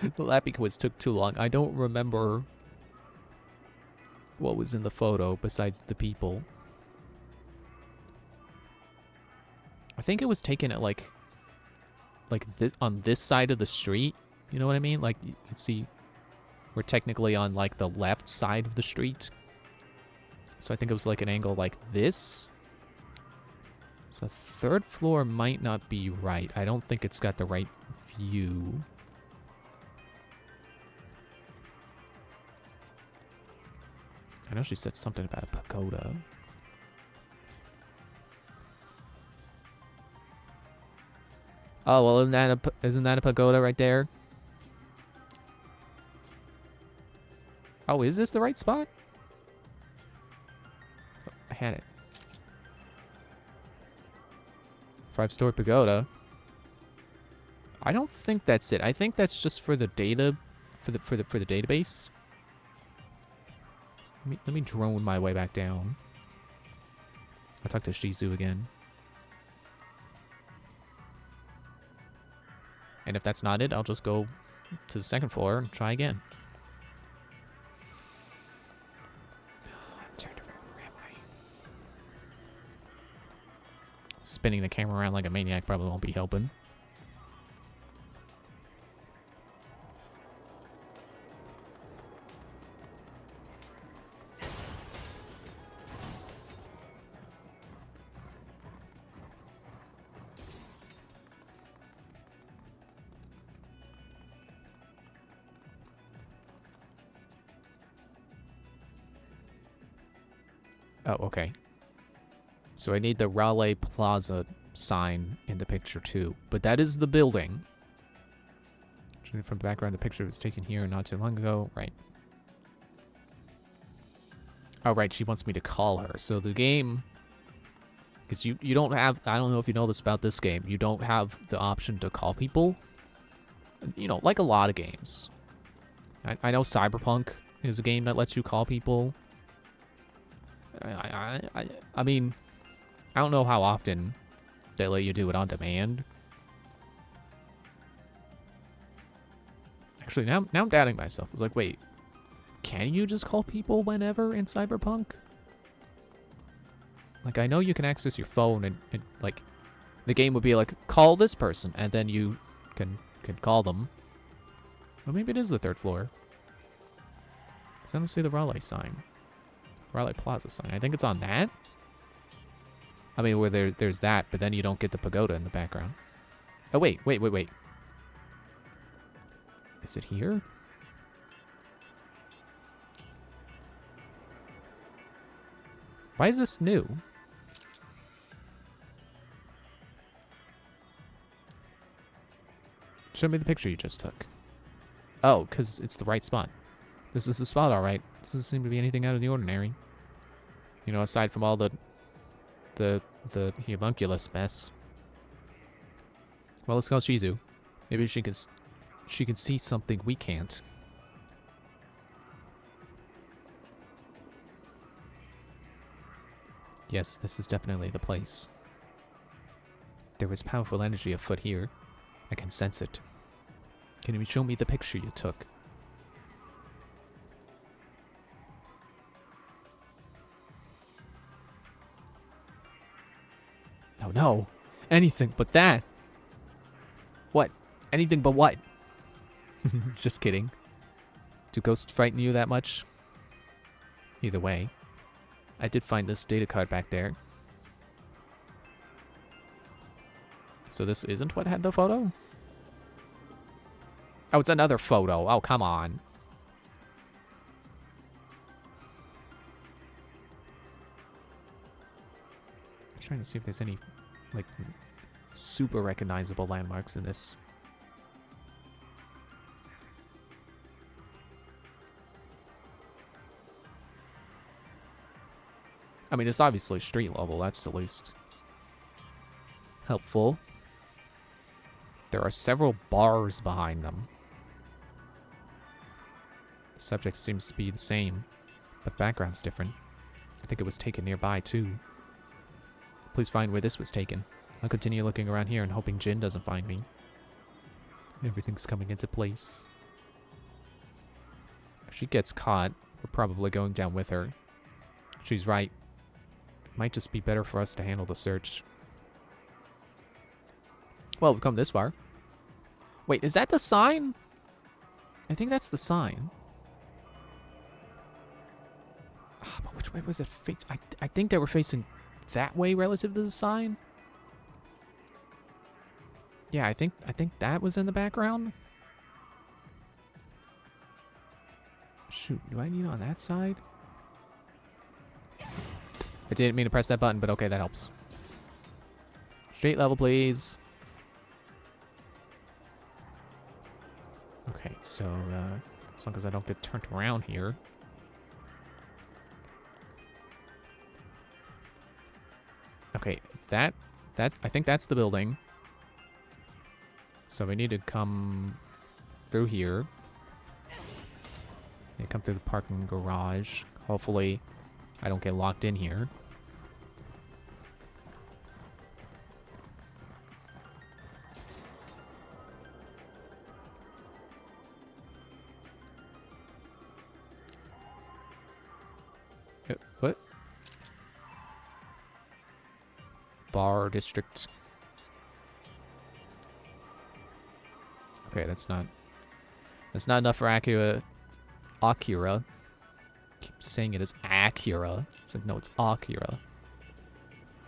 The Lappy quiz took too long. I don't remember what was in the photo besides the people. I think it was taken at like this, on this side of the street. You know what I mean? Like, you can see we're technically on like the left side of the street. So I think it was like an angle like this. So 3rd floor might not be right. I don't think it's got the right view. I know she said something about a pagoda. Oh, well, isn't that a pagoda right there? Oh, is this the right spot? Oh, I had it. 5-story pagoda. I don't think that's it. I think that's just for the data for the database. Let me drone my way back down. I'll talk to Shizu again. And if that's not it, I'll just go to the second floor and try again. I'm turned around. Where am I? Spinning the camera around like a maniac probably won't be helping. Oh, okay. So I need the Raleigh Plaza sign in the picture too. But that is the building. From the background, the picture was taken here not too long ago. Right. Oh, right. She wants me to call her. So the game... Because you don't have... I don't know if you know this about this game. You don't have the option to call people. You know, like a lot of games. I know Cyberpunk is a game that lets you call people. I mean, I don't know how often they let you do it on demand. Actually, now I'm doubting myself. I was like, wait, can you just call people whenever in Cyberpunk? Like, I know you can access your phone and like, the game would be like, call this person, and then you can call them. Or maybe it is the third floor. Because I don't see the Raleigh sign. Raleigh Plaza sign. I think it's on that. I mean, where there's that, but then you don't get the pagoda in the background. Oh, wait. Is it here? Why is this new? Show me the picture you just took. Oh, because it's the right spot. This is the spot, all right. Doesn't seem to be anything out of the ordinary. You know, aside from all the homunculus mess. Well, let's call Shizu. Maybe she can see something we can't. Yes, this is definitely the place. There is powerful energy afoot here. I can sense it. Can you show me the picture you took? Oh no. Anything but that. What? Anything but what? Just kidding. Do ghosts frighten you that much? Either way. I did find this data card back there. So this isn't what had the photo? Oh, it's another photo. Oh, come on. I'm trying to see if there's any, like, super recognizable landmarks in this. I mean, it's obviously street level. That's the least helpful. There are several bars behind them. The subject seems to be the same, but the background's different. I think it was taken nearby, too. Please find where this was taken. I'll continue looking around here and hoping Jin doesn't find me. Everything's coming into place. If she gets caught, we're probably going down with her. She's right. It might just be better for us to handle the search. Well, we've come this far. Wait, is that the sign? I think that's the sign. But which way was it facing? I think they were facing that way relative to the sign. Yeah, I think that was in the background. Shoot, do I need on that side? I didn't mean to press that button, but okay, that helps. Straight level, please. Okay, so as long as I don't get turned around here. Okay, that I think that's the building. So we need to come through here. Okay, come through the parking garage. Hopefully, I don't get locked in here. What? Bar district. Okay, that's not enough for Akira. Akira. I keep saying it as Akira. It's like, no, it's Akira.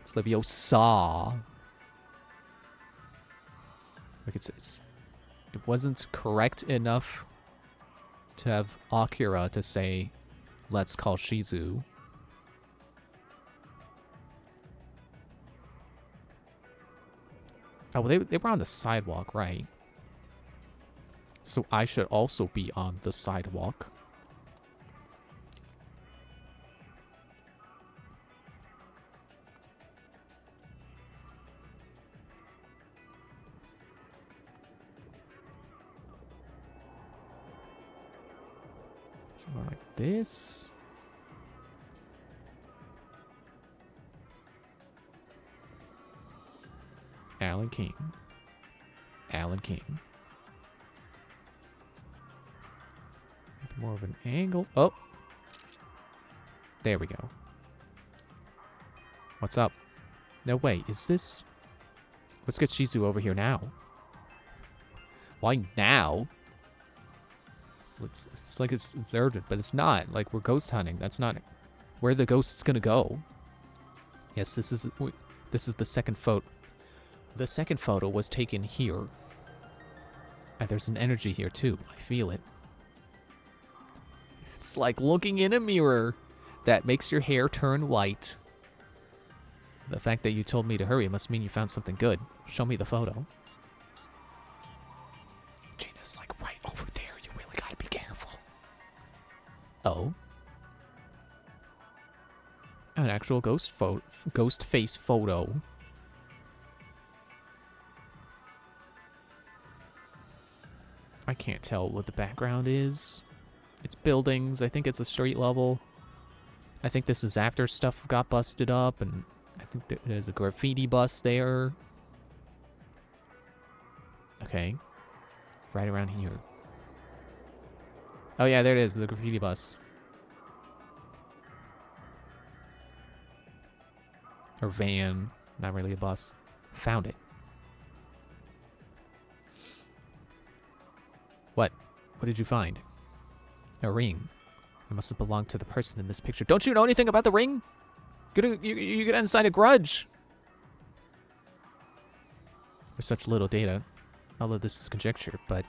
It's Leviosa. Like it wasn't correct enough to have Akira to say, let's call Shizu. Oh, well, they were on the sidewalk, right? So I should also be on the sidewalk. Somewhere like this. Alan King. Alan King. Maybe more of an angle. Oh! There we go. What's up? No, wait, is this... Let's get Shizu over here now. Why now? It's like it's urgent, but it's not. Like, we're ghost hunting. That's not where the ghost's gonna go. Yes, this is the second photo. The second photo was taken here. And there's an energy here, too. I feel it. It's like looking in a mirror that makes your hair turn white. The fact that you told me to hurry must mean you found something good. Show me the photo. Gina's like right over there. You really gotta be careful. Oh? An actual ghost face photo. I can't tell what the background is. It's buildings. I think it's a street level. I think this is after stuff got busted up, and I think there's a graffiti bus there. Okay. Right around here. Oh yeah, there it is, the graffiti bus. Or van. Not really a bus. Found it. What? What did you find? A ring. It must have belonged to the person in this picture. Don't you know anything about the ring? You get inside a grudge. There's such little data. Although this is conjecture, but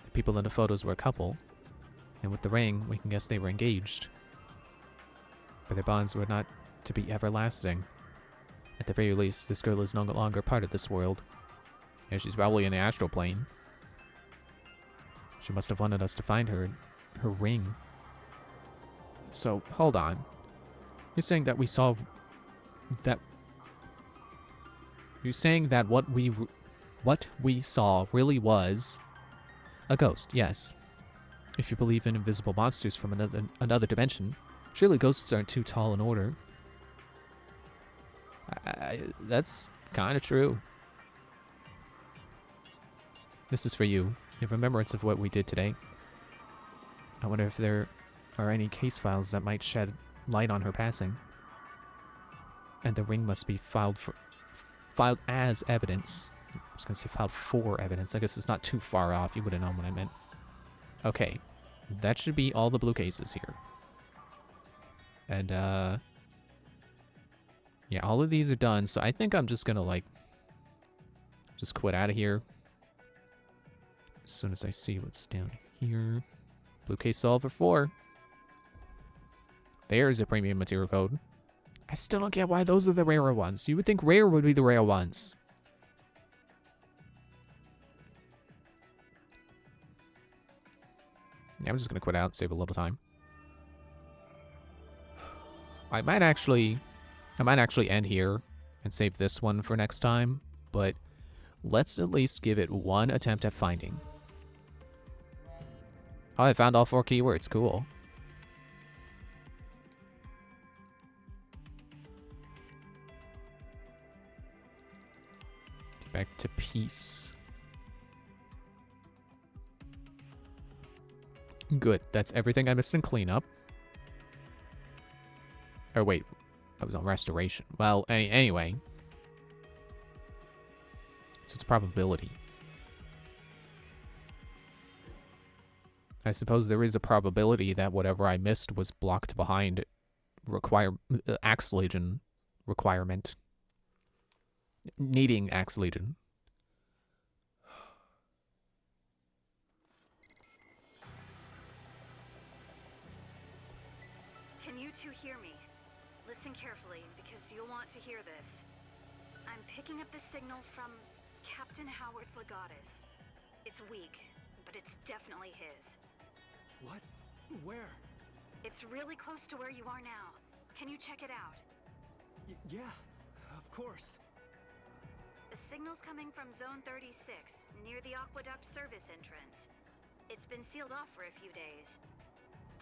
the people in the photos were a couple. And with the ring, we can guess they were engaged. But their bonds were not to be everlasting. At the very least, this girl is no longer part of this world. And she's probably in the astral plane. She must have wanted us to find her ring. So, hold on. You're saying that we saw... that... You're saying that what we saw really was... a ghost, yes. If you believe in invisible monsters from another dimension, surely ghosts aren't too tall in order. That's kind of true. This is for you. In remembrance of what we did today. I wonder if there are any case files that might shed light on her passing. And the ring must be filed as evidence. I was going to say filed for evidence. I guess it's not too far off. You would have known what I meant. Okay. That should be all the blue cases here. And, yeah, all of these are done. So I think I'm just going to, like, just quit out of here. As soon as I see what's down here. Blue case solver 4. There's a premium material code. I still don't get why those are the rarer ones. You would think rare would be the rare ones. Yeah, I'm just gonna quit out, save a little time. I might actually end here and save this one for next time, but let's at least give it one attempt at finding. Oh, I found all 4 keywords. Cool. Get back to peace. Good. That's everything I missed in cleanup. Or wait, I was on restoration. Well, anyway. So it's probability. I suppose there is a probability that whatever I missed was blocked behind Axe Legion requirement. Needing Axe Legion. Can you two hear me? Listen carefully, because you'll want to hear this. I'm picking up the signal from Captain Howard's Legatus. It's weak, but it's definitely his. What? Where? It's really close to where you are now. Can you check it out? Yeah, of course. The signal's coming from Zone 36, near the Aqueduct service entrance. It's been sealed off for a few days.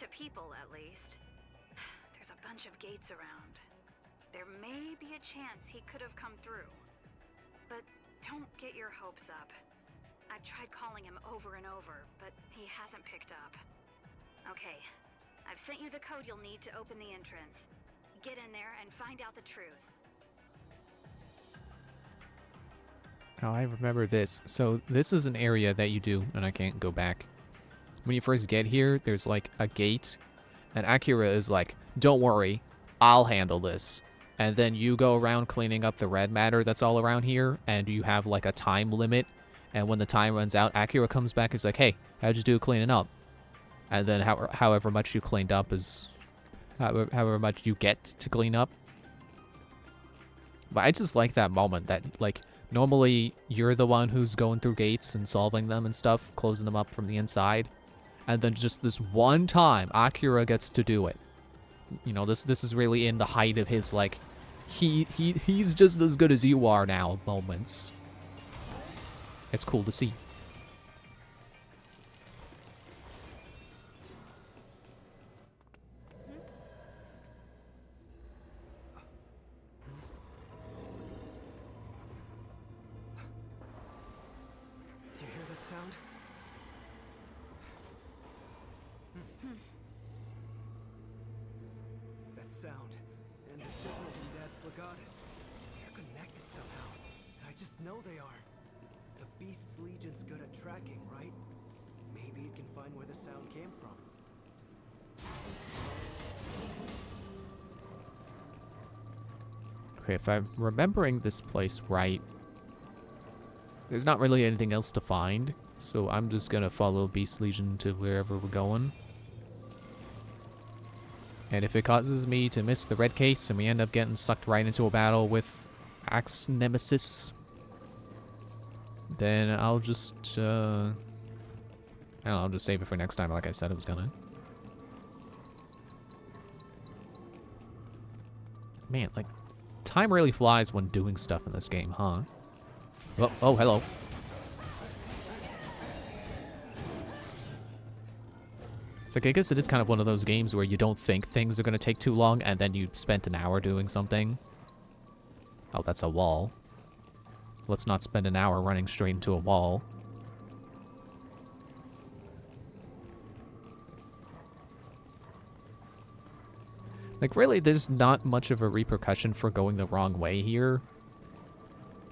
To people, at least. There's a bunch of gates around. There may be a chance he could have come through. But don't get your hopes up. I've tried calling him over and over, but he hasn't picked up. Okay, I've sent you the code you'll need to open the entrance. Get in there and find out the truth. Oh, I remember this. So this is an area that you do, and I can't go back. When you first get here, there's like a gate, and Akira is like, don't worry, I'll handle this. And then you go around cleaning up the red matter that's all around here, and you have like a time limit. And when the time runs out, Akira comes back and is like, hey, how'd you do cleaning up? And then however much you cleaned up is however much you get to clean up. But I just like that moment that, like, normally you're the one who's going through gates and solving them and stuff, closing them up from the inside. And then just this one time, Akira gets to do it. You know, this is really in the height of his, like, he's just as good as you are now moments. It's cool to see. Do you hear that sound? That sound and the signal from Dad's Legatus. They're connected somehow. I just know they are. The Beast's Legion's good at tracking, right? Maybe it can find where the sound came from. Okay, if I'm remembering this place right, there's not really anything else to find, so I'm just gonna follow Beast Legion to wherever we're going. And if it causes me to miss the red case and we end up getting sucked right into a battle with Axe Nemesis, then I'll just, I don't know, I'll just save it for next time like I said I was gonna. Man, like, time really flies when doing stuff in this game, huh? Oh, hello. It's like, I guess it is kind of one of those games where you don't think things are going to take too long, and then you spent an hour doing something. Oh, that's a wall. Let's not spend an hour running straight into a wall. Like, really, there's not much of a repercussion for going the wrong way here.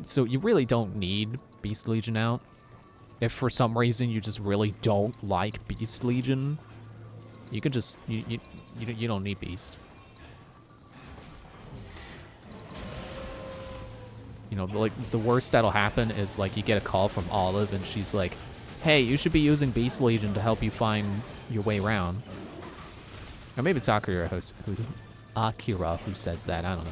So you really don't need Beast Legion out. If for some reason you just really don't like Beast Legion, you can just, you don't need Beast. You know, like, the worst that'll happen is, like, you get a call from Olive and she's like, hey, you should be using Beast Legion to help you find your way around. Or maybe it's Akira who says that, I don't know.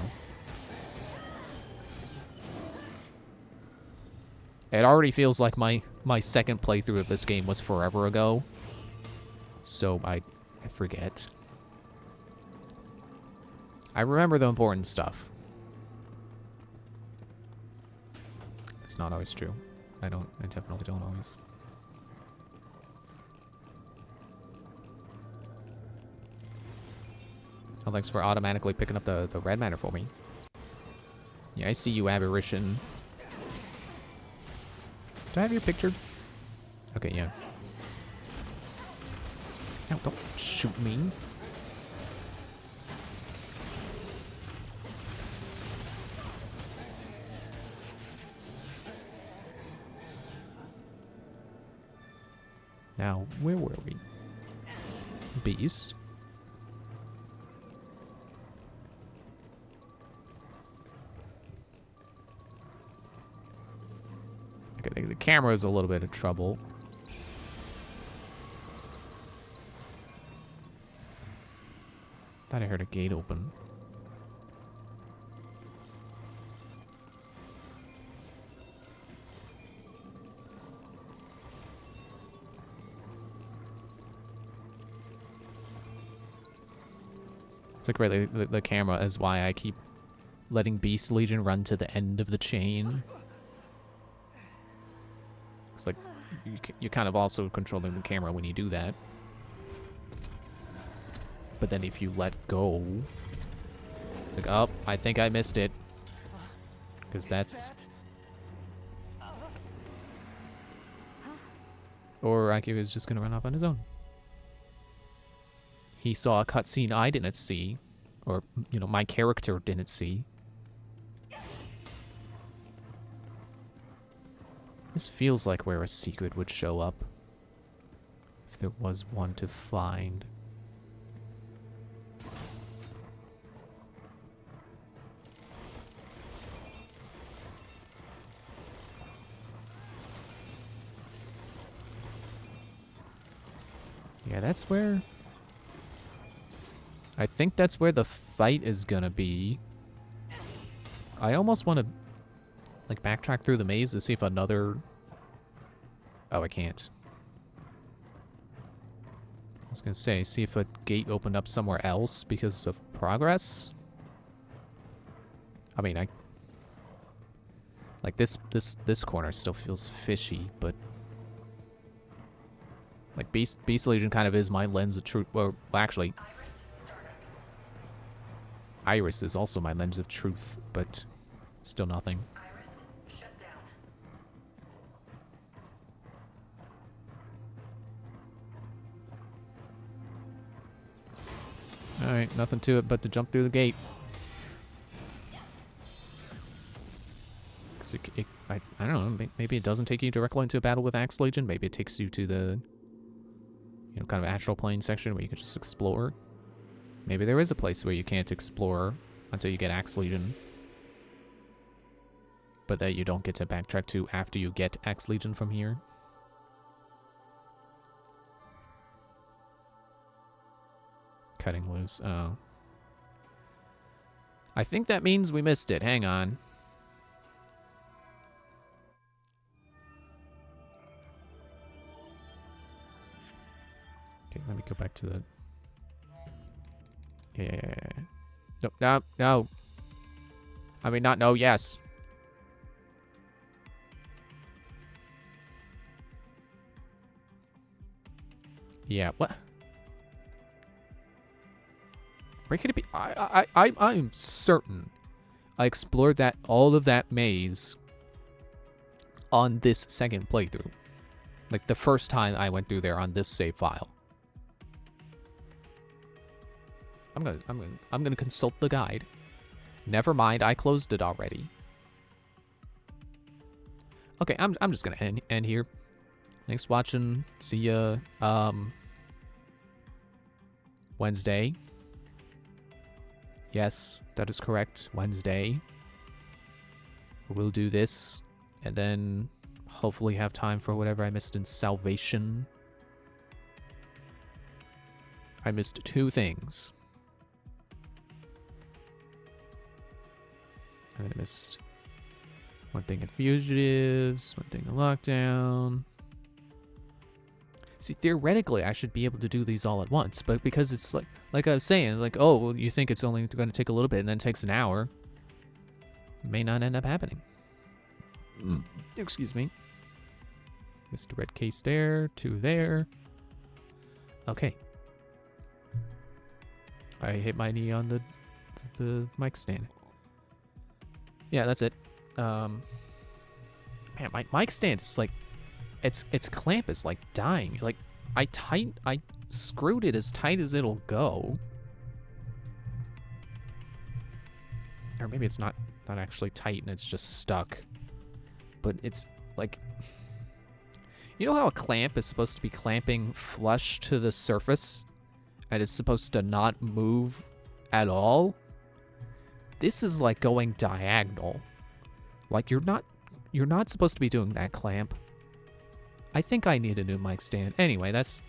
It already feels like my second playthrough of this game was forever ago. So I forget. I remember the important stuff. It's not always true. I definitely don't always. Oh, thanks for automatically picking up the red matter for me. Yeah, I see you, Aberration. Do I have your picture? Okay, yeah. Ow, don't shoot me. Now, where were we? Beast. Okay, the camera is a little bit of trouble. Thought I heard a gate open. It's like really the camera is why I keep letting Beast Legion run to the end of the chain. It's like you're kind of also controlling the camera when you do that. But then if you let go, it's like, oh, I think I missed it. Because that's... Or Aki was just going to run off on his own. He saw a cutscene I didn't see. Or, you know, my character didn't see. This feels like where a secret would show up. If there was one to find. Yeah, that's where... I think that's where the fight is gonna be. I almost want to, like, backtrack through the maze to see if another... Oh, I can't. I was gonna say, see if a gate opened up somewhere else because of progress. I mean, like, this corner still feels fishy, but... Like, Beast Legion kind of is my lens of truth. Well, actually... Iris is also my lens of truth, but still nothing. Iris, shut down. Alright, nothing to it but to jump through the gate. I don't know, maybe it doesn't take you directly into a battle with Axe Legion. Maybe it takes you to the, you know, kind of Astral Plane section where you can just explore. Maybe there is a place where you can't explore until you get Axe Legion. But that you don't get to backtrack to after you get Axe Legion from here. Cutting loose, oh. I think that means we missed it, hang on. Okay, let me go back to the... Yeah. No. I mean, not no, yes. Yeah, what? Where could it be? I'm certain I explored that, all of that maze on this second playthrough. Like, the first time I went through there on this save file. I'm gonna consult the guide. Never mind, I closed it already. Okay, I'm just gonna end here. Thanks for watching. See ya Wednesday. Yes, that is correct. Wednesday. We'll do this and then hopefully have time for whatever I missed in Salvation. I missed 2 things. I missed 1 thing in Fugitives, 1 thing in Lockdown. See, theoretically, I should be able to do these all at once, but because it's like I was saying, like, oh, well, you think it's only going to take a little bit and then it takes an hour, may not end up happening. Excuse me. Missed a red case there, 2 there. Okay. I hit my knee on the mic stand. Yeah, that's it. Man, my mic stand is like, its clamp is like dying. Like I screwed it as tight as it'll go. Or maybe it's not actually tight and it's just stuck. But it's like, you know how a clamp is supposed to be clamping flush to the surface and it's supposed to not move at all? This is like going diagonal. Like you're not supposed to be doing that clamp. I think I need a new mic stand. Anyway, that's,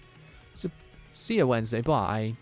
so see you Wednesday. Bye.